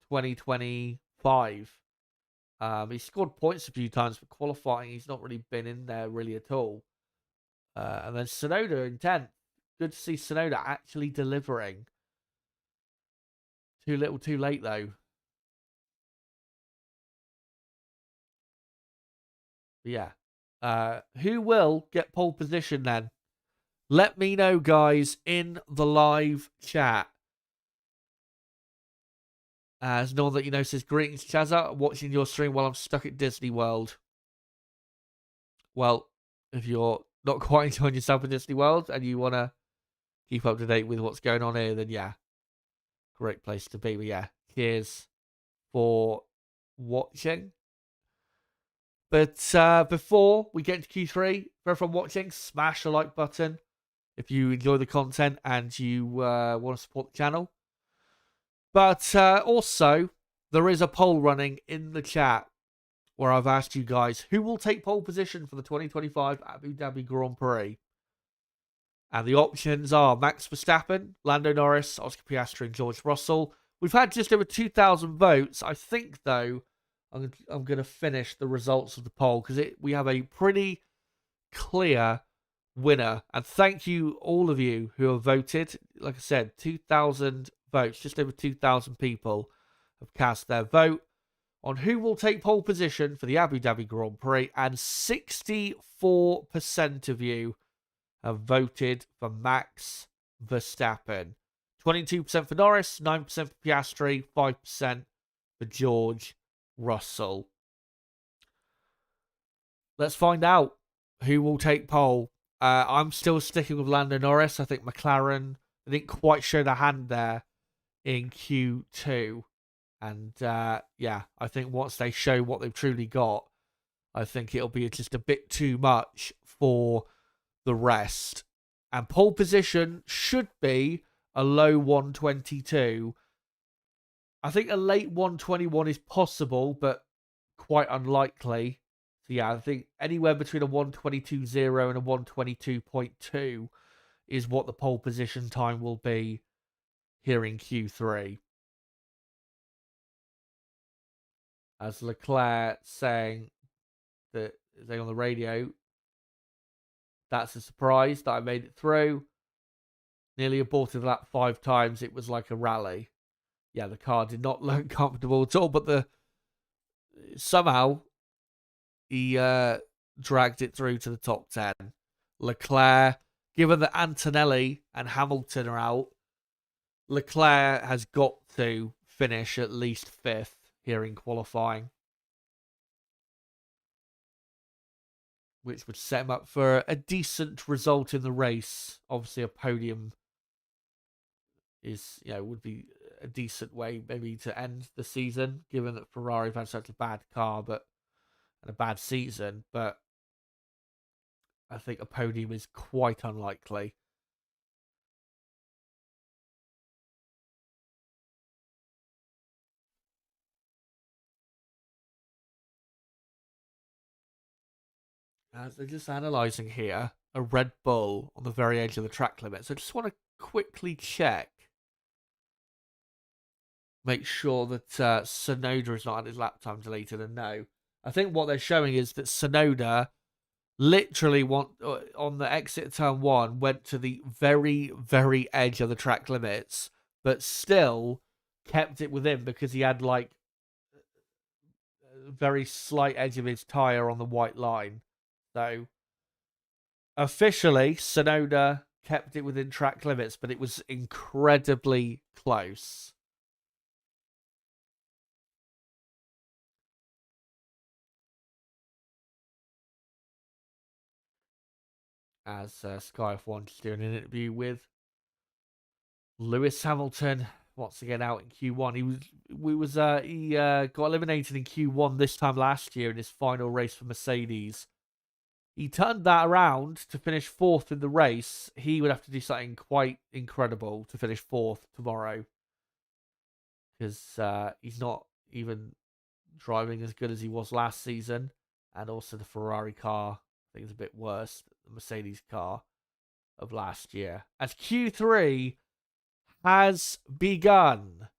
2025. He scored points a few times for qualifying. He's not really been in there really at all. And then Tsunoda in 10th. Good to see Tsunoda actually delivering. Too little, too late, though. But yeah. Who will get pole position then? Let me know, guys, in the live chat. As no one that you know says, greetings, Chazza. Watching your stream while I'm stuck at Disney World. Well, if you're not quite enjoying yourself in Disney World and you want to keep up to date with what's going on here, then yeah, great place to be. But yeah, cheers for watching. But before we get into Q3, for everyone watching, smash the like button if you enjoy the content and you want to support the channel. But also, there is a poll running in the chat where I've asked you guys who will take pole position for the 2025 Abu Dhabi Grand Prix. And the options are Max Verstappen, Lando Norris, Oscar Piastri, and George Russell. We've had just over 2,000 votes. I think, though, I'm going to finish the results of the poll because we have a pretty clear winner. And thank you, all of you who have voted. Like I said, 2,000 votes, just over 2,000 people. have cast their vote on who will take pole position for the Abu Dhabi Grand Prix, and 64% of you have voted for Max Verstappen. 22% for Norris, 9% for Piastri, 5% for George Russell. Let's find out who will take pole. I'm still sticking with Lando Norris. I think McLaren, they didn't quite show their hand there in Q2. And yeah, I think once they show what they've truly got, I think it'll be just a bit too much for the rest. And pole position should be a low 122. I think a late 121 is possible, but quite unlikely. So yeah, I think anywhere between a 122.0 and a 122.2 is what the pole position time will be here in Q3. As Leclerc saying on the radio, that's a surprise that I made it through. Nearly aborted that 5 times. It was like a rally. Yeah, the car did not look comfortable at all, but somehow he dragged it through to the top 10. Leclerc, given that Antonelli and Hamilton are out, Leclerc has got to finish at least 5th here in qualifying, which would set him up for a decent result in the race. Obviously, a podium would be a decent way maybe to end the season, given that Ferrari have had such a bad car and a bad season. But I think a podium is quite unlikely. As they're just analysing here, a Red Bull on the very edge of the track limit. So I just want to quickly check. Make sure that Tsunoda is not had his lap time deleted. And no, I think what they're showing is that Tsunoda literally on the exit of turn 1 went to the very, very edge of the track limits, but still kept it within because he had like a very slight edge of his tyre on the white line. So officially, Tsunoda kept it within track limits, but it was incredibly close. As Sky F1 just doing an interview with Lewis Hamilton once again out in Q1. He got eliminated in Q1 this time last year in his final race for Mercedes. He turned that around to finish 4th in the race. He would have to do something quite incredible to finish 4th tomorrow, because he's not even driving as good as he was last season, and also the Ferrari car I think is a bit worse than the Mercedes car of last year. As Q3 has begun,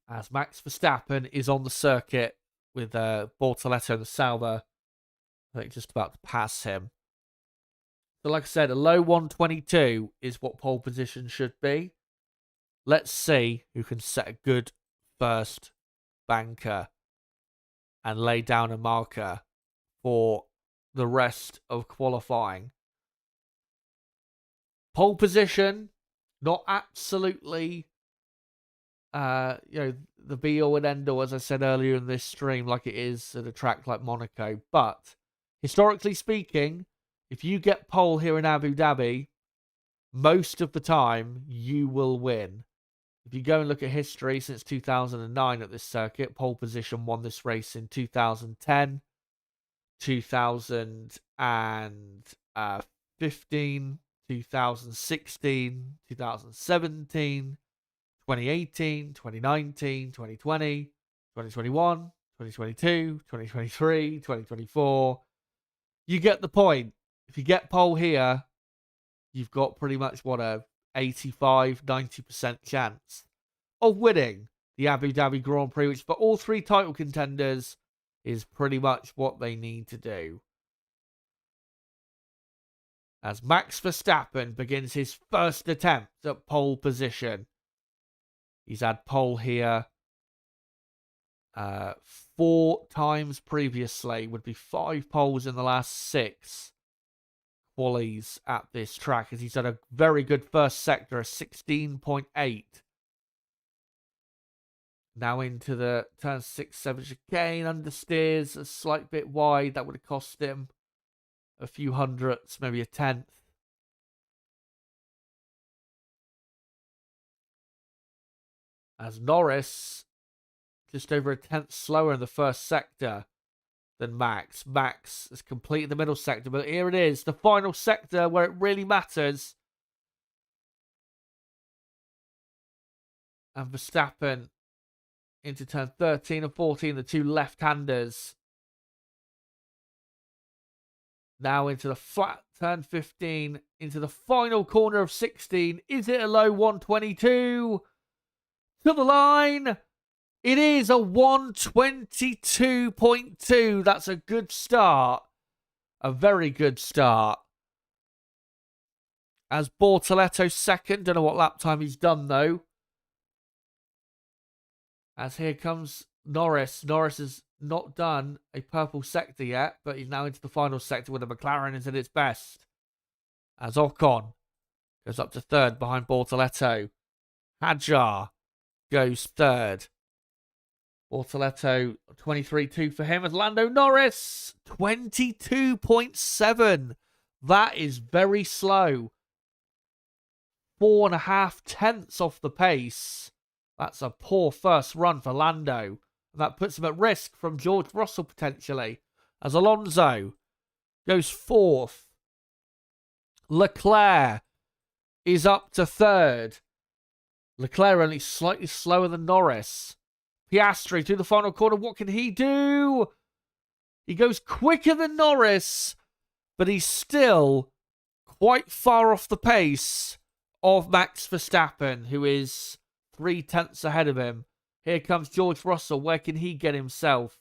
as Max Verstappen is on the circuit with Bortoleto and Sauber, I think, just about to pass him. So like I said, a low 122 is what pole position should be. Let's see who can set a good first banker and lay down a marker for the rest of qualifying. Pole position, not absolutely the be all and end all, as I said earlier in this stream, like it is at a track like Monaco. But historically speaking, if you get pole here in Abu Dhabi, most of the time you will win. If you go and look at history since 2009 at this circuit, pole position won this race in 2010, 2015, 2016, 2017, 2018, 2019, 2020, 2021, 2022, 2023, 2024. You get the point. If you get pole here, you've got pretty much a 85-90% chance of winning the Abu Dhabi Grand Prix, which for all 3 title contenders is pretty much what they need to do. As Max Verstappen begins his first attempt at pole position. He's had pole here 4 times previously. Would be 5 poles in the last 6 qualies at this track, as he's had a very good first sector, a 16.8. Now into the turn 6, 7 chicane, understeers a slight bit wide. That would have cost him a few hundredths, maybe a tenth. As Norris, just over a tenth slower in the first sector than Max. Max has completed the middle sector, but here it is, the final sector where it really matters. And Verstappen into turn 13 and 14, the 2 left-handers. Now into the flat turn 15, into the final corner of 16. Is it a low 122? To the line. It is a 122.2. That's a good start. A very good start. As Bortoletto second. Don't know what lap time he's done, though. As here comes Norris. Norris has not done a purple sector yet, but he's now into the final sector where the McLaren is at its best. As Ocon goes up to third behind Bortoletto. Hadjar goes third. Bortoletto 23.2 for him, as Lando Norris 22.7. That is very slow. 4.5 tenths off the pace. That's a poor first run for Lando. And that puts him at risk from George Russell potentially. As Alonso goes fourth. Leclerc is up to third. Leclerc only slightly slower than Norris. Piastri through the final corner. What can he do? He goes quicker than Norris, but he's still quite far off the pace of Max Verstappen, who is 3 tenths ahead of him. Here comes George Russell. Where can he get himself?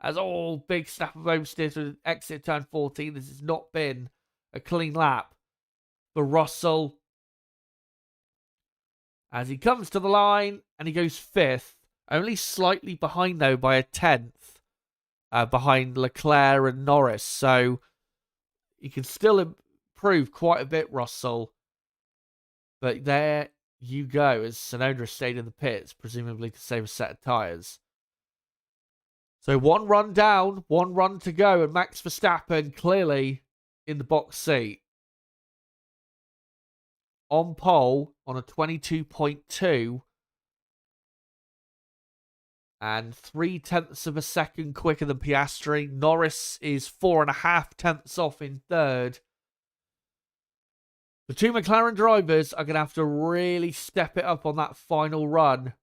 As all big snap of oversteer through exit turn 14. This has not been a clean lap for Russell. As he comes to the line and he goes 5th. Only slightly behind, though, by a 10th. Behind Leclerc and Norris. So he can still improve quite a bit, Russell. But there you go, as Tsunoda stayed in the pits, presumably to save a set of tyres. So 1 run down, 1 run to go, and Max Verstappen clearly in the box seat. On pole on a 22.2. And 3 tenths of a second quicker than Piastri. Norris is 4.5 tenths off in third. The 2 McLaren drivers are going to have to really step it up on that final run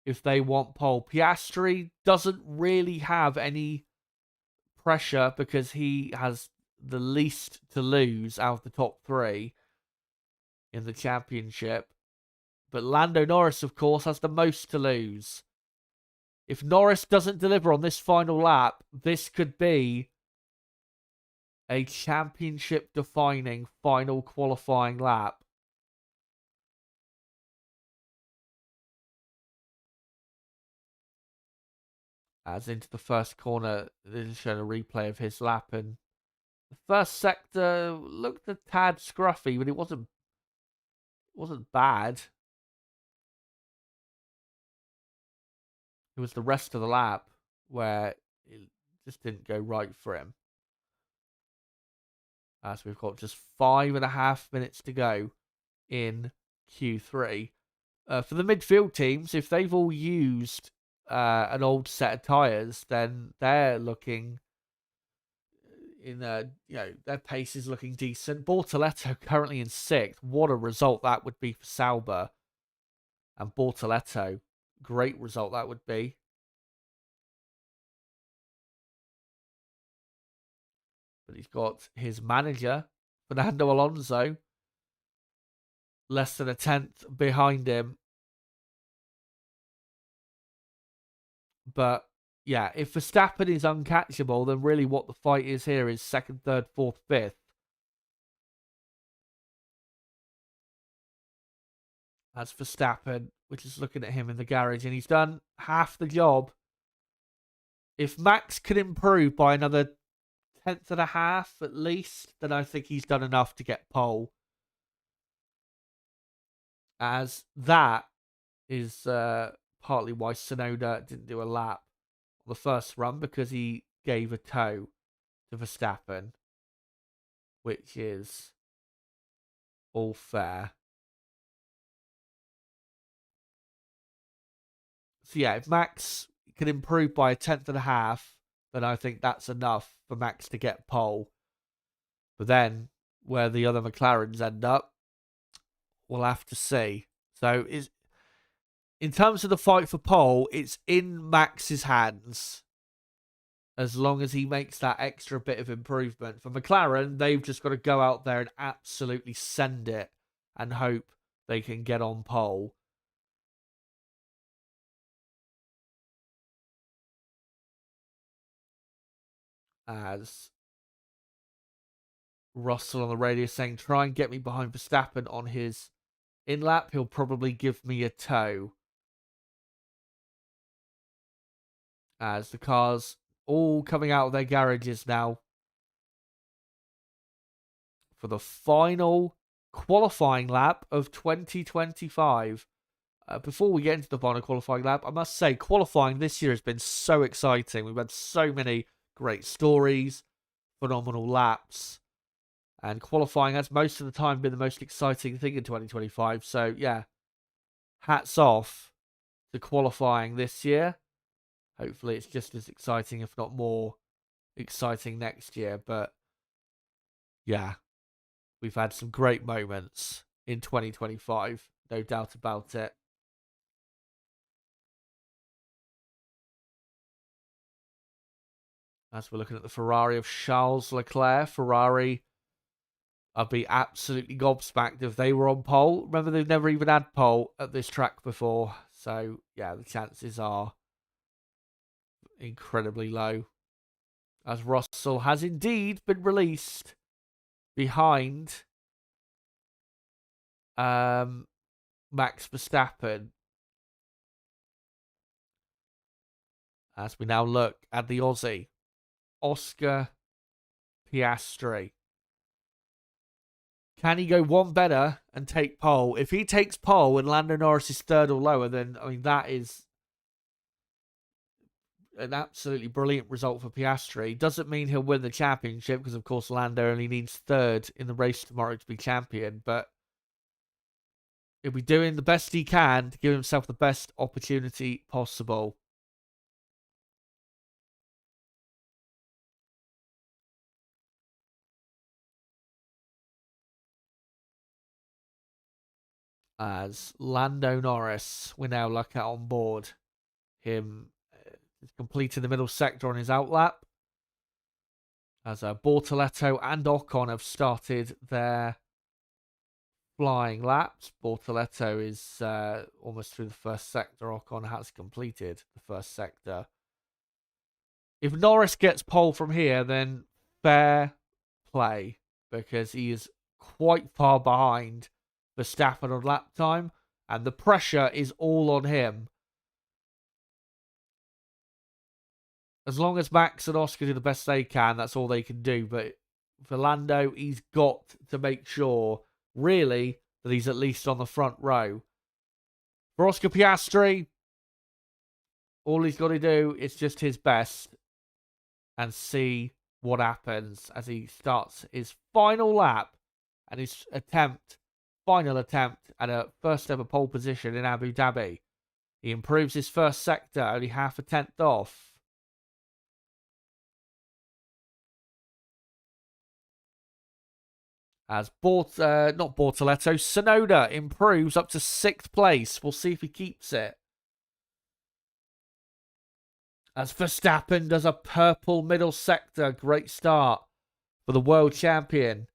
if they want pole. Piastri doesn't really have any pressure because he has the least to lose out of the top 3 in the championship. But Lando Norris, of course, has the most to lose. If Norris doesn't deliver on this final lap, this could be a championship-defining final qualifying lap. As into the first corner, this is showing a replay of his lap, and the first sector looked a tad scruffy, but it wasn't bad. It was the rest of the lap where it just didn't go right for him. As we've got just 5.5 minutes to go in Q3. For the midfield teams, if they've all used an old set of tyres, then they're looking in their pace is looking decent. Bortoletto currently in 6th. What a result that would be for Sauber. And Bortoletto, great result that would be. But he's got his manager, Fernando Alonso, less than a tenth behind him. But yeah, if Verstappen is uncatchable, then really what the fight is here is 2nd, 3rd, 4th, 5th. as Verstappen, which is looking at him in the garage, and he's done half the job. If Max can improve by another 1/10 at least, then I think he's done enough to get pole. As that is partly why Tsunoda didn't do a lap on the first run, because he gave a toe to Verstappen, which is all fair. So yeah, if Max can improve by 1/10, then I think that's enough for Max to get pole. But then where the other McLarens end up, we'll have to see. So in terms of the fight for pole, it's in Max's hands, as long as he makes that extra bit of improvement. For McLaren, they've just got to go out there and absolutely send it and hope they can get on pole. As Russell on the radio saying, try and get me behind Verstappen on his in-lap. He'll probably give me a toe. As the cars all coming out of their garages now for the final qualifying lap of 2025. Before we get into the final qualifying lap, I must say qualifying this year has been so exciting. We've had so many great stories, phenomenal laps, and qualifying has most of the time been the most exciting thing in 2025. So yeah, hats off to qualifying this year. Hopefully it's just as exciting, if not more exciting next year. But yeah, we've had some great moments in 2025, no doubt about it. As we're looking at the Ferrari of Charles Leclerc, Ferrari, I'd be absolutely gobsmacked if they were on pole. Remember, they've never even had pole at this track before. So, yeah, the chances are incredibly low. As Russell has indeed been released behind Max Verstappen. As we now look at the Aussie, Oscar Piastri. Can he go one better and take pole? If he takes pole and Lando Norris is third or lower, then, I mean, that is an absolutely brilliant result for Piastri. Doesn't mean he'll win the championship, because, of course, Lando only needs third in the race tomorrow to be champion. But he'll be doing the best he can to give himself the best opportunity possible. As Lando Norris, we now look at on board him completing the middle sector on his outlap. As Bortoletto and Ocon have started their flying laps. Bortoletto is almost through the first sector. Ocon has completed the first sector. If Norris gets pole from here, then fair play, because he is quite far behind Verstappen on lap time, and the pressure is all on him. As long as Max and Oscar do the best they can, that's all they can do. But for Lando, he's got to make sure, really, that he's at least on the front row. For Oscar Piastri, all he's got to do is just his best and see what happens as he starts his final lap and his final attempt at a first ever pole position in Abu Dhabi. He improves his first sector, only half a tenth off. As not Bortoletto, Tsunoda improves up to 6th place. We'll see if he keeps it. As Verstappen does a purple middle sector. Great start for the world champion.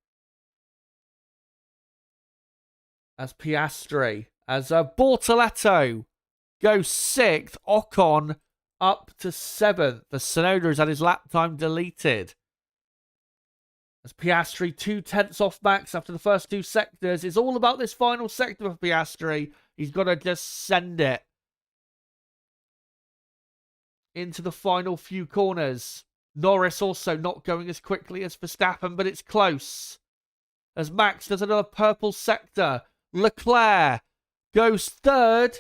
As Piastri. As Bortoletto goes 6th. Ocon up to 7th. The Tsunoda has had his lap time deleted. As Piastri 2/10 off Max after the first two sectors. It's all about this final sector for Piastri. He's got to just send it into the final few corners. Norris also not going as quickly as Verstappen, but it's close. As Max does another purple sector. Leclerc goes third.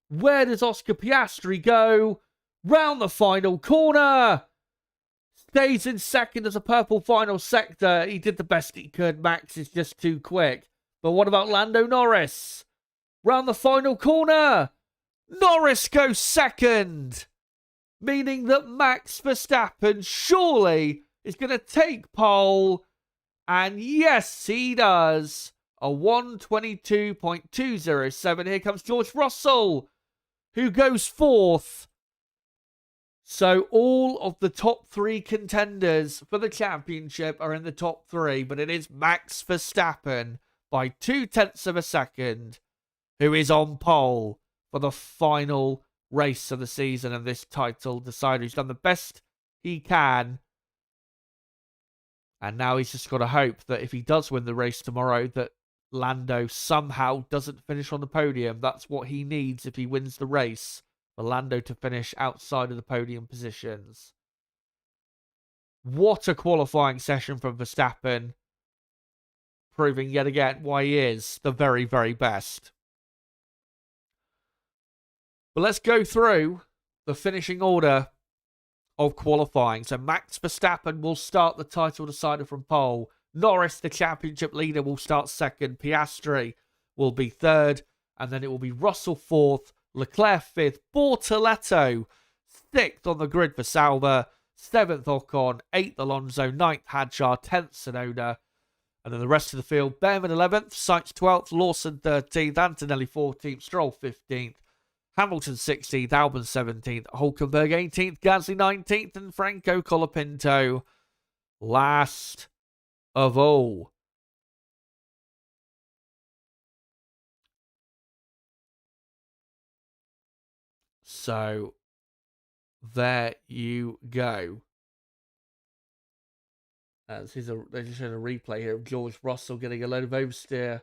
Where does Oscar Piastri go? Round the final corner. Stays in second as a purple final sector. He did the best he could. Max is just too quick. But what about Lando Norris? Round the final corner. Norris goes second. Meaning that Max Verstappen surely is going to take pole. And yes, he does. A 1:22.207. Here comes George Russell, who goes fourth. So all of the top three contenders for the championship are in the top three. But it is Max Verstappen by 0.2 of a second who is on pole for the final race of the season and this title decider. He's done the best he can, and now he's just got to hope that if he does win the race tomorrow, that Lando somehow doesn't finish on the podium. That's what he needs if he wins the race, for Lando to finish outside of the podium positions. What a qualifying session from Verstappen, proving yet again why he is the very, very best. But let's go through the finishing order of qualifying. So Max Verstappen will start the title decider from pole. Norris, the championship leader, will start second. Piastri will be third. And then it will be Russell fourth. Leclerc fifth. Bortoleto sixth on the grid for Sauber. Seventh Ocon. Eighth Alonso. Ninth Hadjar. 10th Tsunoda. And then the rest of the field. Behrman 11th. Sainz 12th. Lawson 13th. Antonelli 14th. Stroll 15th. Hamilton 16th, Albon 17th, Hulkenberg 18th, Gasly 19th, and Franco Colapinto last of all. So, there you go. They just showed a replay here of George Russell getting a load of oversteer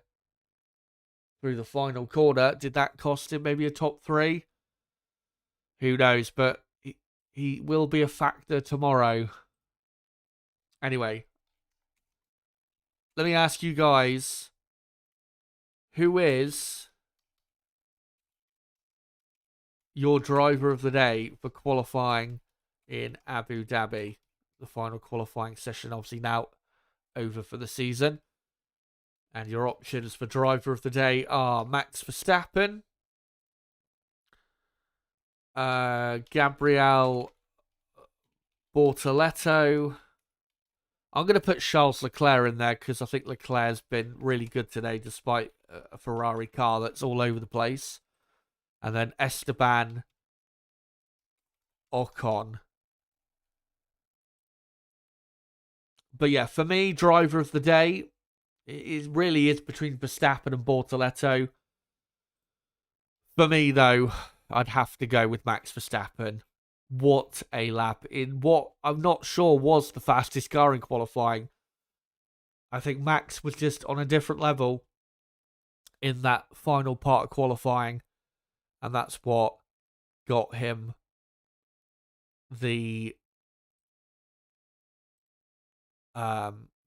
through the final corner. Did that cost him maybe a top three? Who knows? But he will be a factor tomorrow. Anyway, let me ask you guys, who is your driver of the day for qualifying in Abu Dhabi? The final qualifying session obviously now over for the season. And your options for driver of the day are Max Verstappen, Gabriel Bortoleto. I'm going to put Charles Leclerc in there because I think Leclerc's been really good today despite a Ferrari car that's all over the place. And then Esteban Ocon. But yeah, for me, driver of the day, it really is between Verstappen and Bortoleto. For me, though, I'd have to go with Max Verstappen. What a lap in what I'm not sure was the fastest car in qualifying. I think Max was just on a different level in that final part of qualifying. And that's what got him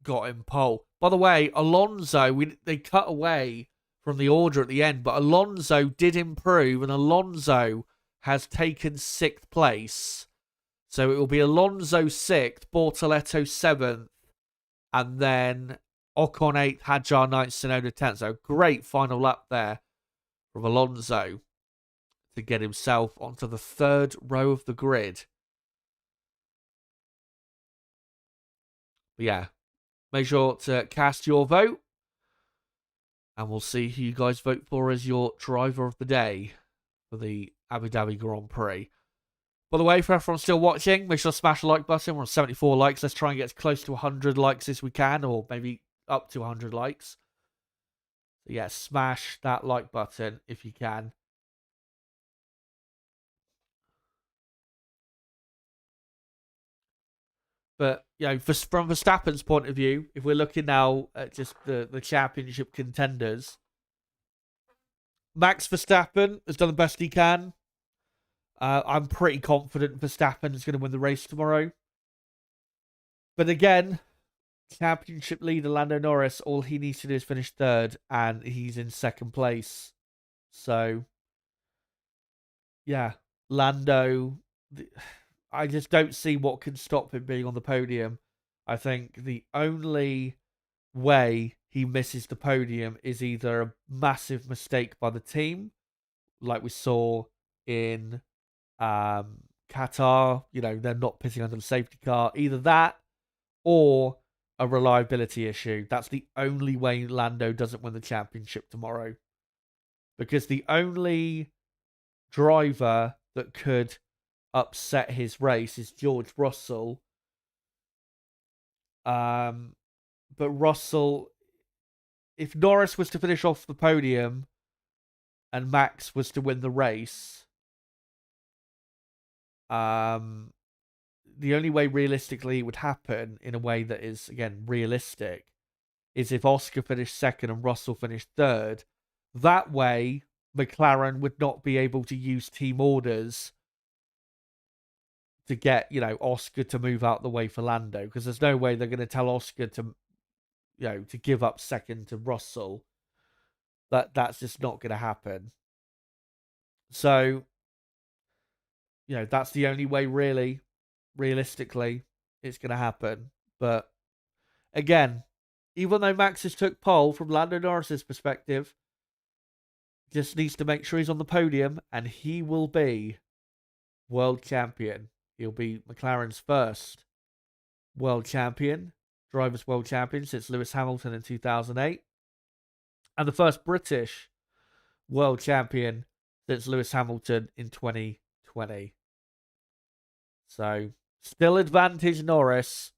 got him pole. By the way, Alonso, they cut away from the order at the end, but Alonso did improve, and Alonso has taken 6th place. So it will be Alonso 6th, Bortoleto 7th, and then Ocon 8th, Hadjar 9th, Tsunoda 10th. So great final lap there from Alonso to get himself onto the 3rd row of the grid. But yeah, make sure to cast your vote. And we'll see who you guys vote for as your driver of the day for the Abu Dhabi Grand Prix. By the way, for everyone still watching, make sure to smash the like button. We're on 74 likes. Let's try and get as close to 100 likes as we can, or maybe up to 100 likes. So yeah, smash that like button if you can. But, you know, from Verstappen's point of view, if we're looking now at just the championship contenders, Max Verstappen has done the best he can. I'm pretty confident Verstappen is going to win the race tomorrow. But again, championship leader Lando Norris, all he needs to do is finish third, and he's in second place. So, yeah, Lando. I just don't see what can stop him being on the podium. I think the only way he misses the podium is either a massive mistake by the team, like we saw in Qatar. They're not pitting under the safety car. Either that or a reliability issue. That's the only way Lando doesn't win the championship tomorrow. Because the only driver that could upset his race is George Russell. But Russell, if Norris was to finish off the podium and Max was to win the race, the only way realistically it would happen in a way that is, again, realistic is if Oscar finished second and Russell finished third. That way, McLaren would not be able to use team orders to get, Oscar to move out the way for Lando, because there's no way they're going to tell Oscar to, to give up second to Russell. That's just not going to happen. So, that's the only way really, realistically, it's going to happen. But again, even though Max has took pole from Lando Norris's perspective, just needs to make sure he's on the podium, and he will be world champion. He'll be McLaren's first world champion, drivers' world champion since Lewis Hamilton in 2008, and the first British world champion since Lewis Hamilton in 2020. So, still advantage Norris,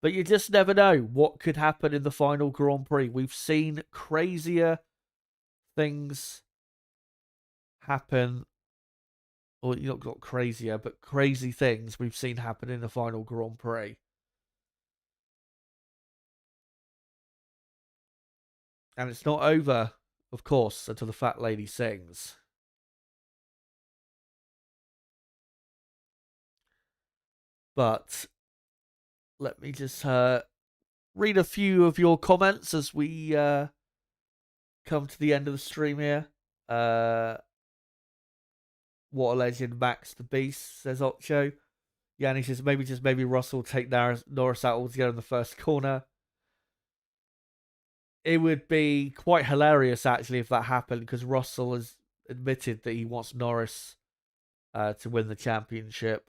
but you just never know what could happen in the final Grand Prix. We've seen crazier things happen, or not crazier, but crazy things we've seen happen in the final Grand Prix. And it's not over, of course, until the fat lady sings. But let me just read a few of your comments as we come to the end of the stream here. What a legend, Max the Beast, says Ocho. Yanni says maybe Russell will take Norris out altogether in the first corner. It would be quite hilarious, actually, if that happened, because Russell has admitted that he wants Norris to win the championship.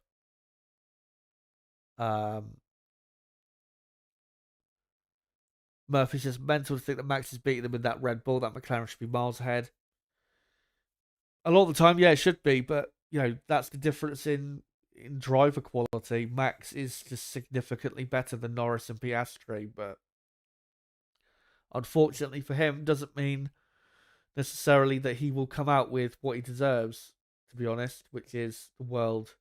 Murphy says, mental to think that Max is beating them with that Red Bull, that McLaren should be miles ahead. A lot of the time, yeah, it should be, but, that's the difference in driver quality. Max is just significantly better than Norris and Piastri, but unfortunately for him, doesn't mean necessarily that he will come out with what he deserves, to be honest, which is the World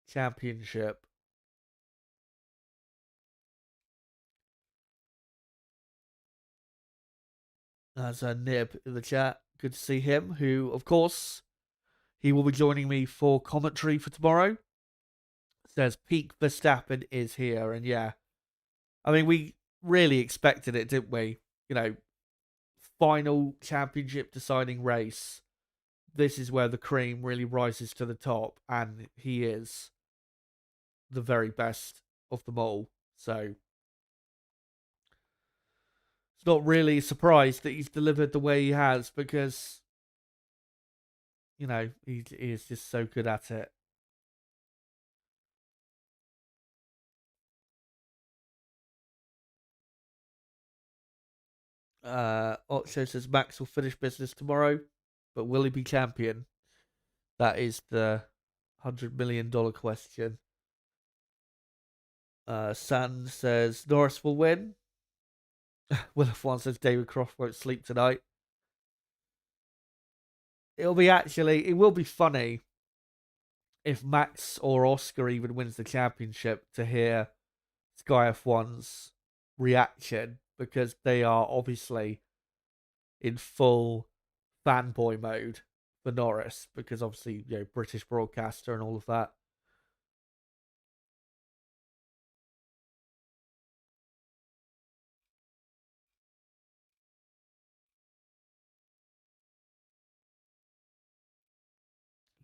Championship. There's a Nib in the chat. Good to see him, who, of course, he will be joining me for commentary for tomorrow. Says peak Verstappen is here, and yeah, I mean, we really expected it, didn't we? Final championship deciding race. This is where the cream really rises to the top, and he is the very best of them all. So it's not really a surprise that he's delivered the way he has, because he is just so good at it. Ocho says Max will finish business tomorrow, but will he be champion? That is the $100 million question. Sand says Norris will win. Will F1 says David Croft won't sleep tonight. It will be funny if Max or Oscar even wins the championship to hear Sky F1's reaction, because they are obviously in full fanboy mode for Norris because obviously, British broadcaster and all of that.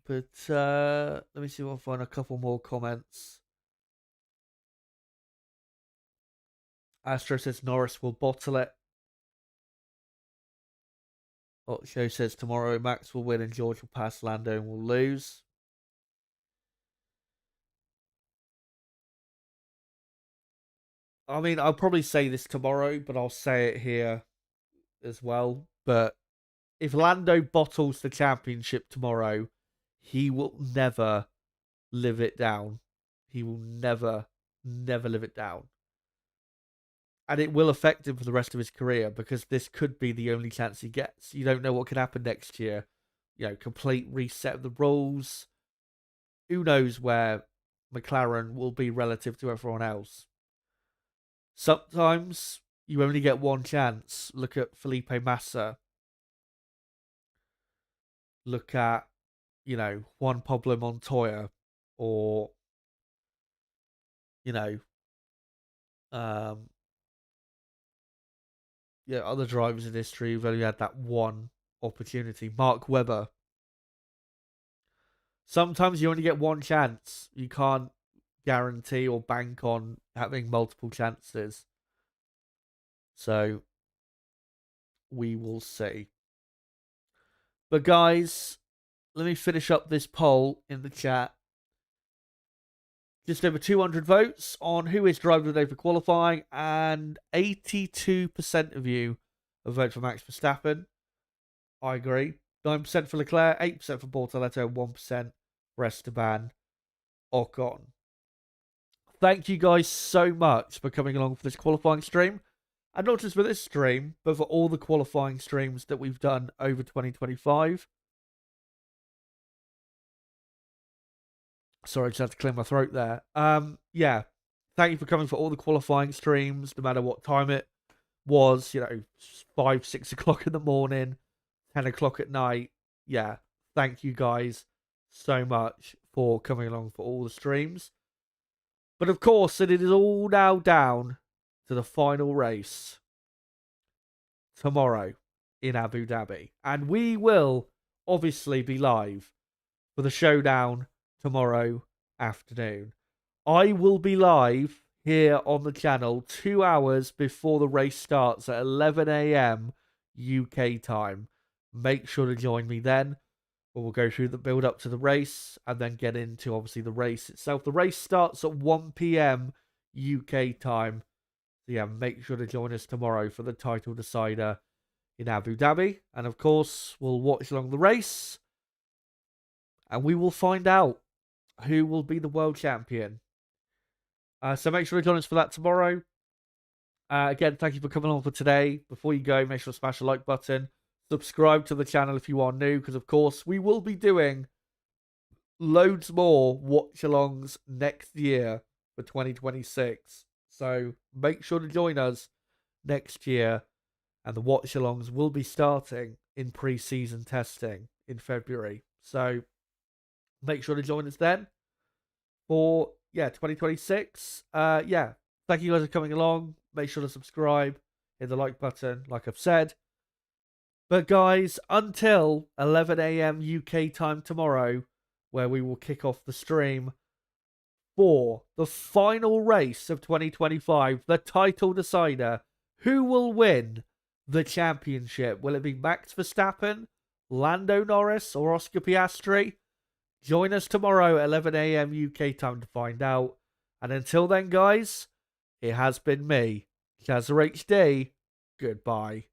But let me see if I can find a couple more comments. Astro says Norris will bottle it. Ocho says tomorrow Max will win and George will pass Lando and will lose. I mean, I'll probably say this tomorrow, but I'll say it here as well. But if Lando bottles the championship tomorrow, he will never live it down. He will never live it down. And it will affect him for the rest of his career because this could be the only chance he gets. You don't know what could happen next year. Complete reset of the rules. Who knows where McLaren will be relative to everyone else. Sometimes you only get one chance. Look at Felipe Massa. Look at, Juan Pablo Montoya or, other drivers in history who've only had that one opportunity. Mark Webber. Sometimes you only get one chance. You can't guarantee or bank on having multiple chances. So, we will see. But guys, let me finish up this poll in the chat. Just over 200 votes on who is driver of the day for qualifying, and 82% of you have voted for Max Verstappen. I agree. 9% for Leclerc, 8% for Bortoletto, 1% for Esteban Ocon. Thank you guys so much for coming along for this qualifying stream. And not just for this stream, but for all the qualifying streams that we've done over 2025. Sorry, I just had to clear my throat there. Yeah. Thank you for coming for all the qualifying streams, no matter what time it was, 5, 6 o'clock in the morning, 10 o'clock at night. Yeah. Thank you guys so much for coming along for all the streams. But of course, it is all now down to the final race tomorrow in Abu Dhabi. And we will obviously be live for the showdown tomorrow afternoon. I will be live here on the channel 2 hours before the race starts at 11 a.m. UK time. Make sure to join me then. We'll go through the build up to the race and then get into obviously the race itself. The race starts at 1 p.m. UK time. So yeah, make sure to join us tomorrow for the title decider in Abu Dhabi. And of course, we'll watch along the race and we will find out who will be the world champion. So make sure to join us for that tomorrow. Again, thank you for coming along for today. Before you go, make sure to smash the like button. Subscribe to the channel if you are new, because of course we will be doing loads more watch-alongs next year for 2026. So make sure to join us next year, and the watch-alongs will be starting in pre-season testing in February. So make sure to join us then for 2026. Thank you guys for coming along. Make sure to subscribe, hit the like button, like I've said. But guys, until 11 a.m. UK time tomorrow, where we will kick off the stream for the final race of 2025, the title decider, who will win the championship? Will it be Max Verstappen, Lando Norris, or Oscar Piastri? Join us tomorrow at 11 a.m. UK time to find out. And until then, guys, it has been me, Chazza HD. Goodbye.